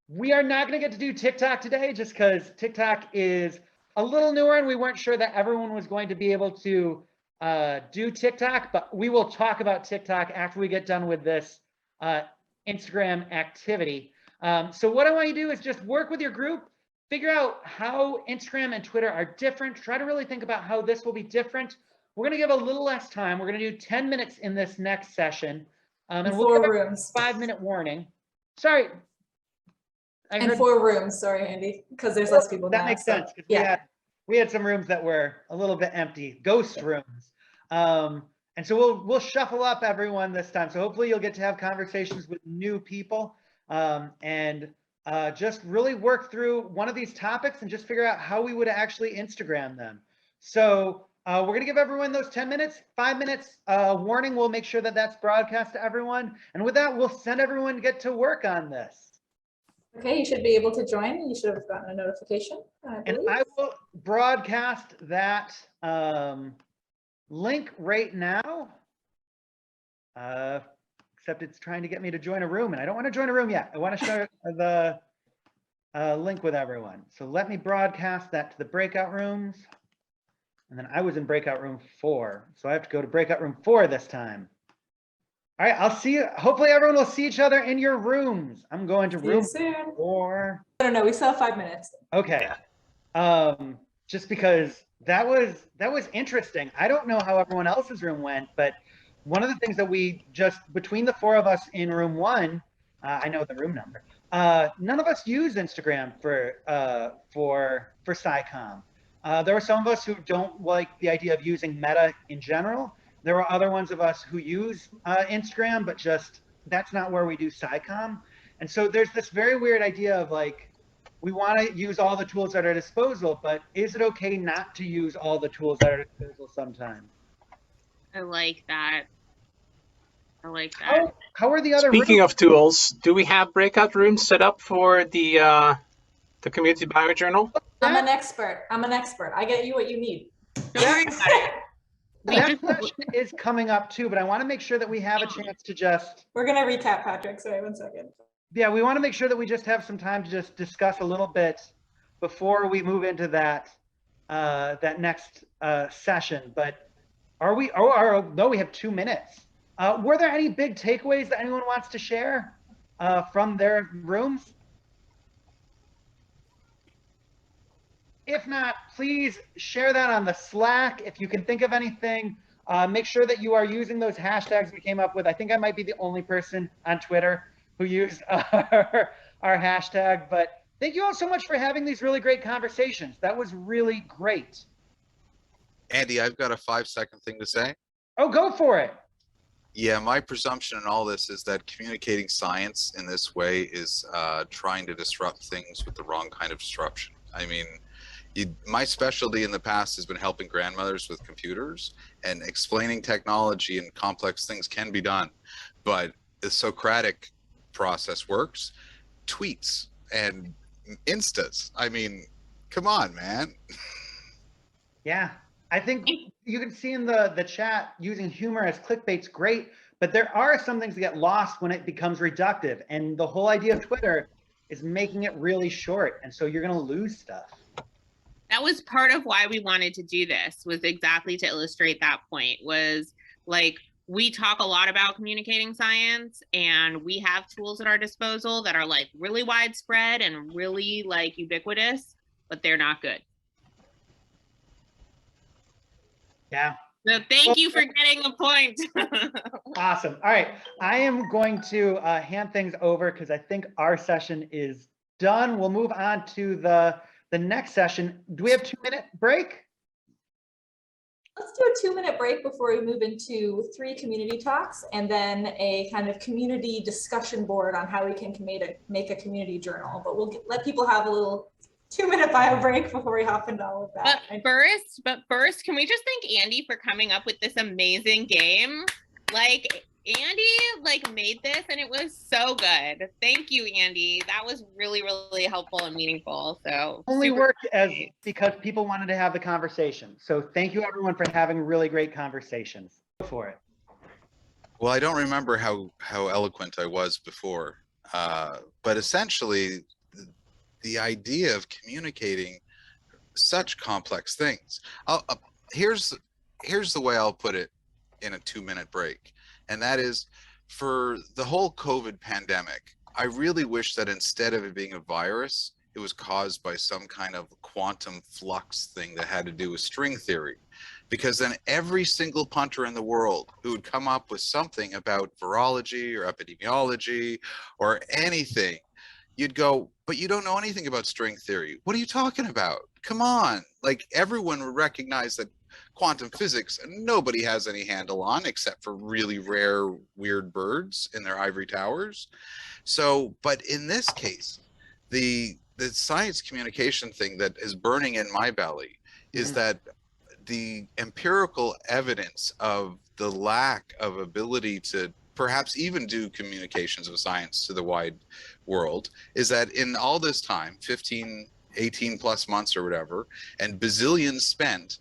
we are not going to get to do TikTok today, just because TikTok is a little newer and we weren't sure that everyone was going to be able to do TikTok, but we will talk about TikTok after we get done with this Instagram activity. So what I want you to do is just work with your group, figure out how Instagram and Twitter are different. Try to really think about how this will be different. We're going to give a little less time. We're going to do 10 minutes in this next session. And we'll give a 5-minute warning. Sorry. And 4 rooms, sorry, Andy, because there's less people now. That makes sense. Yeah. We had some rooms that were a little bit empty, ghost rooms. And so we'll shuffle up everyone this time. So hopefully you'll get to have conversations with new people and just really work through one of these topics and just figure out how we would actually Instagram them. So we're going to give everyone those 10 minutes, 5 minutes warning. We'll make sure that that's broadcast to everyone. And with that, we'll send everyone to get to work on this. Okay, you should be able to join. You should have gotten a notification. And I will broadcast that link right now. Except it's trying to get me to join a room, and I don't want to join a room yet. I want to share the link with everyone. So let me broadcast that to the breakout rooms. And then I was in breakout room 4, so I have to go to breakout room 4 this time. All right, I'll see you. Hopefully everyone will see each other in your rooms. I'm going to room 4. I don't know, we still have 5 minutes. Okay. Just because that was interesting. I don't know how everyone else's room went, but one of the things that we just, between the 4 of us in room 1, I know the room number, none of us use Instagram for SciComm. There were some of us who don't like the idea of using Meta in general. There were other ones of us who use Instagram, but just that's not where we do SciComm. And so there's this very weird idea of like, we want to use all the tools at our disposal, but is it okay not to use all the tools at our disposal sometimes? I like that. I like that. How are the other Speaking rooms? of tools, do we have breakout rooms set up for the community biojournal? I'm an expert. I get you what you need. That session is coming up too, but I want to make sure that we have a chance to just. We're going to recap, Patrick. Sorry, 1 second. Yeah, we want to make sure that we just have some time to just discuss a little bit before we move into that that next session. But are we? No, we have 2 minutes. Were there any big takeaways that anyone wants to share from their rooms? If not, please share that on the Slack. If you can think of anything, make sure that you are using those hashtags we came up with. I think I might be the only person on Twitter who used our hashtag, but thank you all so much for having these really great conversations. That was really great. Andy, I've got a 5-second thing to say. Oh, go for it. Yeah, my presumption in all this is that communicating science in this way is trying to disrupt things with the wrong kind of disruption. I mean, my specialty in the past has been helping grandmothers with computers, and explaining technology and complex things can be done, but the Socratic process works. Tweets and Instas. I mean, come on, man. Yeah, I think you can see in the chat, using humor as clickbait's great, but there are some things that get lost when it becomes reductive, and the whole idea of Twitter is making it really short, and so you're going to lose stuff. That was part of why we wanted to do this, was exactly to illustrate that point. Was like, we talk a lot about communicating science, and we have tools at our disposal that are like really widespread and really like ubiquitous, but they're not good. Yeah. So thank you for getting a point. Awesome. All right, I am going to hand things over because I think our session is done. We'll move on to the next session. Do we have 2-minute break? Let's do a 2-minute break before we move into 3 community talks and then a kind of community discussion board on how we can make a community journal. But we'll let people have a little 2-minute bio break before we hop into all of that. But first, can we just thank Andy for coming up with this amazing game? Like, Andy made this and it was so good. Thank you, Andy. That was really, really helpful and meaningful. So only worked because people wanted to have the conversation. So thank you everyone for having really great conversations. Go for it. Well, I don't remember how eloquent I was before, but essentially the idea of communicating such complex things. Here's here's the way I'll put it in a 2-minute break. And that is, for the whole COVID pandemic, I really wish that instead of it being a virus, it was caused by some kind of quantum flux thing that had to do with string theory. Because then every single punter in the world who would come up with something about virology or epidemiology or anything, you'd go, but you don't know anything about string theory. What are you talking about? Come on. Like, everyone would recognize that quantum physics nobody has any handle on except for really rare weird birds in their ivory towers. So, but in this case, the science communication thing that is burning in my belly is that the empirical evidence of the lack of ability to perhaps even do communications of science to the wide world is that in all this time, 15, 18 plus months or whatever, and bazillions spent,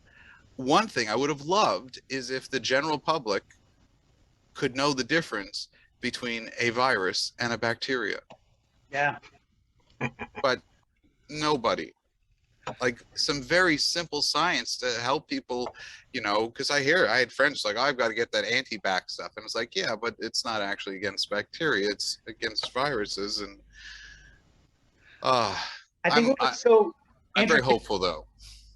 one thing I would have loved is if the general public could know the difference between a virus and a bacteria. Yeah. But nobody. Like, some very simple science to help people, you know, because I had friends like, oh, I've got to get that anti-bac stuff. And it's like, yeah, but it's not actually against bacteria, it's against viruses. And I think I'm very hopeful though.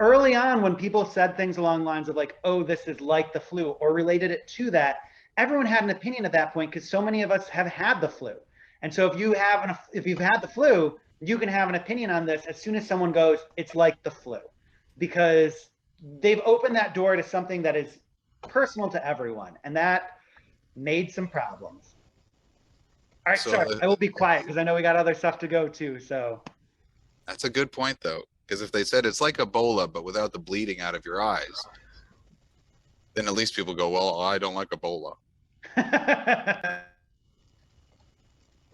Early on, when people said things along the lines of like, oh, this is like the flu, or related it to that, everyone had an opinion at that point because so many of us have had the flu. And so if you've had the flu, you can have an opinion on this as soon as someone goes, it's like the flu, because they've opened that door to something that is personal to everyone, and that made some problems. All right, sorry, I will be quiet because I know we got other stuff to go to. So that's a good point though, because if they said it's like Ebola but without the bleeding out of your eyes, then at least people go, well, I don't like Ebola.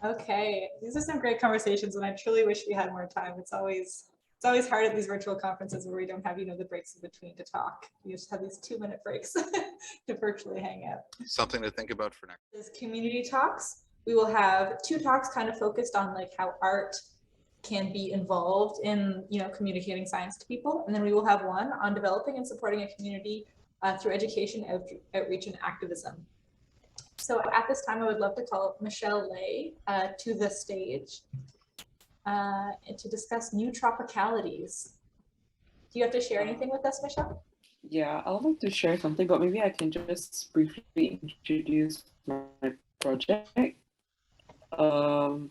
Okay, these are some great conversations, and I truly wish we had more time. It's always hard at these virtual conferences where we don't have, the breaks in between to talk. You just have these 2-minute breaks to virtually hang out. Something to think about for next. This community talks. We will have 2 talks kind of focused on like how art can be involved in, communicating science to people, and then we will have one on developing and supporting a community through education, outreach, and activism. So at this time, I would love to call Michelle Lay to the stage and to discuss new tropicalities. Do you have to share anything with us, Michelle? Yeah, I would like to share something, but maybe I can just briefly introduce my project. And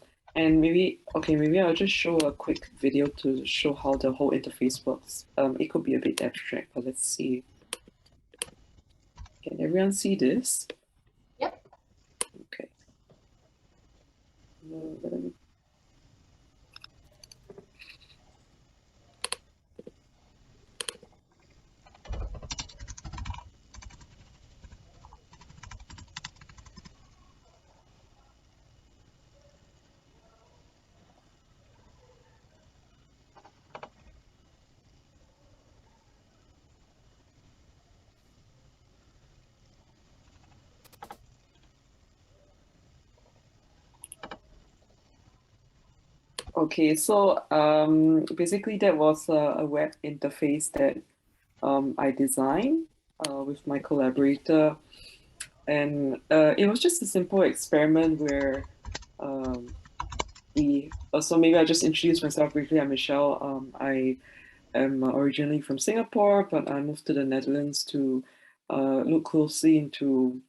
maybe I'll just show a quick video to show how the whole interface works. It could be a bit abstract, but let's see. Can everyone see this? Yep. Okay. Okay, so basically that was a web interface that I designed with my collaborator, and it was just a simple experiment where so maybe I just introduce myself briefly. I'm Michelle. I am originally from Singapore, but I moved to the Netherlands to look closely into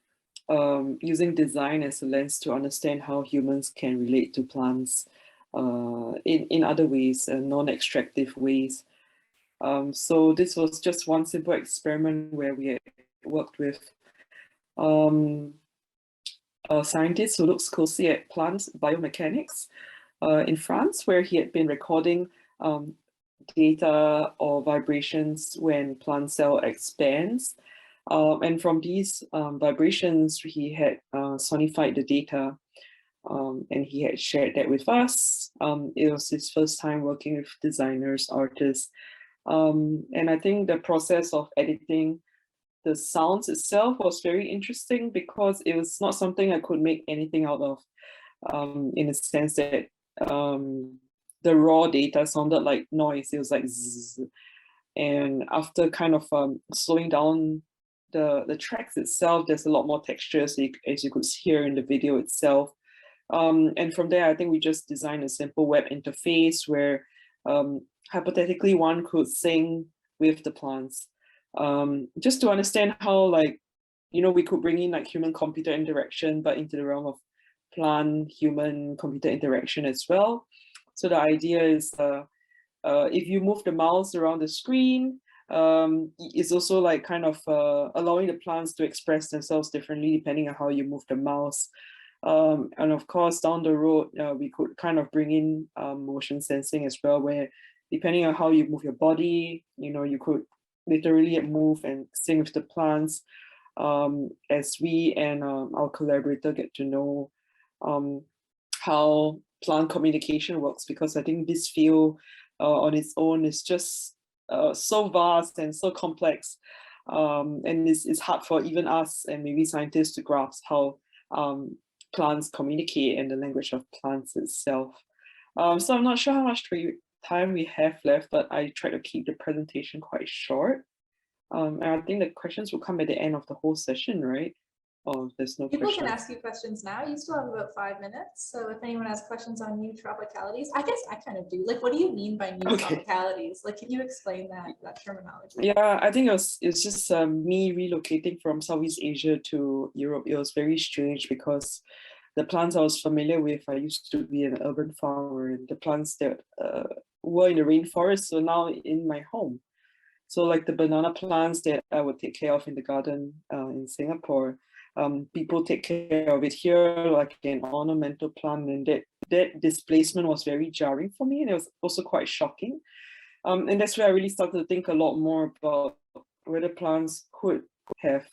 using design as a lens to understand how humans can relate to plants in other ways, non-extractive ways. So this was just one simple experiment where we worked with a scientist who looks closely at plant biomechanics in France, where he had been recording data or vibrations when plant cell expands. And from these vibrations, he had sonified the data. And he had shared that with us. It was his first time working with designers, artists. And I think the process of editing the sounds itself was very interesting because it was not something I could make anything out of, in a sense that the raw data sounded like noise. It was like zzz. And after kind of slowing down the tracks itself, there's a lot more texture, so as you could hear in the video itself. And from there, I think we just designed a simple web interface where hypothetically one could sing with the plants, just to understand how, like, you know, we could bring in like human-computer interaction, but into the realm of plant-human-computer interaction as well. So the idea is if you move the mouse around the screen, it's also like kind of allowing the plants to express themselves differently depending on how you move the mouse. And of course, down the road, we could kind of bring in motion sensing as well, where depending on how you move your body, you know, you could literally move and sing with the plants as we and our collaborator get to know how plant communication works, because I think this field on its own is just so vast and so complex, and it's hard for even us and maybe scientists to grasp how plants communicate and the language of plants itself. So I'm not sure how much time we have left, but I try to keep the presentation quite short. And I think the questions will come at the end of the whole session, right? Oh, there's no People questions. can ask you questions now. You still have about 5 minutes. So if anyone has questions on new tropicalities, I guess I kind of do. Like, what do you mean by new tropicalities? Like, can you explain that terminology? Yeah, I think it's just me relocating from Southeast Asia to Europe. It was very strange because the plants I was familiar with, I used to be an urban farmer, and the plants that were in the rainforest were now in my home. So like the banana plants that I would take care of in the garden in Singapore, people take care of it here like an ornamental plant, and that displacement was very jarring for me, and it was also quite shocking. And that's where I really started to think a lot more about whether plants could have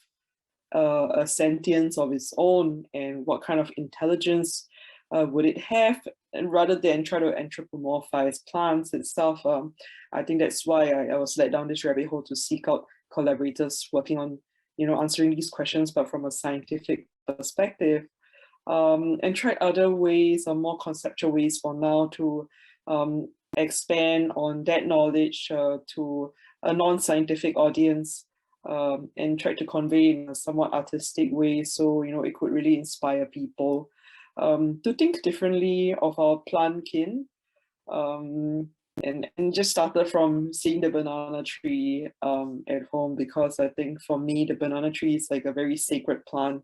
a sentience of its own and what kind of intelligence would it have, and rather than try to anthropomorphize plants itself. I think that's why I was led down this rabbit hole to seek out collaborators working on, you know, answering these questions, but from a scientific perspective, and try other ways or more conceptual ways for now to expand on that knowledge to a non-scientific audience, and try to convey in a somewhat artistic way, so, you know, it could really inspire people to think differently of our plant kin. And just started from seeing the banana tree at home, because I think for me, the banana tree is like a very sacred plant.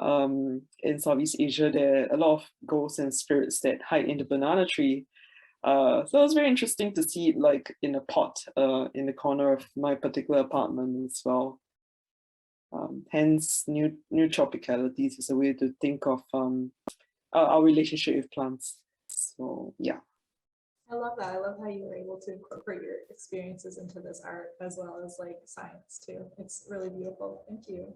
In Southeast Asia, there are a lot of ghosts and spirits that hide in the banana tree. So it was very interesting to see it like in a pot in the corner of my particular apartment as well. Hence, new tropicalities is a way to think of our relationship with plants. So yeah. I love that. I love how you were able to incorporate your experiences into this art as well as like science too. It's really beautiful. Thank you.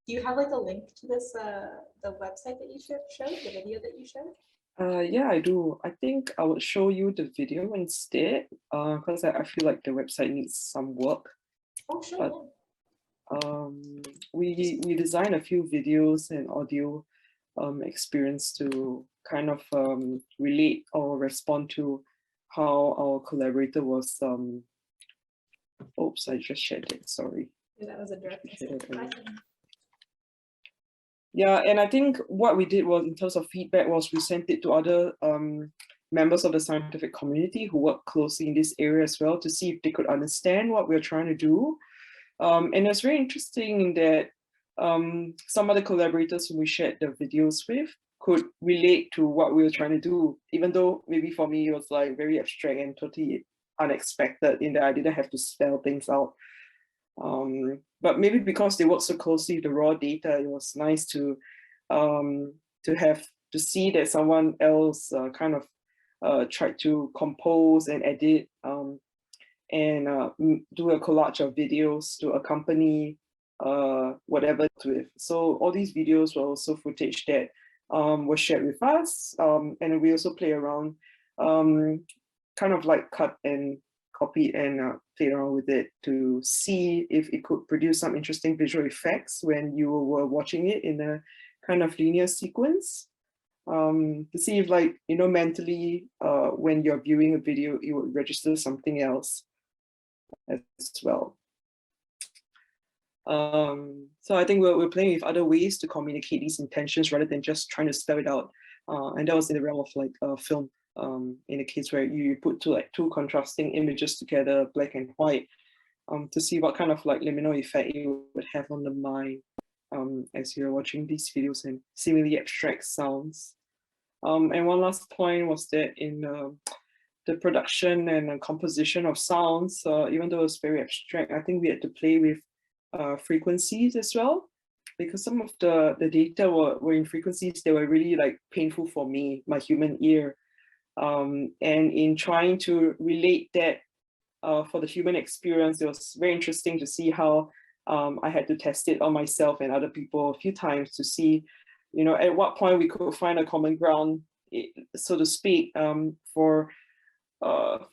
Do you have like a link to this, the website that you showed, the video that you showed? Yeah, I do. I think I would show you the video instead, because I feel like the website needs some work. Oh, sure. But, we designed a few videos and audio experience to kind of relate or respond to how our collaborator was. Oops, I just shared it. Sorry. Yeah, that was a direct Yeah, and I think what we did was, in terms of feedback, was we sent it to other members of the scientific community who work closely in this area as well, to see if they could understand what we're trying to do. And it's very interesting in that some of the collaborators who we shared the videos with could relate to what we were trying to do, even though maybe for me it was like very abstract and totally unexpected in that I didn't have to spell things out. But maybe because they work so closely with the raw data, it was nice to see that someone else kind of tried to compose and edit and do a collage of videos to accompany whatever with. So all these videos were also footage that was shared with us, and we also play around, kind of like cut and copy and play around with it to see if it could produce some interesting visual effects when you were watching it in a kind of linear sequence, to see if, like, you know, mentally when you're viewing a video, it would register something else as well. So I think we're playing with other ways to communicate these intentions rather than just trying to spell it out. And that was in the realm of like film, in a case where you put two contrasting images together, black and white, to see what kind of like liminal effect it would have on the mind as you're watching these videos and seemingly abstract sounds. And one last point was that in the production and composition of sounds, even though it's very abstract, I think we had to play with frequencies as well, because some of the data were in frequencies that were really like painful for me, my human ear. And in trying to relate that for the human experience, it was very interesting to see how I had to test it on myself and other people a few times to see, you know, at what point we could find a common ground, so to speak, for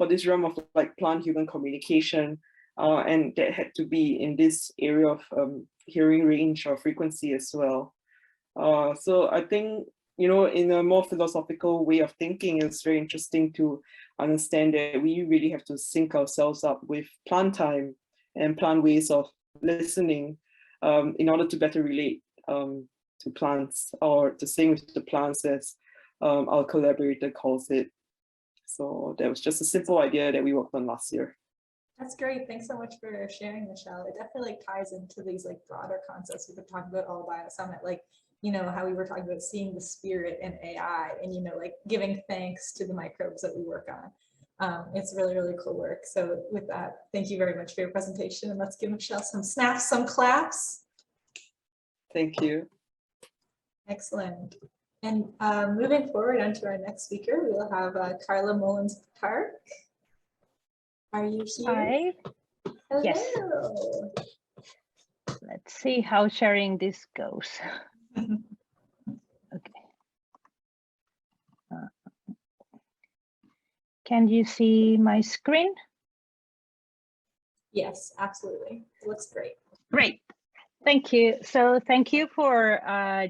this realm of like plant-human communication, and that had to be in this area of hearing range or frequency as well. So I think, you know, in a more philosophical way of thinking, it's very interesting to understand that we really have to sync ourselves up with plant time and plant ways of listening in order to better relate to plants, or to sing with the plants, as our collaborator calls it. So that was just a simple idea that we worked on last year. That's great. Thanks so much for sharing, Michelle. It definitely like ties into these like broader concepts we've been talking about all Bio Summit, like, you know, how we were talking about seeing the spirit in AI, and, you know, like giving thanks to the microbes that we work on. It's really, really cool work. So with that, thank you very much for your presentation, and let's give Michelle some snaps, some claps. Thank you. Excellent. And moving forward onto our next speaker, we will have Carla Mullins-Park. Are you here? Hi. Hello. Yes. Let's see how sharing this goes. Okay. Can you see my screen? Yes, absolutely. It looks great. Great. Thank you. So thank you for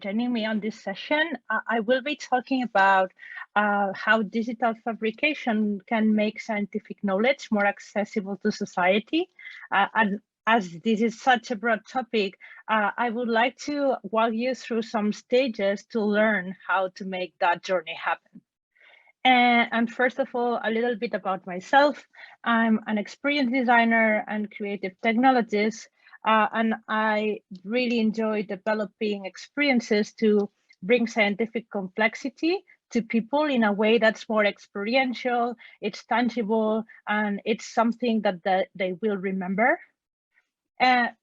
joining me on this session. I will be talking about how digital fabrication can make scientific knowledge more accessible to society. And as this is such a broad topic, I would like to walk you through some stages to learn how to make that journey happen. And first of all, a little bit about myself. I'm an experienced designer and creative technologist. And I really enjoy developing experiences to bring scientific complexity to people in a way that's more experiential, it's tangible, and it's something that they will remember.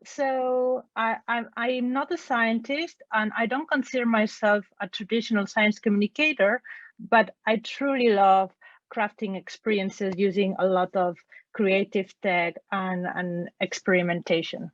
So I'm not a scientist, and I don't consider myself a traditional science communicator, but I truly love crafting experiences using a lot of creative tech and experimentation.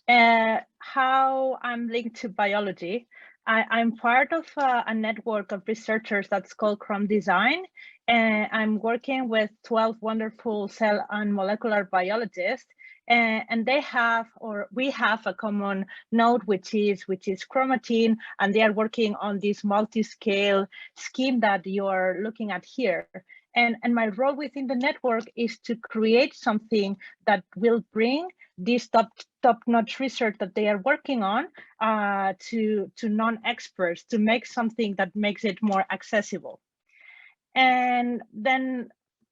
How I'm linked to biology. I'm part of a network of researchers that's called Chrome Design, and I'm working with 12 wonderful cell and molecular biologists, and they have, or we have, a common node, which is chromatin, and they are working on this multi-scale scheme that you're looking at here. And my role within the network is to create something that will bring this top-notch research that they are working on to non-experts, to make something that makes it more accessible. And then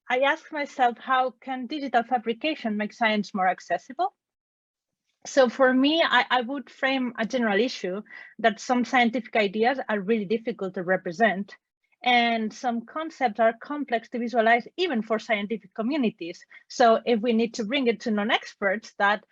I asked myself, how can digital fabrication make science more accessible? So for me, I would frame a general issue that some scientific ideas are really difficult to represent, and some concepts are complex to visualize even for scientific communities. So if we need to bring it to non-experts, that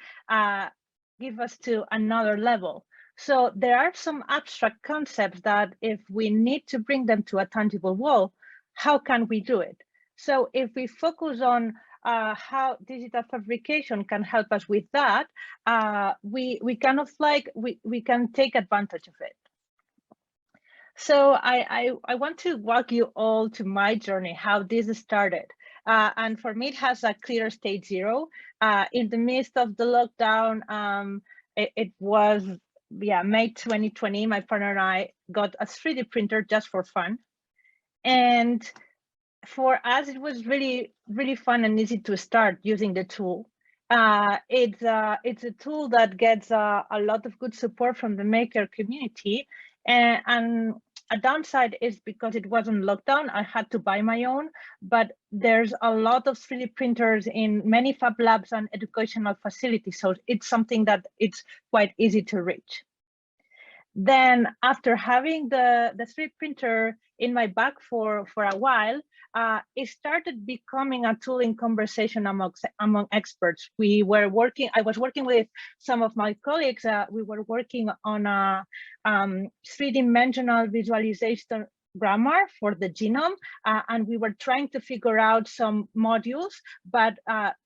give us to another level. So there are some abstract concepts that if we need to bring them to a tangible wall, how can we do it? So if we focus on how digital fabrication can help us with that, we kind of like, we can take advantage of it. So I want to walk you all to my journey, how this started. And for me, it has a clear stage zero. In the midst of the lockdown, it was, May 2020, my partner and I got a 3D printer just for fun. And for us, it was really, really fun and easy to start using the tool. It's a tool that gets a lot of good support from the maker community, and a downside is because it wasn't lockdown, I had to buy my own, but there's a lot of 3D printers in many fab labs and educational facilities, so it's something that it's quite easy to reach. Then after having the 3D printer in my bag for a while, it started becoming a tool in conversation among experts. I was working with some of my colleagues. We were working on a 3-dimensional visualization grammar for the genome, and we were trying to figure out some modules, but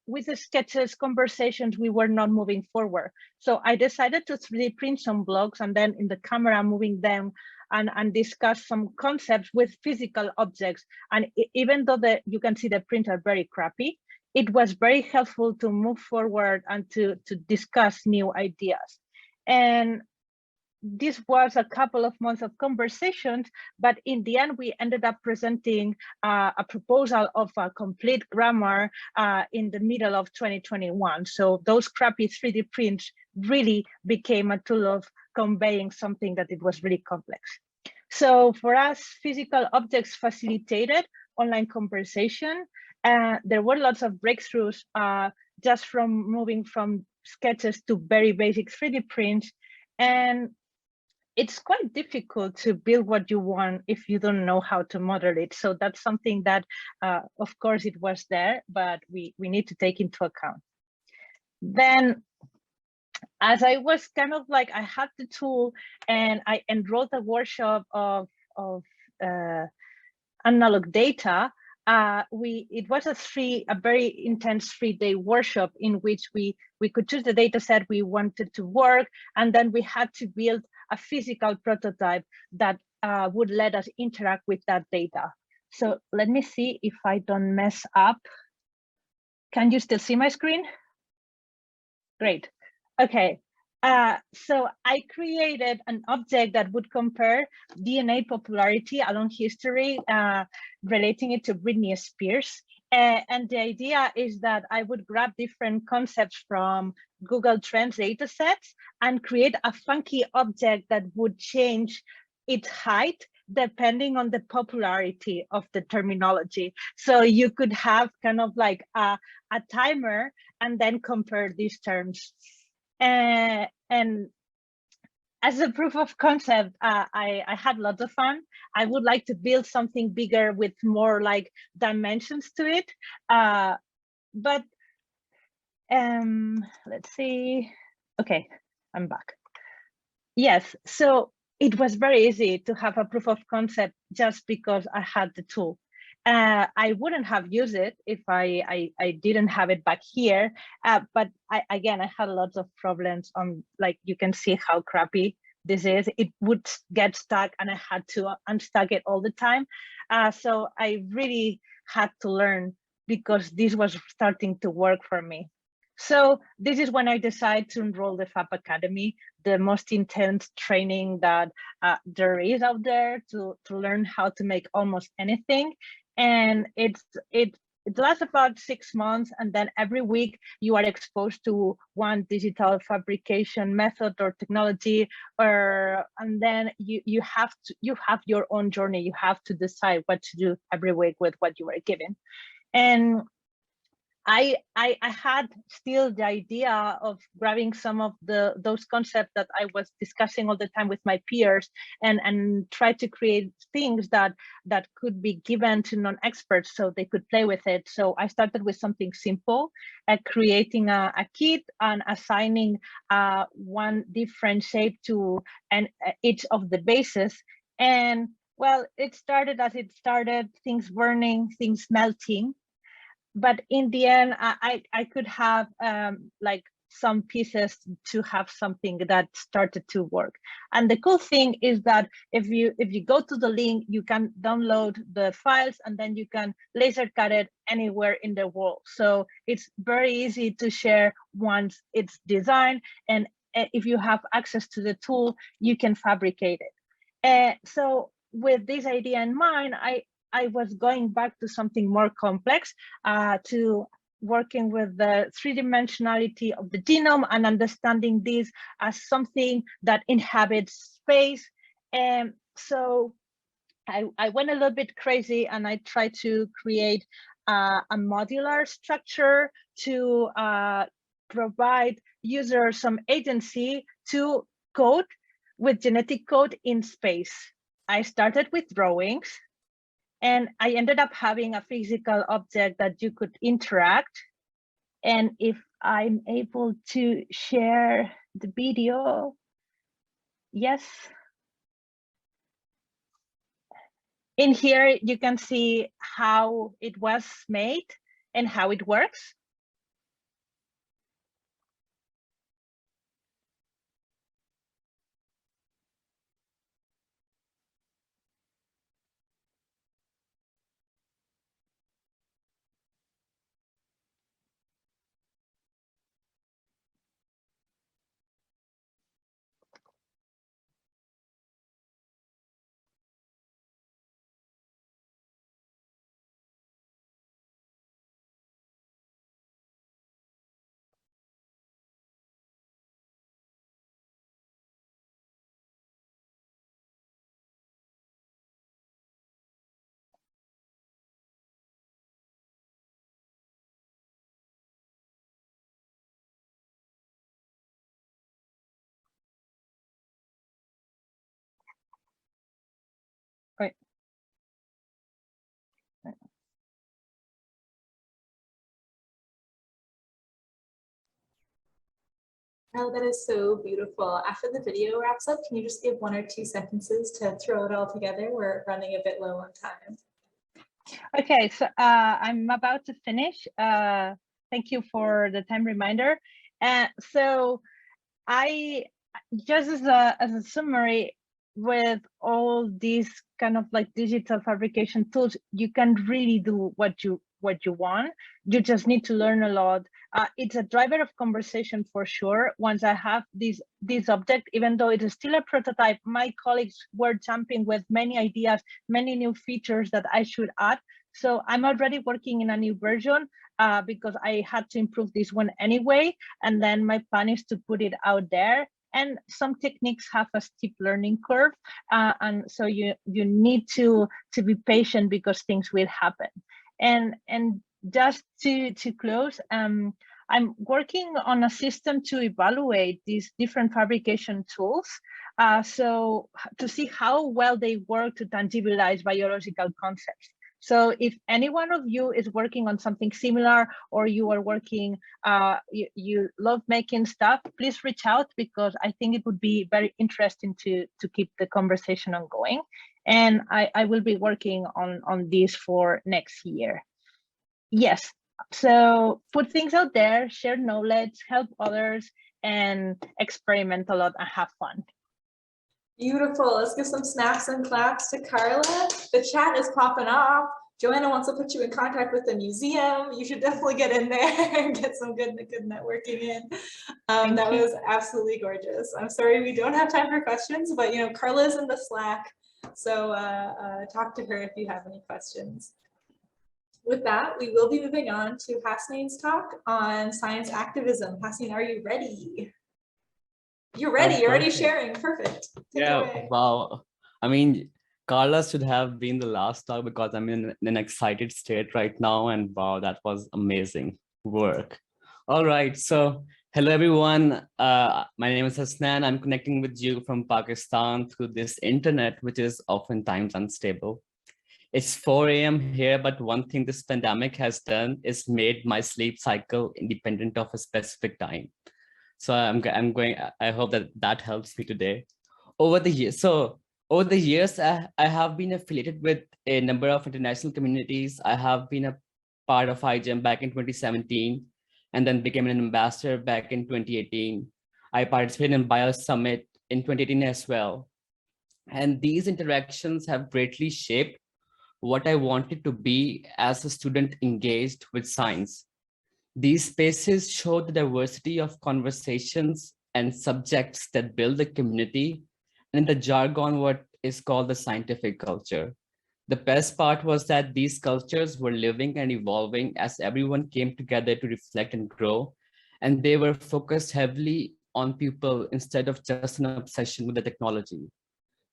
with the sketches conversations, we were not moving forward. So I decided to 3D print some blocks and then in the camera moving them and discuss some concepts with physical objects. And even though you can see the prints are very crappy, it was very helpful to move forward and to discuss new ideas. And this was a couple of months of conversations, but in the end, we ended up presenting a proposal of a complete grammar in the middle of 2021. So those crappy 3D prints really became a tool of conveying something that it was really complex. So for us, physical objects facilitated online conversation. There were lots of breakthroughs just from moving from sketches to very basic 3D prints. And it's quite difficult to build what you want if you don't know how to model it. So that's something that, of course, it was there, but we need to take into account. Then, as I was kind of like, I had the tool and I enrolled a workshop of analog data. It was a very intense 3-day workshop in which we could choose the data set we wanted to work, and then we had to build a physical prototype that would let us interact with that data. So let me see if I don't mess up. Can you still see my screen? Great. Okay. So I created an object that would compare DNA popularity along history, relating it to Britney Spears. And the idea is that I would grab different concepts from Google Trends data sets and create a funky object that would change its height depending on the popularity of the terminology. So you could have kind of like a timer and then compare these terms. And as a proof of concept, I had lots of fun. I would like to build something bigger with more like dimensions to it. But let's see. Okay, I'm back. Yes, so it was very easy to have a proof of concept just because I had the tool. I wouldn't have used it if I didn't have it back here, but again, I had lots of problems on, like, you can see how crappy this is. It would get stuck and I had to unstuck it all the time. So I really had to learn because this was starting to work for me. So this is when I decided to enroll the Fab Academy, the most intense training that there is out there to learn how to make almost anything. And it lasts about 6 months, and then every week you are exposed to one digital fabrication method or technology, and then you have your own journey. You have to decide what to do every week with what you were given. And I had still the idea of grabbing some of those concepts that I was discussing all the time with my peers and try to create things that could be given to non-experts so they could play with it. So I started with something simple, creating a kit and assigning one different shape to each of the bases. And well, it started as it started, things burning, things melting. But in the end, I could have like some pieces to have something that started to work. And the cool thing is that if you go to the link, you can download the files and then you can laser cut it anywhere in the world. So it's very easy to share once it's designed. And if you have access to the tool, you can fabricate it. So with this idea in mind, I was going back to something more complex to working with the three-dimensionality of the genome and understanding this as something that inhabits space. And so I went a little bit crazy and I tried to create a modular structure to provide users some agency to code with genetic code in space. I started with drawings and I ended up having a physical object that you could interact. And if I'm able to share the video, yes. In here, you can see how it was made and how it works. Right. Oh, that is so beautiful. After the video wraps up, can you just give 1 or 2 sentences to throw it all together? We're running a bit low on time. Okay, so I'm about to finish. Thank you for the time reminder. So I just as a summary, with all these kind of like digital fabrication tools, you can really do what you want. You just need to learn a lot. It's a driver of conversation for sure. Once I have this object, even though it is still a prototype, my colleagues were jumping with many ideas, many new features that I should add. So I'm already working in a new version because I had to improve this one anyway. And then my plan is to put it out there. And some techniques have a steep learning curve. And so you need to be patient because things will happen. And just to close, I'm working on a system to evaluate these different fabrication tools. So to see how well they work to tangibilize biological concepts. So if any one of you is working on something similar, or you are working, you love making stuff, please reach out, because I think it would be very interesting to keep the conversation ongoing. And I will be working on this for next year. Yes, so put things out there, share knowledge, help others, and experiment a lot and have fun. Beautiful. Let's give some snaps and claps to Carla. The chat is popping off. Joanna wants to put you in contact with the museum. You should definitely get in there and get some good networking in. That was absolutely gorgeous. I'm sorry we don't have time for questions, but you know, Carla's in the Slack, so talk to her if you have any questions. With that, we will be moving on to Hasnain's talk on science activism. Hasnain, are you ready? You're ready. You're already sharing. Perfect. Take it away. Wow. I mean, Carla should have been the last talk because I'm in an excited state right now, and wow, that was amazing work. All right, so hello everyone. My name is Hasnain. I'm connecting with you from Pakistan through this internet, which is oftentimes unstable. It's 4 a.m. here, but one thing this pandemic has done is made my sleep cycle independent of a specific time. So I hope that helps me today. Over the years, I have been affiliated with a number of international communities. I have been a part of IGEM back in 2017, and then became an ambassador back in 2018. I participated in Biosummit in 2018 as well. And these interactions have greatly shaped what I wanted to be as a student engaged with science. These spaces show the diversity of conversations and subjects that build the community, and in the jargon, what is called the scientific culture. The best part was that these cultures were living and evolving as everyone came together to reflect and grow, and they were focused heavily on people instead of just an obsession with the technology.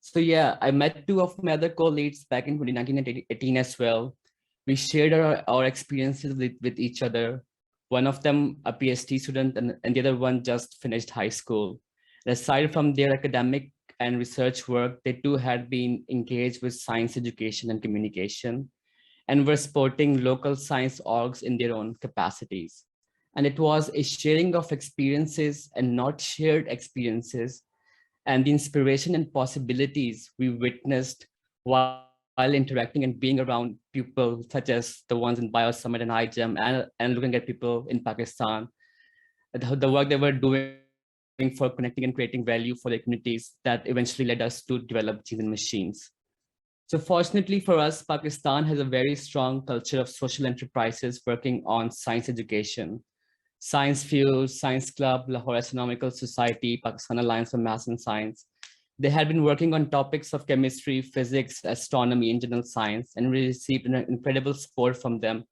So yeah, I met two of my other co-leads back in 2019 and 2018 as well. We shared our experiences with each other. One of them a PhD student and the other one just finished high school. And aside from their academic and research work, they too had been engaged with science education and communication and were supporting local science orgs in their own capacities. And it was a sharing of experiences and not shared experiences and the inspiration and possibilities we witnessed while interacting and being around people such as the ones in Bio Summit and iGEM and looking at people in Pakistan, the work they were doing for connecting and creating value for their communities that eventually led us to develop Genes and Machines. So fortunately for us, Pakistan has a very strong culture of social enterprises working on science education. Science Fuse, Science Club, Lahore Astronomical Society, Pakistan Alliance for Maths and Science. They had been working on topics of chemistry, physics, astronomy, and general science, and we received an incredible support from them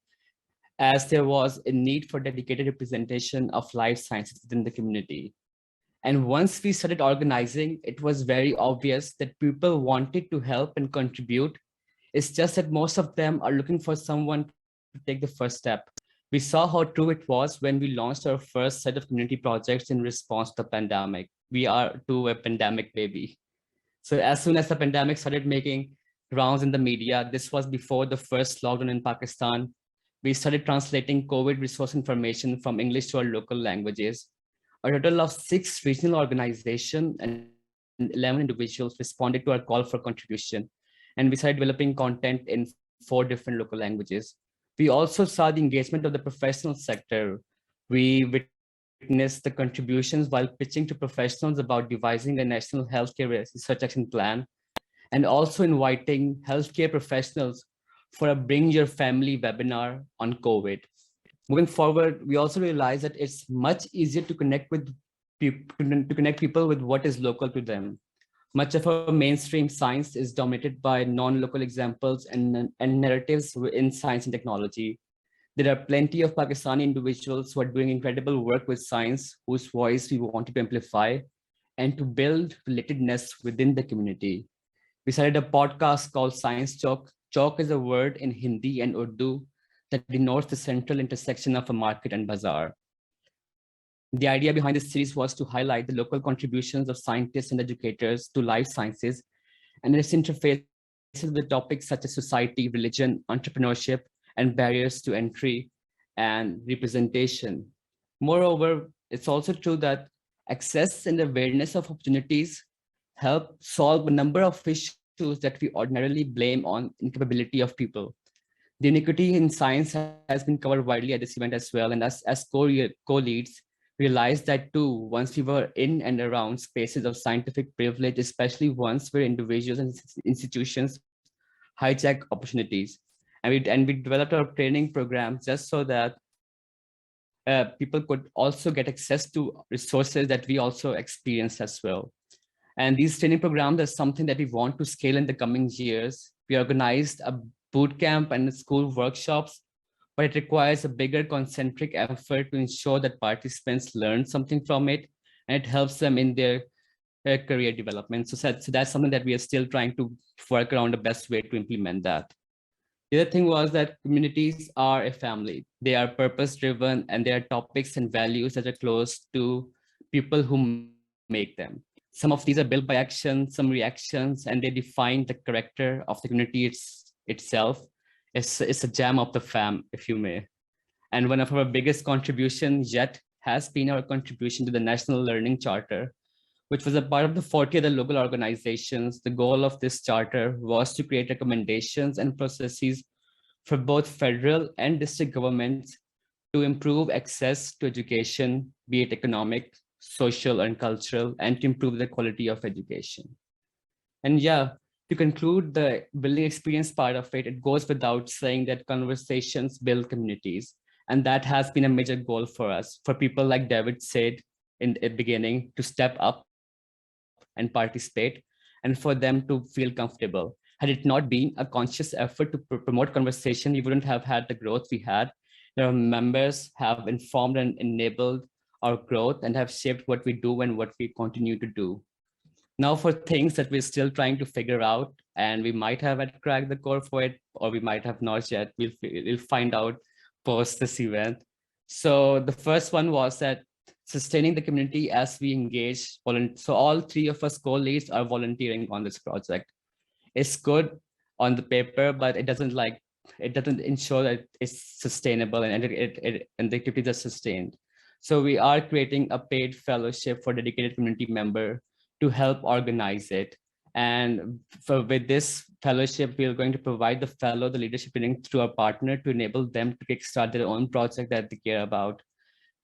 as there was a need for dedicated representation of life sciences within the community. And once we started organizing, it was very obvious that people wanted to help and contribute. It's just that most of them are looking for someone to take the first step. We saw how true it was when we launched our first set of community projects in response to the pandemic. We are too a pandemic baby. So as soon as the pandemic started making rounds in the media, this was before the first lockdown in Pakistan, we started translating COVID resource information from English to our local languages. A total of 6 regional organizations and 11 individuals responded to our call for contribution. And we started developing content in 4 different local languages. We also saw the engagement of the professional sector. We witnessed the contributions while pitching to professionals about devising a national healthcare research action plan, and also inviting healthcare professionals for a Bring Your Family webinar on COVID. Moving forward, we also realized that it's much easier to connect with people with what is local to them. Much of our mainstream science is dominated by non-local examples and narratives in science and technology. There are plenty of Pakistani individuals who are doing incredible work with science, whose voice we wanted to amplify and to build relatedness within the community. We started a podcast called Science Chowk. Chowk is a word in Hindi and Urdu that denotes the central intersection of a market and bazaar. The idea behind this series was to highlight the local contributions of scientists and educators to life sciences and its interfaces with topics such as society, religion, entrepreneurship, and barriers to entry and representation. Moreover, it's also true that access and awareness of opportunities help solve a number of issues that we ordinarily blame on incapability of people. The inequity in science has been covered widely at this event as well, and as co-leads, realized that too once we were in and around spaces of scientific privilege, especially ones where individuals and institutions hijack opportunities. And we developed our training programs just so that people could also get access to resources that we also experienced as well. And these training programs are something that we want to scale in the coming years. We organized a boot camp and school workshops, but it requires a bigger concentric effort to ensure that participants learn something from it and it helps them in their career development. So that's something that we are still trying to work around the best way to implement that. The other thing was that communities are a family. They are purpose-driven and there are topics and values that are close to people who make them. Some of these are built by action, some reactions, and they define the character of the community itself. It's a gem of the fam, if you may. And one of our biggest contributions yet has been our contribution to the National Learning Charter, which was a part of the 40 other local organizations. The goal of this charter was to create recommendations and processes for both federal and district governments to improve access to education, be it economic, social, and cultural, and to improve the quality of education. And yeah, to conclude the building experience part of it, it goes without saying that conversations build communities. And that has been a major goal for us, for people like David said in the beginning, to step up and participate, and for them to feel comfortable. Had it not been a conscious effort to promote conversation, we wouldn't have had the growth we had. Our members have informed and enabled our growth and have shaped what we do and what we continue to do. Now for things that we're still trying to figure out, and we might have cracked the core for it, or we might have not yet, we'll find out post this event. So the first one was that sustaining the community as we engage. So all three of us co-leads are volunteering on this project. It's good on the paper, but it doesn't ensure that it's sustainable and the activities are sustained. So we are creating a paid fellowship for dedicated community member to help organize it. And with this fellowship, we are going to provide the fellow the leadership training through our partner to enable them to kickstart their own project that they care about.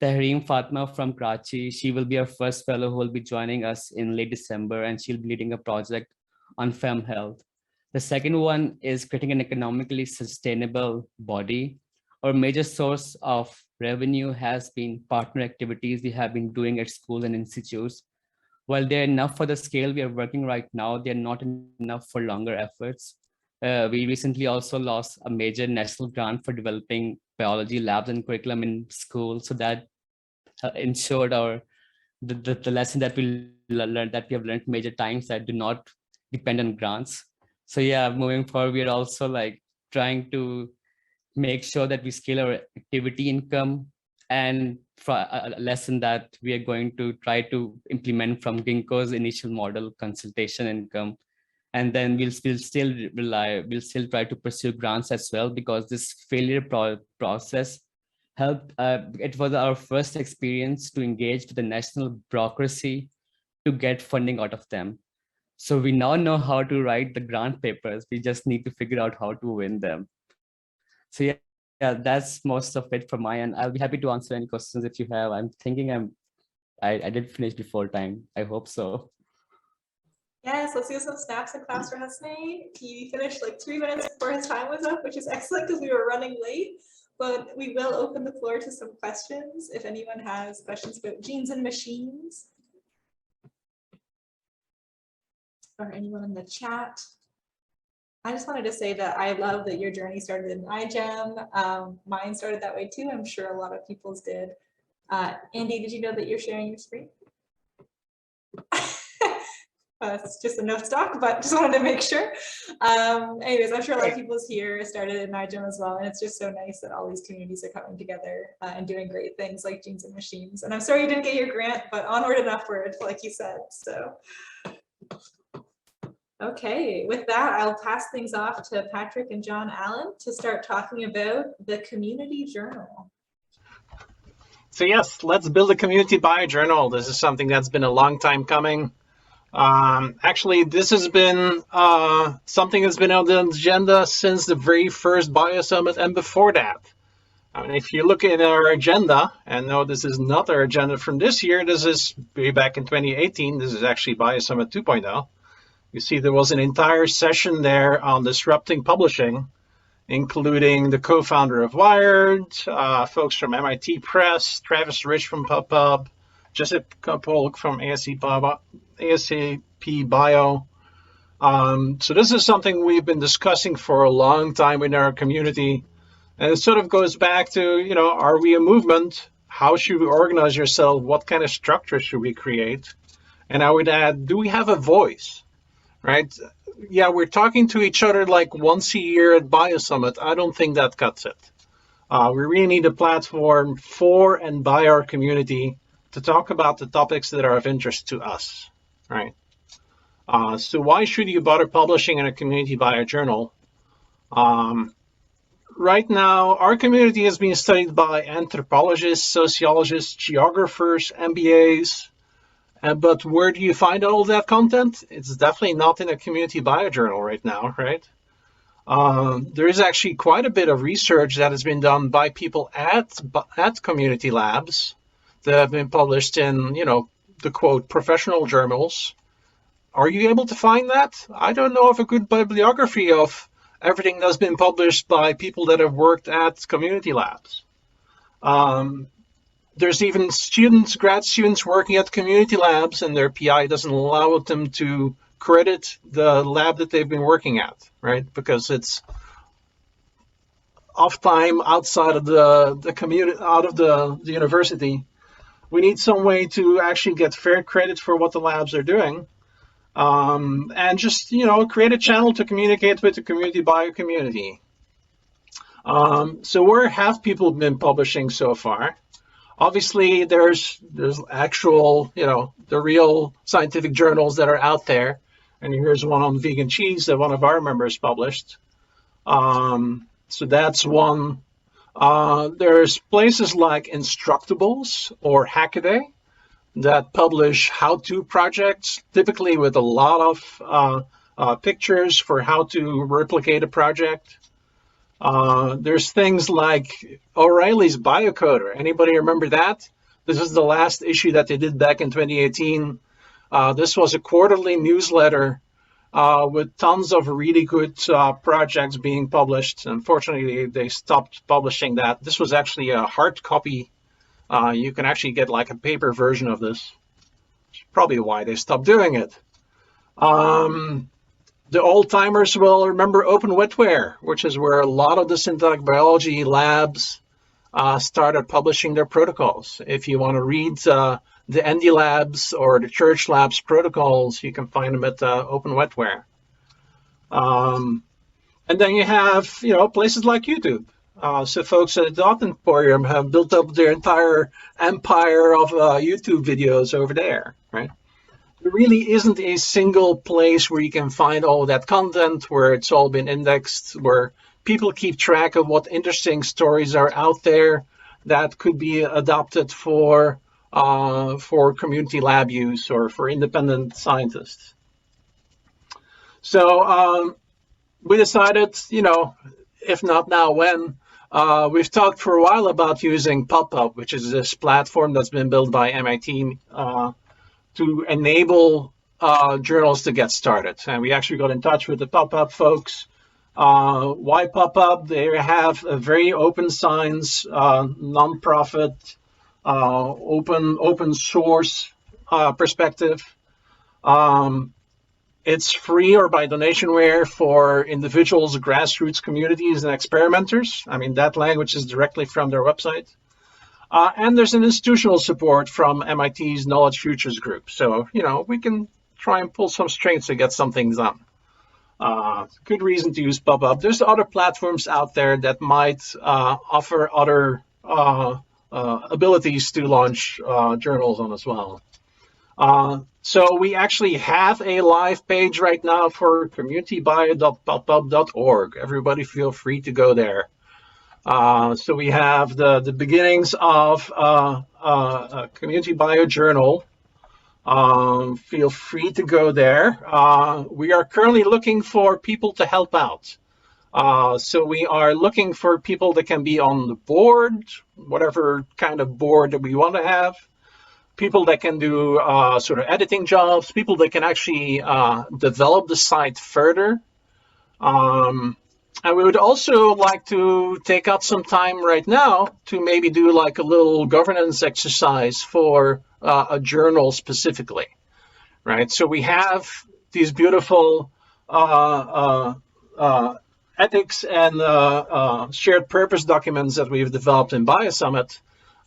Tahreem Fatma from Karachi, she will be our first fellow who will be joining us in late December, and she'll be leading a project on fem health. The second one is creating an economically sustainable body. Our major source of revenue has been partner activities we have been doing at schools and institutes. While they're enough for the scale we are working right now, they're not enough for longer efforts. We recently also lost a major national grant for developing biology labs and curriculum in schools, so that ensured the lesson that we learned, that we have learned major times, that do not depend on grants. So yeah, moving forward, we are also trying to make sure that we scale our activity income, and a lesson that we are going to try to implement from Ginkgo's initial model, consultation income. And then we'll still try to pursue grants as well, because this failure process helped. It was our first experience to engage with the national bureaucracy to get funding out of them. So we now know how to write the grant papers. We just need to figure out how to win them. So yeah, that's most of it from my end. I'll be happy to answer any questions if you have. I'm thinking I did finish before time. I hope so. Yes, let's do some snaps in class for Estefany. He finished 3 minutes before his time was up, which is excellent because we were running late. But we will open the floor to some questions if anyone has questions about genes and machines. Or anyone in the chat. I just wanted to say that I love that your journey started in iGEM. Mine started that way too. I'm sure a lot of people's did. Andy, did you know that you're sharing your screen? It's just a note stock, but just wanted to make sure. Anyways, I'm sure a lot of people's here started in iGEM as well, and it's just so nice that all these communities are coming together and doing great things like genes and machines. And I'm sorry you didn't get your grant, but onward and upward, like you said. So. Okay, with that, I'll pass things off to Patrick and John Allen to start talking about the community journal. So yes, let's build a community biojournal. This is something that's been a long time coming. Actually, this has been something that's been on the agenda since the very first Biosummit and before that. I mean, if you look at our agenda, and no, this is not our agenda from this year, this is way back in 2018, this is actually Biosummit 2.0. You see there was an entire session there on disrupting publishing, including the co-founder of Wired, folks from MIT Press, Travis Rich from PubPub, Jessica Polk from ASAP Bio. So this is something we've been discussing for a long time in our community. And it sort of goes back to, are we a movement? How should we organize yourself? What kind of structure should we create? And I would add, do we have a voice? Right? Yeah, we're talking to each other like once a year at Biosummit. I don't think that cuts it. We really need a platform for and by our community to talk about the topics that are of interest to us, right? So why should you bother publishing in a community biojournal? Right now, our community is being studied by anthropologists, sociologists, geographers, MBAs. But where do you find all that content? It's definitely not in a community biojournal right now, right? There is actually quite a bit of research that has been done by people at community labs that have been published in, the quote, professional journals. Are you able to find that? I don't know of a good bibliography of everything that's been published by people that have worked at community labs. There's even grad students working at community labs, and their PI doesn't allow them to credit the lab that they've been working at, right? Because it's off time outside of the community, out of the university. We need some way to actually get fair credit for what the labs are doing. And just, create a channel to communicate with the community bio community. So where have people been publishing so far? Obviously, there's actual, the real scientific journals that are out there. And here's one on vegan cheese that one of our members published. So that's one. There's places like Instructables or Hackaday that publish how-to projects, typically with a lot of pictures for how to replicate a project. There's things like O'Reilly's Biocoder. Anybody remember that? This is the last issue that they did back in 2018. This was a quarterly newsletter with tons of really good projects being published. Unfortunately, they stopped publishing that. This was actually a hard copy. You can actually get like a paper version of this. That's probably why they stopped doing it. The old timers will remember Open Wetware, which is where a lot of the synthetic biology labs started publishing their protocols. If you want to read the ND Labs or the Church Labs protocols, you can find them at Open Wetware. And then you have, places like YouTube. So folks at Dot Emporium have built up their entire empire of YouTube videos over there, right? There really isn't a single place where you can find all that content, where it's all been indexed, where people keep track of what interesting stories are out there that could be adopted for community lab use or for independent scientists. So we decided, if not now, when? We've talked for a while about using PubPub, which is this platform that's been built by MIT to enable journals to get started. And we actually got in touch with the PubPub folks. Why PubPub? They have a very open science, nonprofit, open source perspective. It's free or by donationware for individuals, grassroots communities, and experimenters. I mean, that language is directly from their website. And there's an institutional support from MIT's Knowledge Futures group. So, we can try and pull some strings to get some things done. Good reason to use PubPub. There's other platforms out there that might offer other abilities to launch journals on as well. So we actually have a live page right now for communitybio.pubpub.org. Everybody feel free to go there. So we have the beginnings of a community bio journal. Feel free to go there. We are currently looking for people to help out. So we are looking for people that can be on the board, whatever kind of board that we want to have. People that can do sort of editing jobs, people that can actually develop the site further. And we would also like to take out some time right now to maybe do like a little governance exercise for a journal specifically, right? So we have these beautiful ethics and shared purpose documents that we've developed in BioSummit.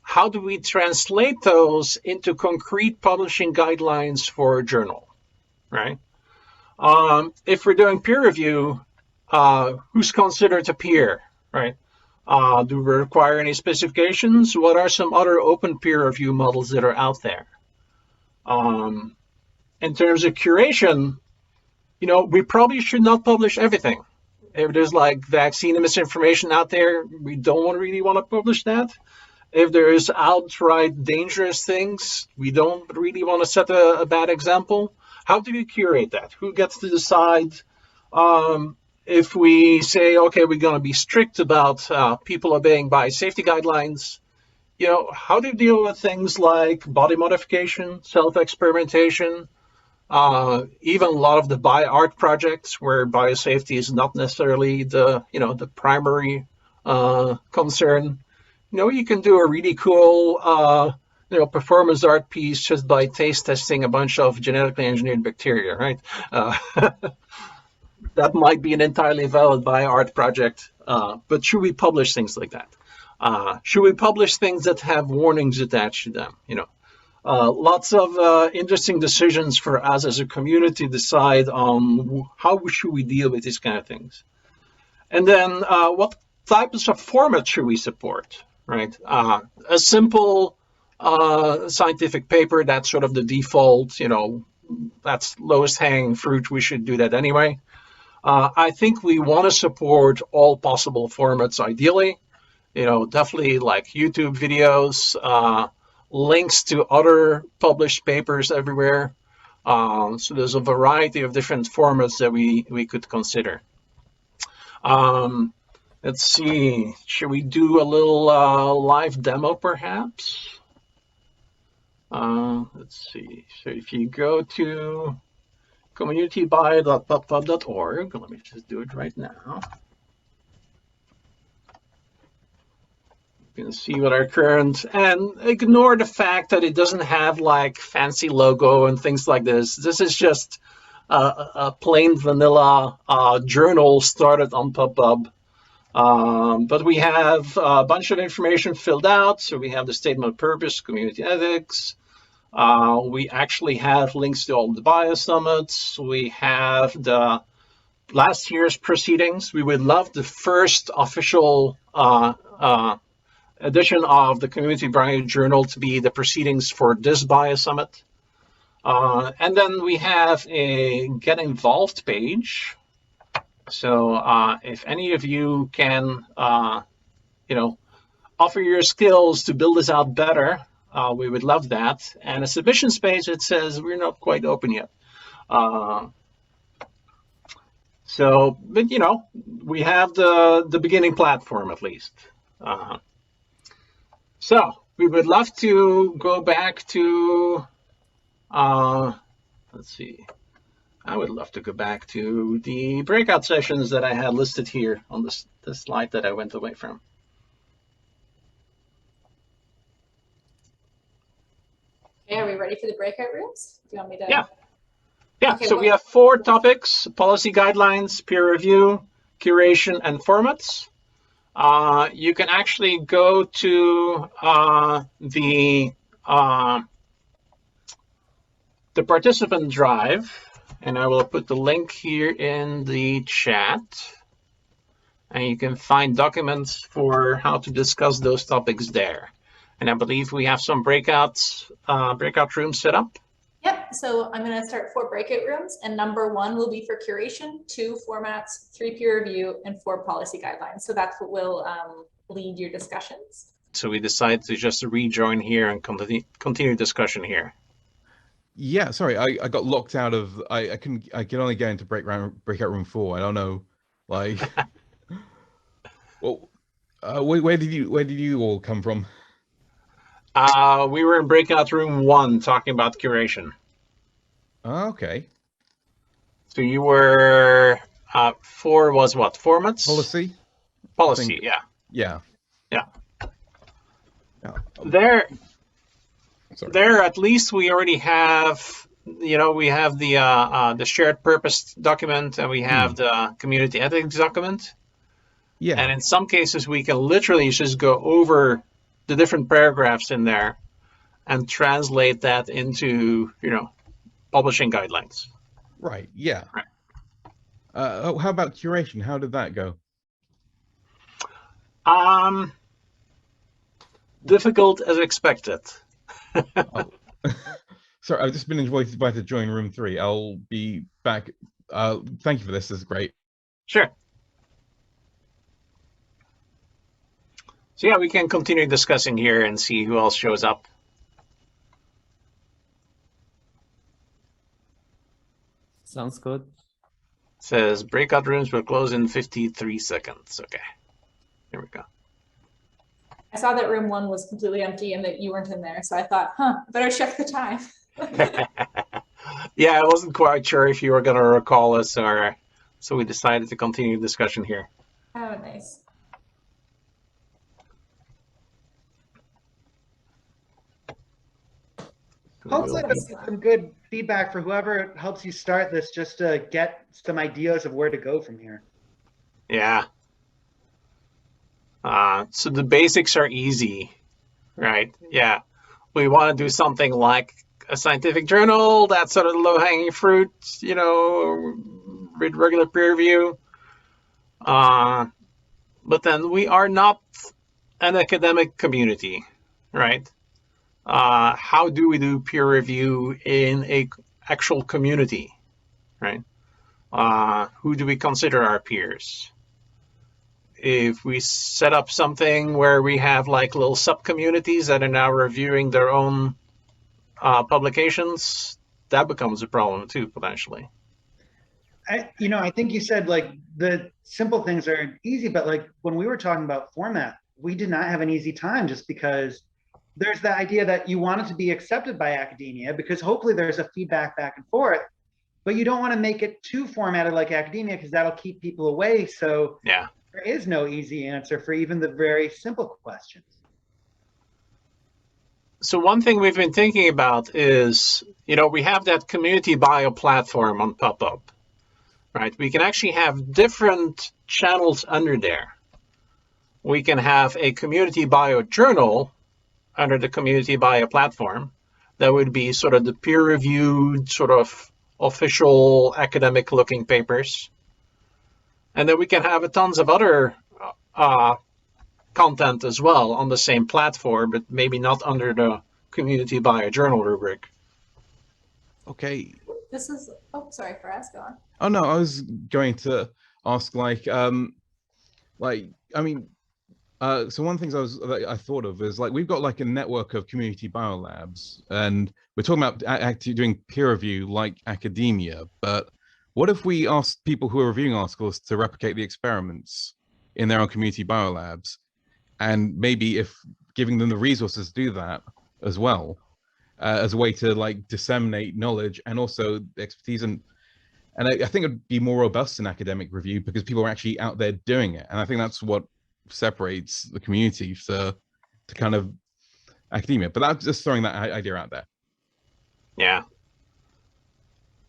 How do we translate those into concrete publishing guidelines for a journal, right? If we're doing peer review, who's considered a peer, right? Do we require any specifications? What are some other open peer review models that are out there? In terms of curation, we probably should not publish everything. If there's like vaccine misinformation out there, we don't really want to publish that. If there's outright dangerous things, we don't really want to set a bad example. How do we curate that? Who gets to decide if we say, okay, we're going to be strict about people obeying biosafety guidelines? How do you deal with things like body modification, self-experimentation, even a lot of the bioart projects where biosafety is not necessarily the primary concern? You can do a really cool performance art piece just by taste testing a bunch of genetically engineered bacteria, right? That might be an entirely valid bioart project, but should we publish things like that? Should we publish things that have warnings attached to them? Lots of interesting decisions for us as a community decide on how should we deal with these kind of things. And then what types of formats should we support, right? A simple scientific paper, that's sort of the default, that's lowest hanging fruit. We should do that anyway. I think we want to support all possible formats ideally, definitely like YouTube videos, links to other published papers everywhere. So there's a variety of different formats that we could consider. Let's see, should we do a little live demo perhaps? Let's see, so if you go to communitybio.pubpub.org, let me just do it right now. You can see what our current, and ignore the fact that it doesn't have like fancy logo and things like this. This is just a plain vanilla journal started on PubPub. But we have a bunch of information filled out. So we have the statement of purpose, community ethics. We actually have links to all the bio summits. We have the last year's proceedings. We would love the first official edition of the Community Bio Journal to be the proceedings for this Bio Summit. And then we have a Get Involved page. So if any of you can, offer your skills to build this out better, we would love that. And a submissions page that says we're not quite open yet. But we have the beginning platform at least. So we would love to go back to, let's see, I would love to go back to the breakout sessions that I had listed here on this slide that I went away from. Okay, are we ready for the breakout rooms? Do you want me to? Yeah, Okay, so we have 4 topics: policy guidelines, peer review, curation, and formats. You can actually go to the participant drive, and I will put the link here in the chat, and you can find documents for how to discuss those topics there. And I believe we have some breakout rooms set up. Yep, so I'm going to start 4 breakout rooms, and number 1 will be for curation, 2 formats, 3 peer review, and 4 policy guidelines. So that's what will lead your discussions. So we decided to just rejoin here and continue discussion here. Yeah, sorry, I got locked out of. I can only go into breakout room 4. I don't know, like. Well, where did you all come from? We were in breakout room 1 talking about curation. Oh, okay. So you were 4 was what? Formats? Policy. Policy, yeah. Yeah. Yeah. Yeah. There at least we already have, we have the shared purpose document, and we have the community ethics document. Yeah. And in some cases we can literally just go over the different paragraphs in there and translate that into, publishing guidelines. Right. Yeah. Right. How about curation? How did that go? Difficult as expected. Oh. Sorry, I've just been invited to join room 3. I'll be back. Thank you for this. This is great. Sure. So yeah, we can continue discussing here and see who else shows up. Sounds good. Says breakout rooms will close in 53 seconds. Okay, here we go. I saw that room 1 was completely empty and that you weren't in there. So I thought, better check the time. Yeah, I wasn't quite sure if you were going to recall us, or so we decided to continue discussion here. Oh, nice. Hopefully that's some good feedback for whoever helps you start this, just to get some ideas of where to go from here. Yeah. So the basics are easy, right? Yeah. We want to do something like a scientific journal, that's sort of low-hanging fruit, you know, with regular peer review. But then we are not an academic community, right? How do we do peer review in a actual community, right? Who do we consider our peers? If we set up something where we have like little sub-communities that are now reviewing their own publications, that becomes a problem too, potentially. I think you said like the simple things are easy, but like when we were talking about format, we did not have an easy time, just because there's the idea that you want it to be accepted by academia, because hopefully there's a feedback back and forth, but you don't want to make it too formatted like academia, because that'll keep people away. So yeah, there is no easy answer for even the very simple questions. So one thing we've been thinking about is, we have that community bio platform on PubPub, right? We can actually have different channels under there. We can have a community bio journal under the community bio platform. That would be sort of the peer-reviewed, sort of official academic looking papers. And then we can have tons of other content as well on the same platform, but maybe not under the community bio journal rubric. Okay. This is, oh, sorry, Faraz, go on. Oh no, I was going to ask so one thing I thought of is like, we've got like a network of community biolabs, and we're talking about actually doing peer review like academia, but what if we asked people who are reviewing articles to replicate the experiments in their own community biolabs, and maybe if giving them the resources to do that as well, as a way to like disseminate knowledge and also expertise, and I think it'd be more robust in academic review because people are actually out there doing it, and I think that's what separates the community to kind of academia. But that's just throwing that idea out there.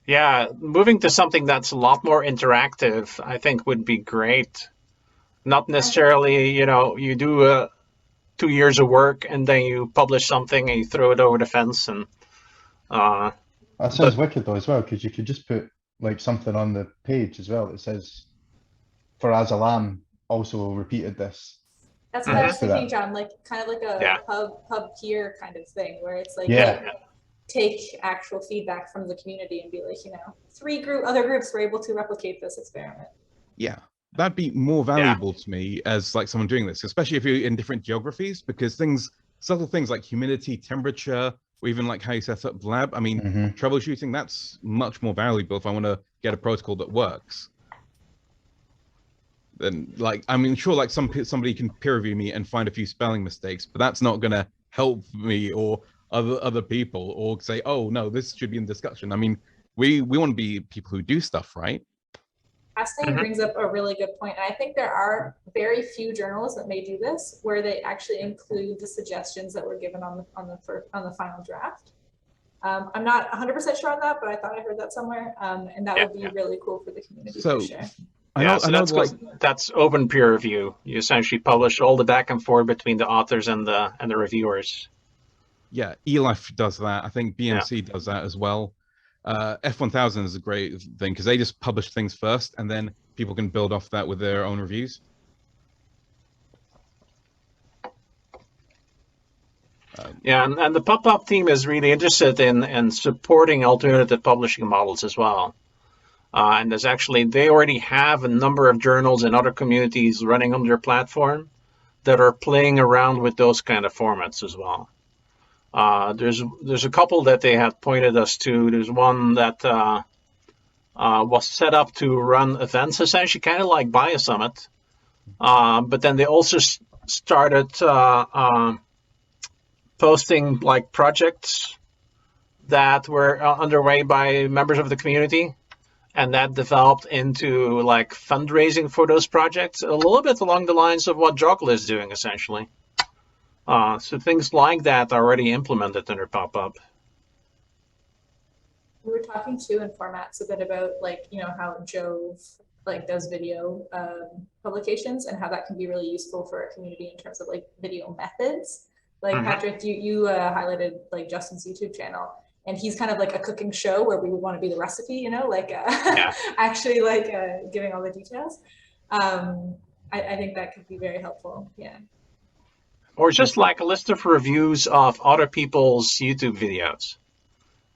Yeah, moving to something that's a lot more interactive, I think would be great. Not necessarily, you do 2 years of work and then you publish something and you throw it over the fence. And that sounds wicked though as well, because you could just put like something on the page as well that says, for as a lamb also repeated this. That's what I was thinking, John, like kind of like a pub peer kind of thing, where it's like take actual feedback from the community and be like, 3 other groups were able to replicate this experiment. Yeah, that'd be more valuable to me as like someone doing this, especially if you're in different geographies, because subtle things like humidity, temperature, or even like how you set up the lab, I mean, troubleshooting, that's much more valuable if I want to get a protocol that works. Then like, I mean, sure, like somebody can peer review me and find a few spelling mistakes, but that's not going to help me or other people, or say, oh no, this should be in discussion. I mean, we want to be people who do stuff, right? Estefany brings up a really good point. And I think there are very few journals that may do this, where they actually include the suggestions that were given on the final draft. I'm not 100% sure on that, but I thought I heard that somewhere, and that would be really cool for the community to share. That's open peer review. You essentially publish all the back and forth between the authors and the reviewers. Yeah, eLife does that. I think BMC does that as well. F1000 is a great thing because they just publish things first, and then people can build off that with their own reviews. And the PubPub team is really interested in supporting alternative publishing models as well. And they already have a number of journals in other communities running on their platform that are playing around with those kind of formats as well. There's a couple that they have pointed us to. There's one that was set up to run events, essentially kind of like BioSummit. But then they also started posting like projects that were underway by members of the community. And that developed into like fundraising for those projects, a little bit along the lines of what Joggle is doing, essentially. So things like that are already implemented under PubPub. We were talking too in formats a bit about like, you know, how Jove like does video publications and how that can be really useful for a community in terms of like video methods. Like Patrick, you highlighted like Justin's YouTube channel, and he's kind of like a cooking show where we would want to be the recipe, you know, like actually like giving all the details. I think that could be very helpful. Yeah. Or just like a list of reviews of other people's YouTube videos,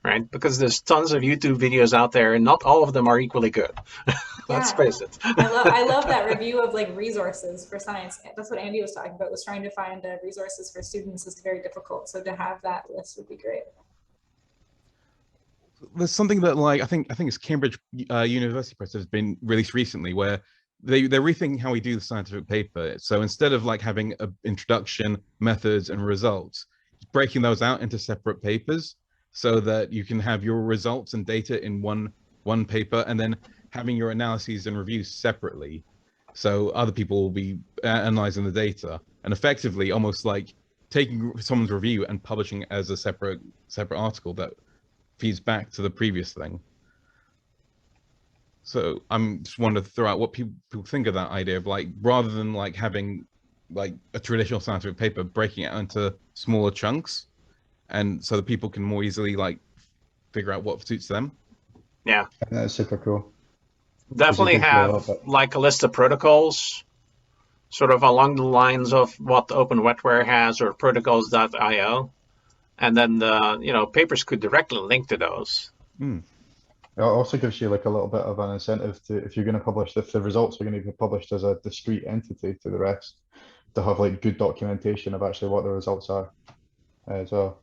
right? Because there's tons of YouTube videos out there and not all of them are equally good. Let's face it. I love that review of like resources for science. That's what Andy was talking about, was trying to find resources for students is very difficult. So to have that list would be great. There's something that like, I think it's Cambridge University Press has been released recently where they're rethinking how we do the scientific paper. So instead of like having an introduction, methods, and results, breaking those out into separate papers so that you can have your results and data in one paper, and then having your analyses and reviews separately. So other people will be analyzing the data and effectively almost like taking someone's review and publishing as a separate article that feeds back to the previous thing. So I'm just wanted to throw out what people think of that idea of like, rather than like having like a traditional scientific paper, breaking it into smaller chunks, and so that people can more easily like figure out what suits them. Yeah, that's super cool. Definitely have like a list of protocols, sort of along the lines of what Open Wetware has or protocols.io, and then the papers could directly link to those. It also gives you like a little bit of an incentive to, if you're going to publish, if the results are going to be published as a discrete entity to the rest, to have like good documentation of actually what the results are as well.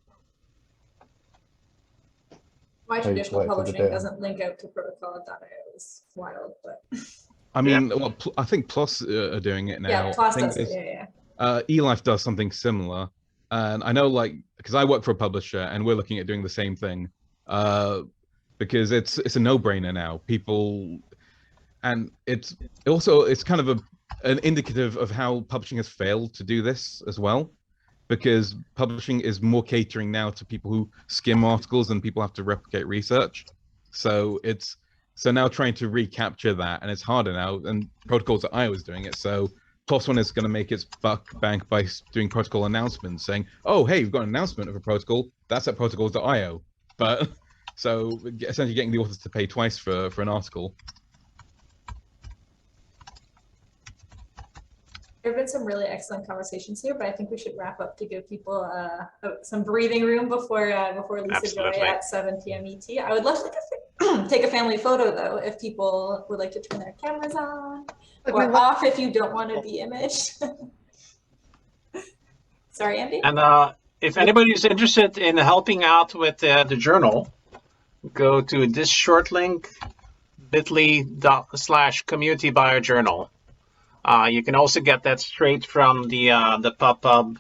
Why traditional publishing doesn't link out to protocol.io is wild, but I mean, well, I think PLOS are doing it now. Yeah, PLOS does it, yeah. eLife does something similar, and I know like, because I work for a publisher and we're looking at doing the same thing. Because it's a no-brainer now. People, and it's kind of an indicative of how publishing has failed to do this as well, because publishing is more catering now to people who skim articles and people have to replicate research. So now trying to recapture that, and it's harder now. And Protocols.io is doing it. So PLOS One is going to make its bank by doing protocol announcements, saying, "Oh, hey, we've got an announcement of a protocol. That's at Protocols.io." But so essentially getting the authors to pay twice for an article. There have been some really excellent conversations here, but I think we should wrap up to give people some breathing room before Lisa Joy at 7 p.m. ET. I would love to take a family photo though, if people would like to turn their cameras on or off if you don't want to be imaged. Sorry, Andy? And if anybody's interested in helping out with the journal, go to this short link, bit.ly/communitybiojournal. You can also get that straight from the PubPub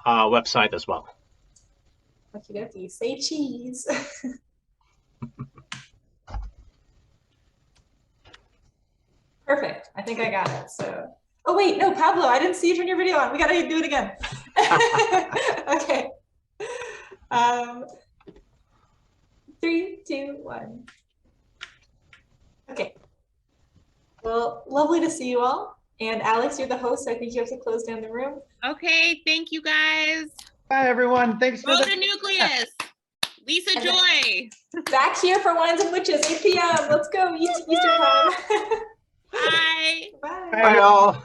website as well. Okie say cheese. Perfect. I think I got it. So, oh wait, no, Pablo, I didn't see you turn your video on. We gotta do it again. Okay. 3, 2, 1. Okay. Well, lovely to see you all. And Alex, you're the host, so I think you have to close down the room. Okay, thank you guys. Bye everyone. Thanks for the nucleus. Lisa Joy. Back here for Wines and Witches, 8 p.m. Let's go, Eastern time. Bye. Bye. Bye, y'all.